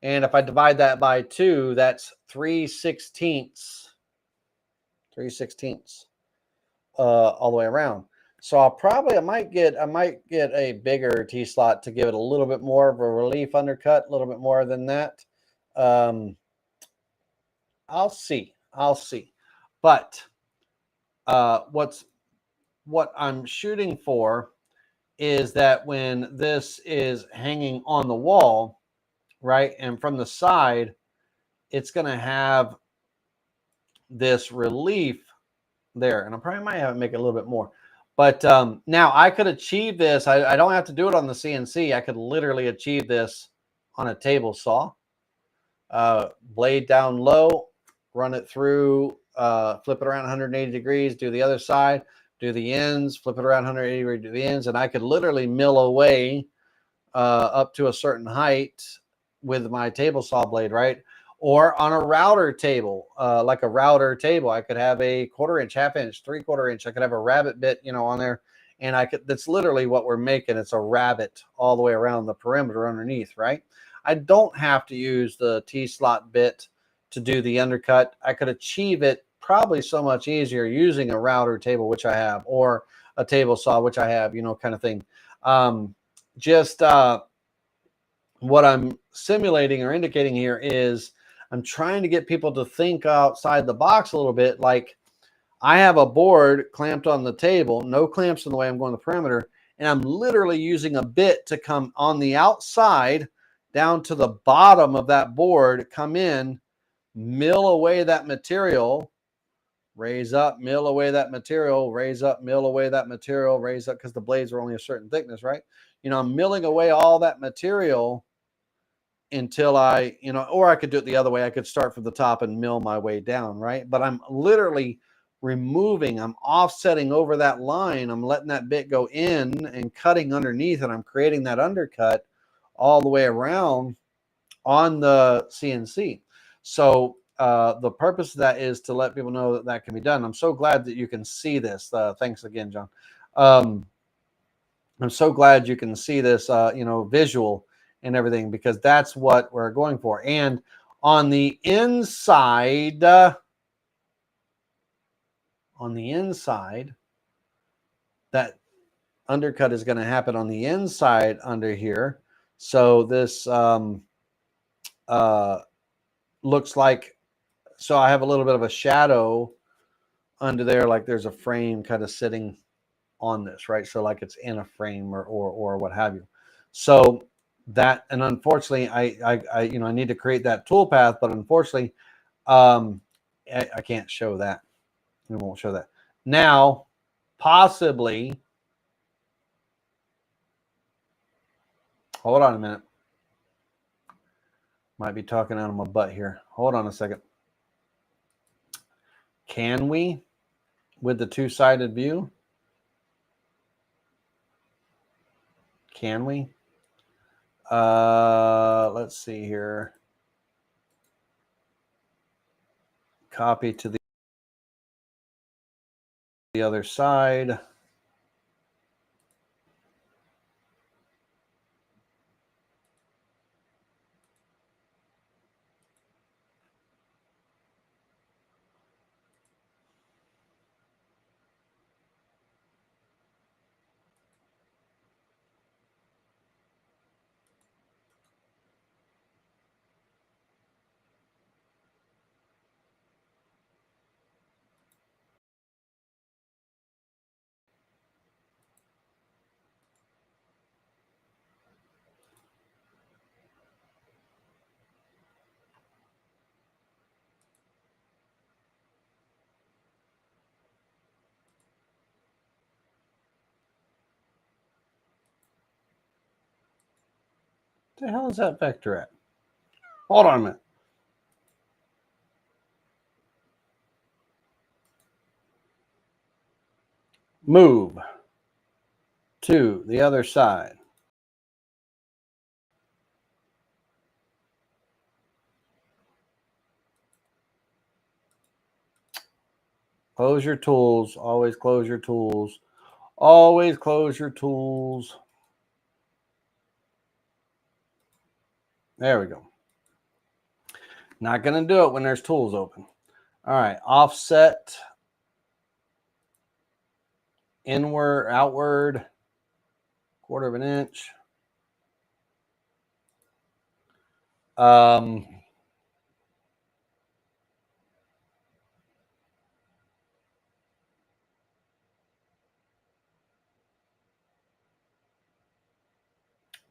And if I divide that by 2, that's 3/16. 3/16 all the way around. So I might get a bigger T-slot to give it a little bit more of a relief undercut, a little bit more than that. I'll see. But what I'm shooting for is that when this is hanging on the wall, right, and from the side, it's going to have this relief there. And I probably might have to make it a little bit more. But now I could achieve this. I don't have to do it on the CNC. I could literally achieve this on a table saw. Blade down low, run it through, flip it around 180 degrees, do the other side, do the ends, flip it around 180 degrees, do the ends, and I could literally mill away up to a certain height with my table saw blade, right? Or on a router table, like a router table, I could have a 1/4 inch, 1/2 inch, 3/4 inch. I could have a rabbet bit, on there, and that's literally what we're making. It's a rabbet all the way around the perimeter underneath, right? I don't have to use the T-slot bit to do the undercut. I could achieve it probably so much easier using a router table, which I have, or a table saw, which I have, kind of thing. What I'm simulating or indicating here is I'm trying to get people to think outside the box a little bit. Like, I have a board clamped on the table, no clamps in the way I'm going the perimeter, and I'm literally using a bit to come on the outside down to the bottom of that board, come in, mill away that material, raise up, mill away that material, raise up, mill away that material, raise up, because the blades are only a certain thickness, right? I'm milling away all that material until or I could do it the other way. I could start from the top and mill my way down, right? But I'm literally I'm offsetting over that line. I'm letting that bit go in and cutting underneath, and I'm creating that undercut all the way around on the CNC. So the purpose of that is to let people know that can be done. I'm so glad that you can see this. Thanks again, John. I'm so glad you can see this, visual and everything, because that's what we're going for. And on the inside, that undercut is going to happen on the inside under here. So this looks like, so I have a little bit of a shadow under there, like there's a frame kind of sitting on this, right? So like it's in a frame or what have you. So that, and unfortunately, I need to create that tool path, but unfortunately, I can't show that. It won't show that. Now, possibly, hold on a minute. Might be talking out of my butt here. Hold on a second. Can we, with the two-sided view? Can we? Let's see here. Copy to the other side. What the hell is that vector at? Hold on a minute. Move to the other side. Close your tools. Always close your tools. Always close your tools. There we go. Not going to do it when there's tools open. All right. Offset. Inward, outward. 1/4 of an inch.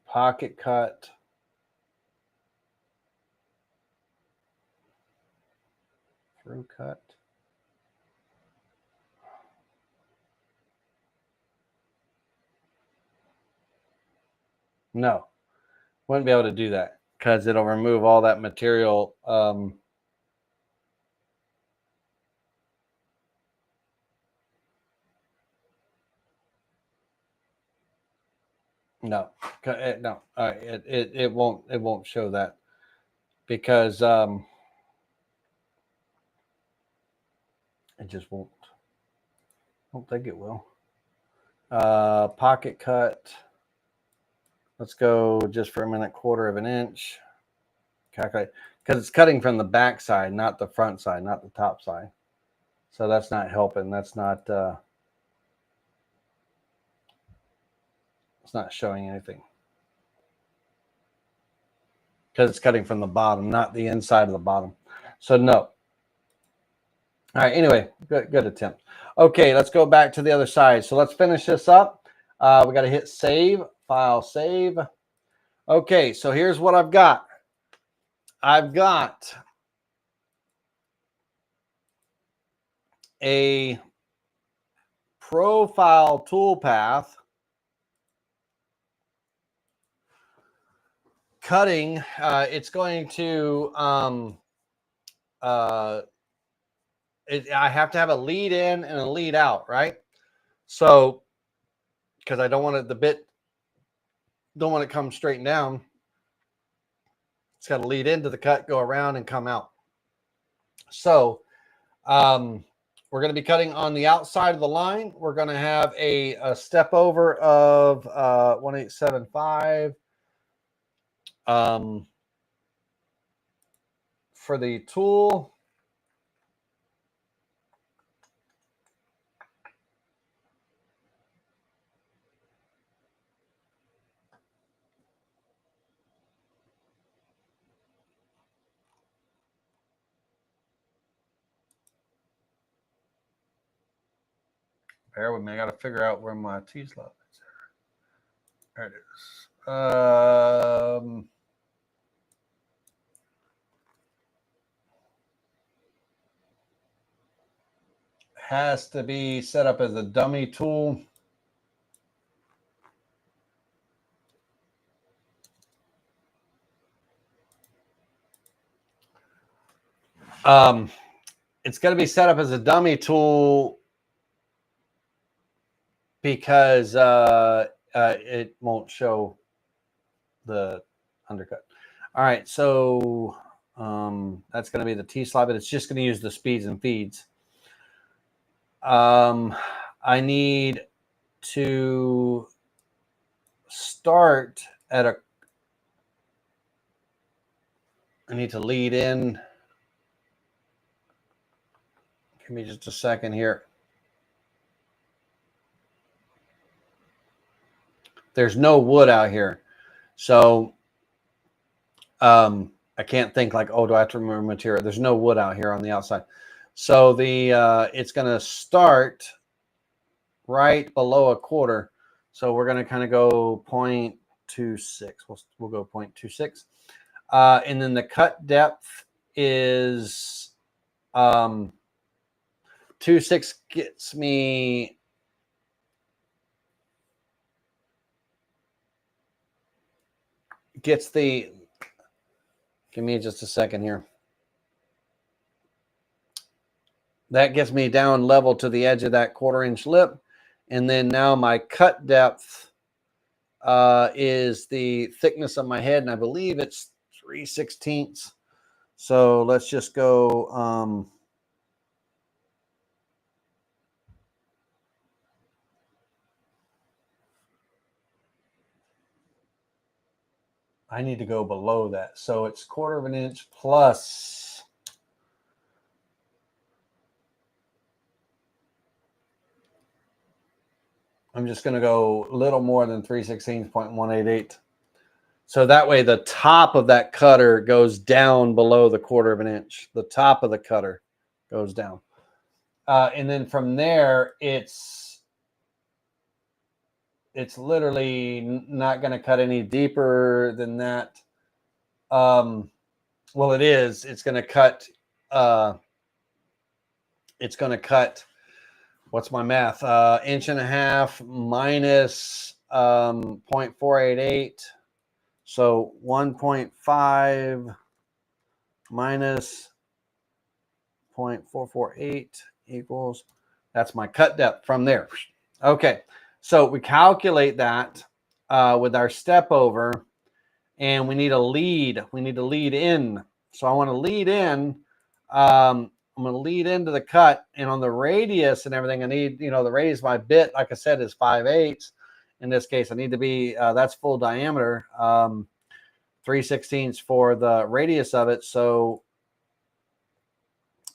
Pocket cut. Through cut. No, wouldn't be able to do that because it'll remove all that material. No, no, it won't show that because it just won't. I don't think it will. Pocket cut. Let's go just for a minute, 1/4 of an inch. Calculate, because it's cutting from the back side, not the front side, not the top side. So that's not helping. That's not, it's not showing anything. Because it's cutting from the bottom, not the inside of the bottom. So no. All right, anyway, good attempt. Okay, let's go back to the other side. So let's finish this up. We got to hit save, file, save. Okay, so here's what I've got. I've got a profile toolpath cutting. It's going to, I have to have a lead in and a lead out, right? So, because I don't want it, the bit, don't want it to come straight down. It's got to lead into the cut, go around, and come out. So, we're going to be cutting on the outside of the line. We're going to have a step over of 1875. For the tool, bear with me. I got to figure out where my T-slot is. There it is. Has to be set up as a dummy tool. It's going to be set up as a dummy tool because it won't show the undercut. All right, so that's going to be the T-slide, but it's just going to use the speeds and feeds. I need to start at a, I need to lead in. Give me just a second here. There's no wood out here. So I can't think like, oh, do I have to remove material? There's no wood out here on the outside. So the it's going to start right below a quarter. So we're going to kind of go 0.26. We'll go 0.26. And then the cut depth is 2.6 gets me the, give me just a second here. That gets me down level to the edge of that 1/4 inch lip. And then now my cut depth is the thickness of my head. And I believe it's 3/16. So let's just go. I need to go below that. So it's 1/4 inch plus. I'm just going to go a little more than 3/16.188. So that way the top of that cutter goes down below the 1/4 inch. The top of the cutter goes down. And then from there, it's literally not going to cut any deeper than that. Well, it is. It's going to cut. It's going to cut. What's my math? 1.5 inches minus 0.488. So 1.5 minus 0.448 equals. That's my cut depth from there. Okay. So we calculate that with our step over, and we need a lead. We need to lead in. So I want to lead in. I'm going to lead into the cut, and on the radius and everything, I need, the radius of my bit, like I said, is 5/8. In this case, I need to be, that's full diameter, 3/16 for the radius of it. So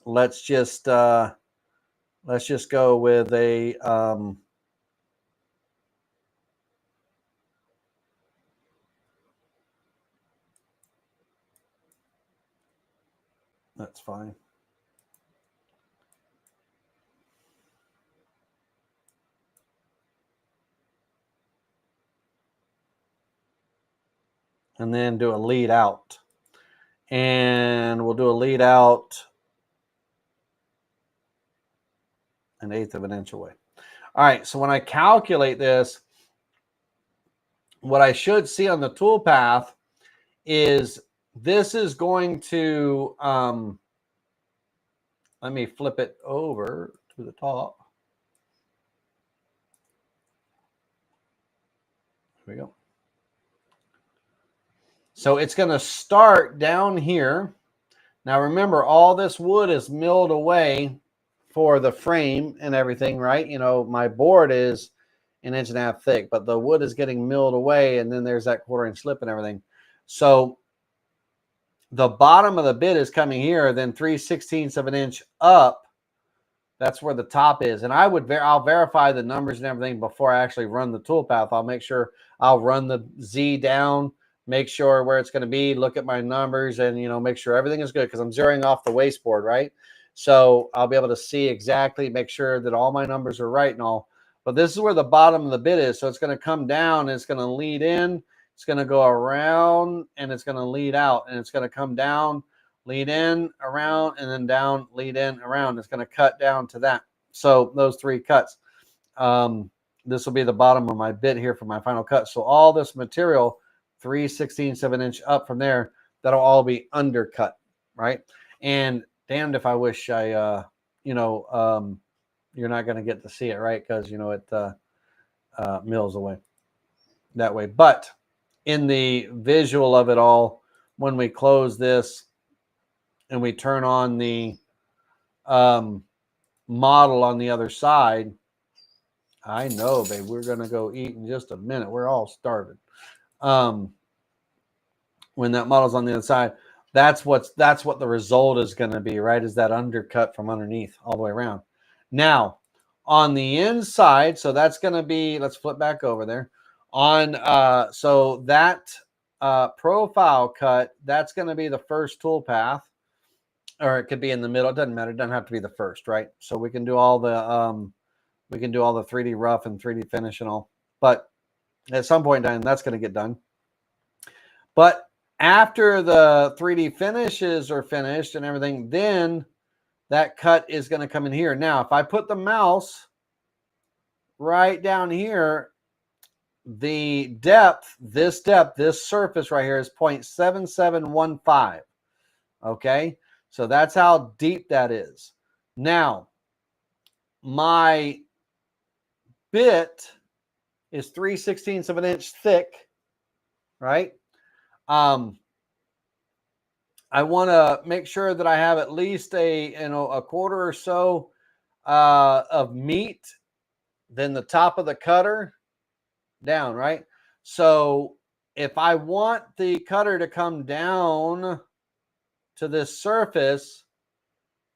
let's just go with a, that's fine. And then do a lead out. And we'll do a lead out 1/8 inch away. All right, so when I calculate this, what I should see on the tool path is this is going to, let me flip it over to the top. Here we go. So it's going to start down here. Now remember, all this wood is milled away for the frame and everything, right? My board is 1.5 inches thick, but the wood is getting milled away, and then there's that 1/4 inch slip and everything. So the bottom of the bit is coming here, then 3/16 inch up. That's where the top is. And I'll verify the numbers and everything before I actually run the tool path. I'll make sure I'll run the Z down, make sure where it's going to be, look at my numbers, and, make sure everything is good, because I'm zeroing off the waste board, right? So I'll be able to see exactly, make sure that all my numbers are right and all. But this is where the bottom of the bit is. So it's going to come down, and it's going to lead in. It's going to go around, and it's going to lead out, and it's going to come down, lead in, around, and then down, lead in, around. It's going to cut down to that. So those 3 cuts. This will be the bottom of my bit here for my final cut. So all this material, 3/16 inch up from there, that'll all be undercut, right? And damned if I wish I, you're not going to get to see it, right? Because, it mills away that way. But in the visual of it all, when we close this and we turn on the model on the other side, I know, babe, we're going to go eat in just a minute. We're all starving. When that model's on the other side, that's what the result is going to be, right? Is that undercut from underneath all the way around. Now, on the inside, so that's going to be, let's flip back over there. So that profile cut, that's going to be the first tool path, or it could be in the middle. It doesn't matter. It doesn't have to be the first, right? So we can do all the 3D rough and 3D finish and all. But at some point in time, that's going to get done. But after the 3D finishes are finished and everything, then that cut is going to come in here. Now, if I put the mouse right down here, the depth, this surface right here is 0.7715. Okay, so that's how deep that is. Now, my bit is 3/16 of an inch thick, right? I want to make sure that I have at least a quarter or so of meat than the top of the cutter down, right? So if I want the cutter to come down to this surface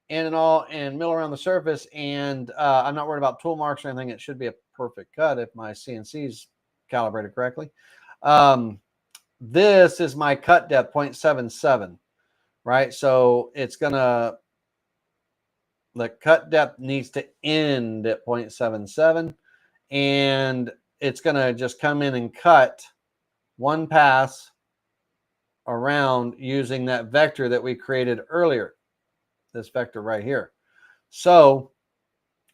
and mill around the surface, and I'm not worried about tool marks or anything, it should be a perfect cut if my CNC is calibrated correctly. This is my cut depth, 0.77, right? So the cut depth needs to end at 0.77, and it's going to just come in and cut one pass around using that vector that we created earlier, this vector right here. So,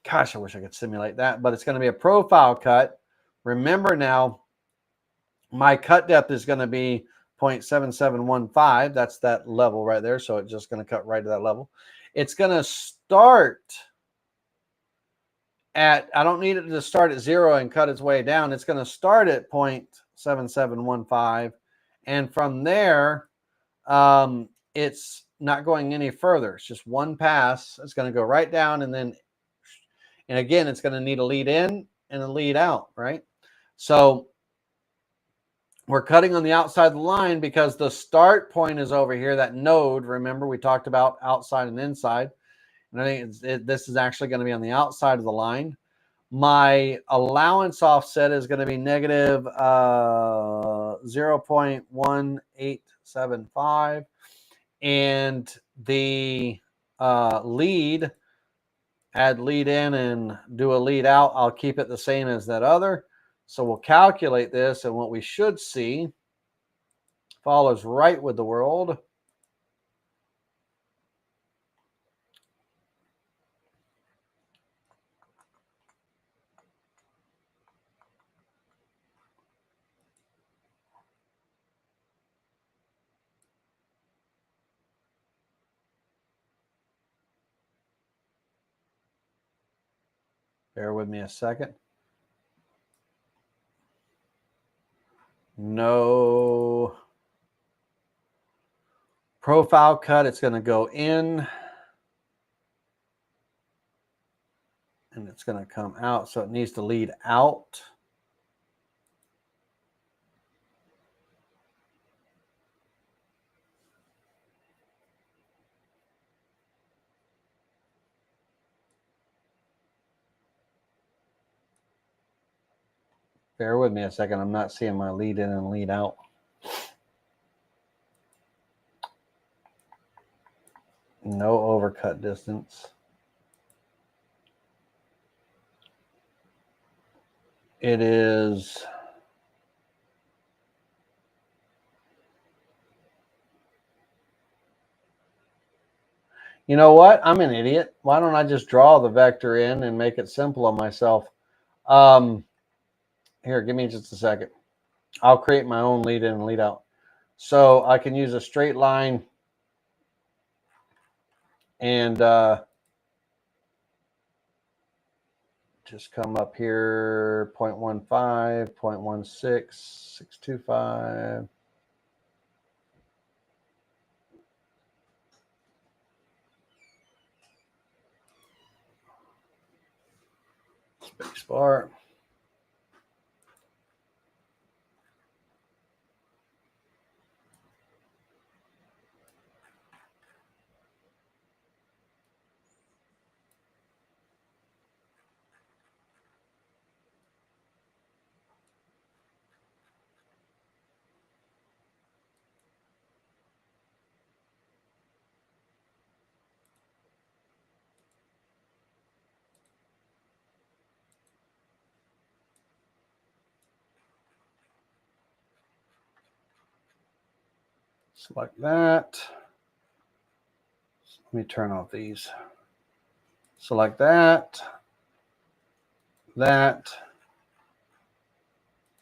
gosh, I wish I could simulate that, but it's going to be a profile cut. Remember now, my cut depth is going to be 0.7715. That's that level right there. So it's just going to cut right to that level. It's going to start at, I don't need it to start at 0 and cut its way down. It's going to start at 0.7715. And from there, it's not going any further. It's just one pass. It's going to go right down. And again, it's going to need a lead in and a lead out, right? So we're cutting on the outside of the line because the start point is over here. That node, remember, we talked about outside and inside. And I think this is actually going to be on the outside of the line. My allowance offset is going to be negative 0.1875. And the lead, add lead in and do a lead out, I'll keep it the same as that other. So we'll calculate this, and what we should see follows right with the world. Bear with me a second. No profile cut. It's going to go in and it's going to come out. So it needs to lead out. Bear with me a second. I'm not seeing my lead in and lead out. No overcut distance. It is you know what? I'm an idiot. Why don't I just draw the vector in and make it simple on myself? Here, give me just a second. I'll create my own lead in and lead out. So I can use a straight line and just come up here, 0.15, 0.16, 625. Space bar. Select that. Let me turn off these. Select that, that,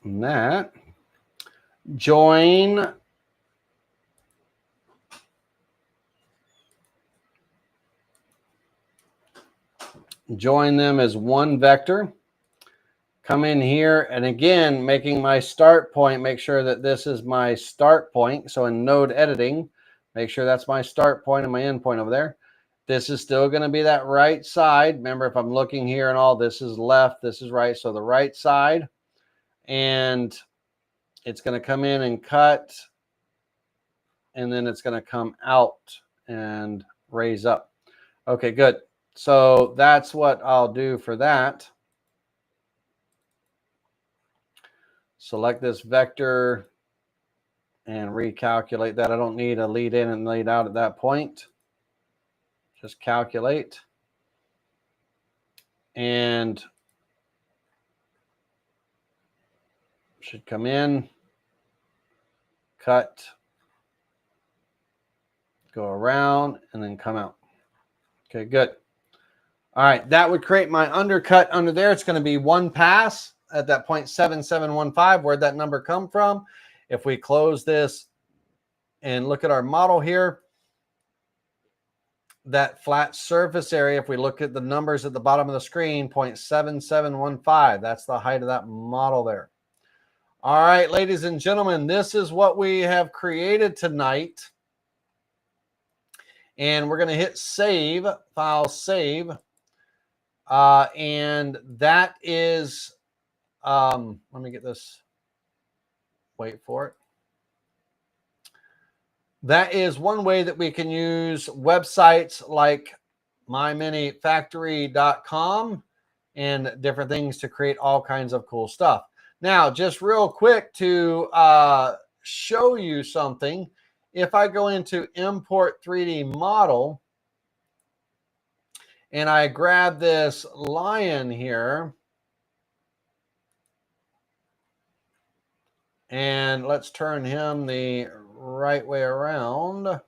and that. Join them as one vector. Come in here, and again, making my start point, make sure that this is my start point. So in node editing, make sure that's my start point and my end point over there. This is still going to be that right side. Remember, if I'm looking here and all, this is left, this is right. So the right side, and it's going to come in and cut, and then it's going to come out and raise up. Okay, good. So that's what I'll do for that. Select this vector and recalculate that. I don't need a lead in and lead out at that point. Just calculate. And should come in, cut, go around, and then come out. Okay, good. All right, that would create my undercut under there. It's going to be one pass at that 0.7715. Where'd that number come from? If we close this and look at our model here, that flat surface area, if we look at the numbers at the bottom of the screen, 0.7715. That's the height of that model there. All right, ladies and gentlemen, this is what we have created tonight. And we're going to hit save, file save. And that is, let me get this, wait for it. That is one way that we can use websites like myminifactory.com and different things to create all kinds of cool stuff. Now, just real quick to show you something, if I go into import 3D model and I grab this lion here, and let's turn him the right way around.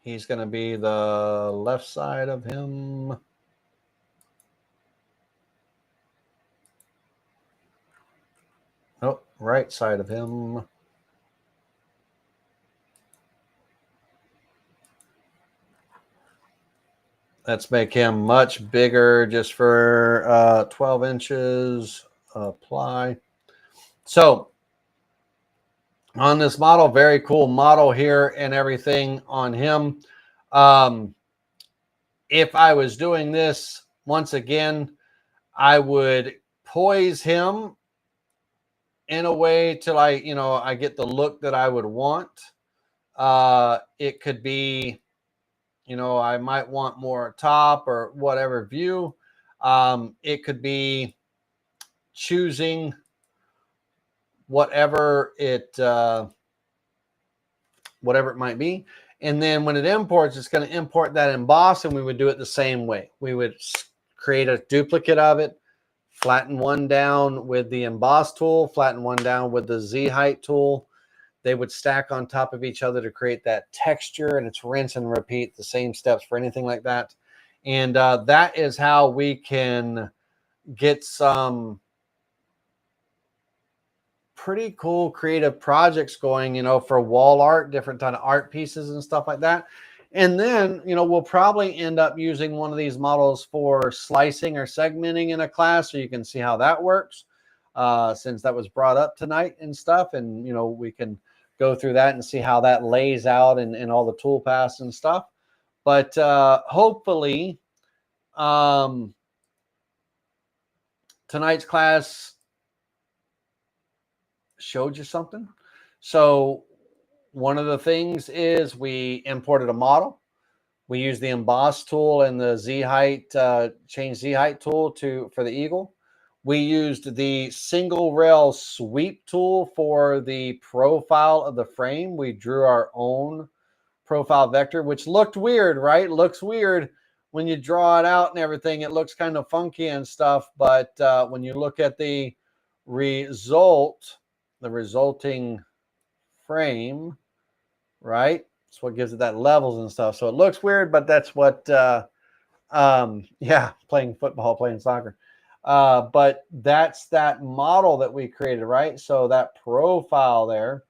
He's going to be the left side of him. Oh, right side of him. Let's make him much bigger just for 12 inches. Apply. So on this model, very cool model here and everything on him. If I was doing this, once again, I would poise him in a way till I get the look that I would want. It could be, I might want more top or whatever view. It could be choosing whatever it might be. And then when it imports, it's going to import that emboss, and we would do it the same way. We would create a duplicate of it, flatten one down with the emboss tool, flatten one down with the Z height tool. They would stack on top of each other to create that texture, and it's rinse and repeat, the same steps for anything like that. And that is how we can get some pretty cool creative projects going, for wall art, different kind of art pieces and stuff like that. And then, we'll probably end up using one of these models for slicing or segmenting in a class, so you can see how that works, since that was brought up tonight and stuff. And, we can go through that and see how that lays out and all the tool paths and stuff. But hopefully, tonight's class showed you something. So one of the things is we imported a model. We used the emboss tool and the Z height, change Z height tool for the eagle. We used the single rail sweep tool for the profile of the frame. We drew our own profile vector, which looked weird, right? Looks weird when you draw it out and everything. It looks kind of funky and stuff. But when you look at the resulting frame, right? That's what gives it that levels and stuff. So it looks weird, but that's what, playing football, playing soccer. But that's that model that we created, right? So that profile there,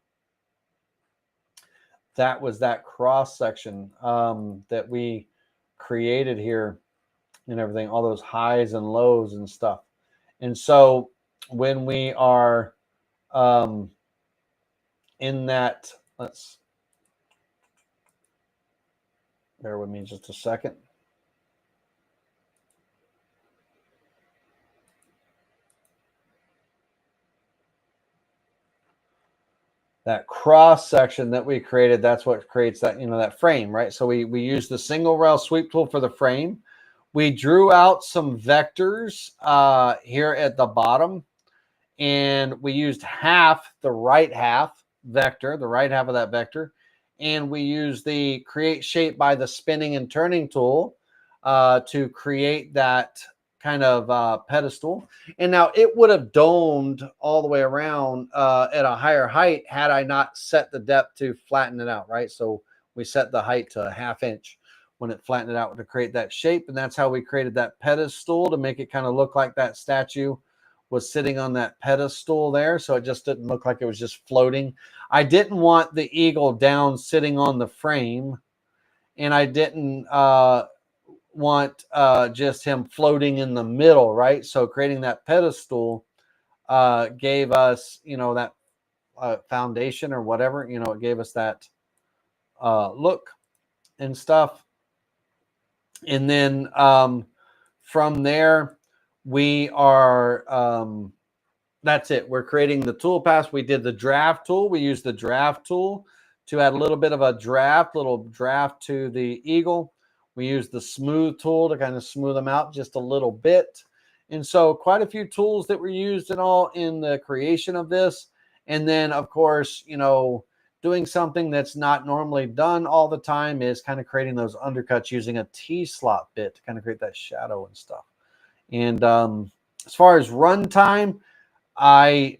that was that cross section that we created here and everything, all those highs and lows and stuff. And so when we are in that, bear with me just a second. That cross section that we created, that's what creates that, that frame, right? So we used the single rail sweep tool for the frame. We drew out some vectors here at the bottom, and we used the right half vector, the right half of that vector, and we used the create shape by the spinning and turning tool to create that kind of pedestal. And now it would have domed all the way around at a higher height had I not set the depth to flatten it out, right? So we set the height to 1/2 inch when it flattened it out to create that shape. And that's how we created that pedestal, to make it kind of look like that statue was sitting on that pedestal there. So it just didn't look like it was just floating. I didn't want the eagle down sitting on the frame, and I didn't want just him floating in the middle, right? So creating that pedestal gave us, that foundation or whatever, it gave us that look and stuff. And then from there, we are, that's it. We're creating the tool paths. We did the draft tool. We used the draft tool to add a little bit of a little draft to the eagle. We used the smooth tool to kind of smooth them out just a little bit. And so quite a few tools that were used in the creation of this. And then, of course, doing something that's not normally done all the time is kind of creating those undercuts using a T-slot bit to kind of create that shadow and stuff. And as far as runtime, we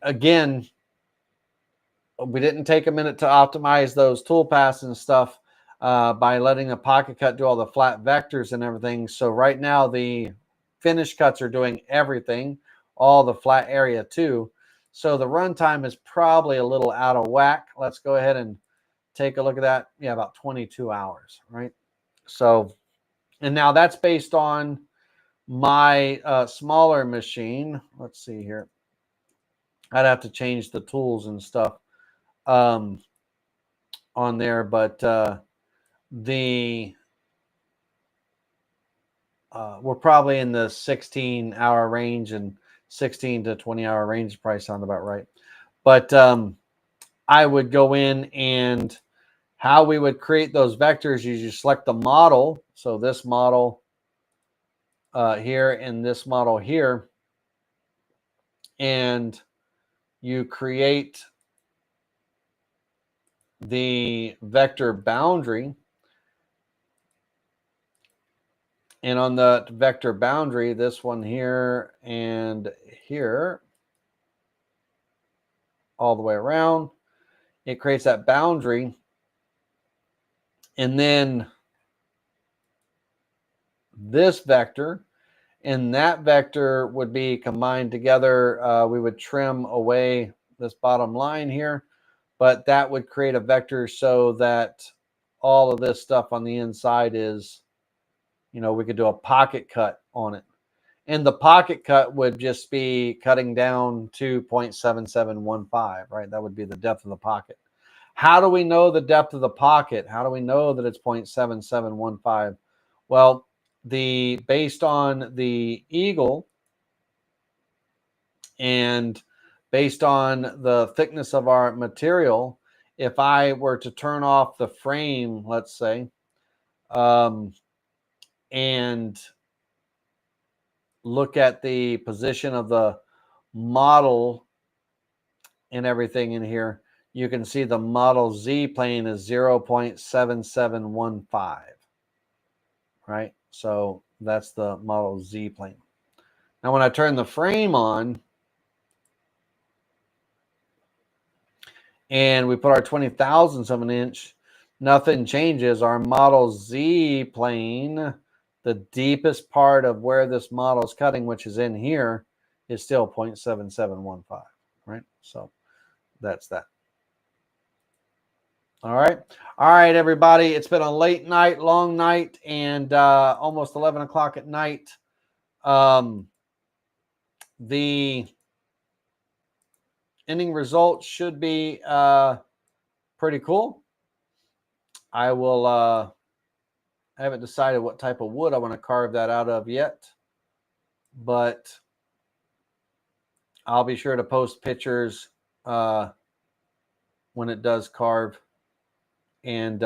didn't take a minute to optimize those tool paths and stuff by letting the Pocket Cut do all the flat vectors and everything. So right now the finish cuts are doing everything, all the flat area too. So the runtime is probably a little out of whack. Let's go ahead and take a look at that. Yeah, about 22 hours, right? So, and now that's based on my smaller machine. Let's see here. I'd have to change the tools and stuff on there, but we're probably in the 16-hour range, and 16 to 20-hour range probably sound about right. But I would go in, and how we would create those vectors is you select the model. So this model here and this model here, and you create the vector boundary. And on the vector boundary, this one here and here, all the way around, it creates that boundary. And then this vector and that vector would be combined together. We would trim away this bottom line here, but that would create a vector so that all of this stuff on the inside is, you know, we could do a pocket cut on it. And the pocket cut would just be cutting down to 0.7715, right? That would be the depth of the pocket. How do we know the depth of the pocket? How do we know that it's 0.7715? Well, based on the eagle and based on the thickness of our material, if I were to turn off the frame, let's say, and look at the position of the model and everything in here, you can see the model Z plane is 0.7715, right? So that's the model Z plane. Now, when I turn the frame on and we put our 20 thousandths of an inch, nothing changes. Our model Z plane, the deepest part of where this model is cutting, which is in here, is still 0.7715, right? So that's that. All right, everybody. It's been a late night, long night, and almost 11 o'clock at night. The ending result should be pretty cool. I will. I haven't decided what type of wood I want to carve that out of yet, but I'll be sure to post pictures when it does carve, and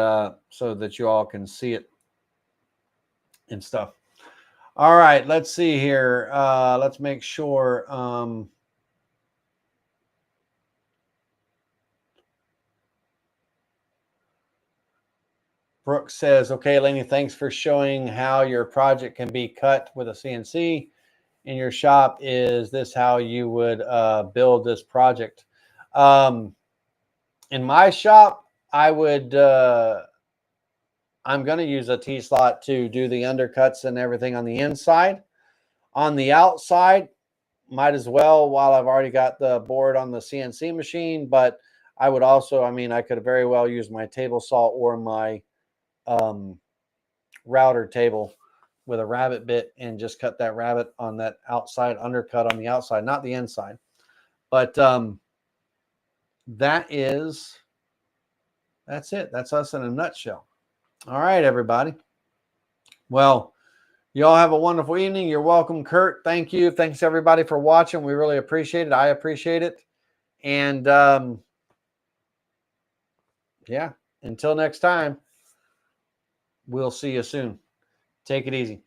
so that you all can see it and stuff. All right, let's see here. Let's make sure. Brooke says, okay, Laney, thanks for showing how your project can be cut with a CNC in your shop. Is this how you would build this project? In my shop, I would, I'm going to use a T-slot to do the undercuts and everything on the inside. On the outside, might as well, while I've already got the board on the CNC machine, but I would also, I mean, I could very well use my table saw or my router table with a rabbet bit and just cut that rabbet on that outside, undercut on the outside, not the inside. But that's it. That's us in a nutshell. All right, everybody. Well, you all have a wonderful evening. You're welcome, Kurt. Thank you. Thanks, everybody, for watching. We really appreciate it. I appreciate it. And yeah, until next time, we'll see you soon. Take it easy.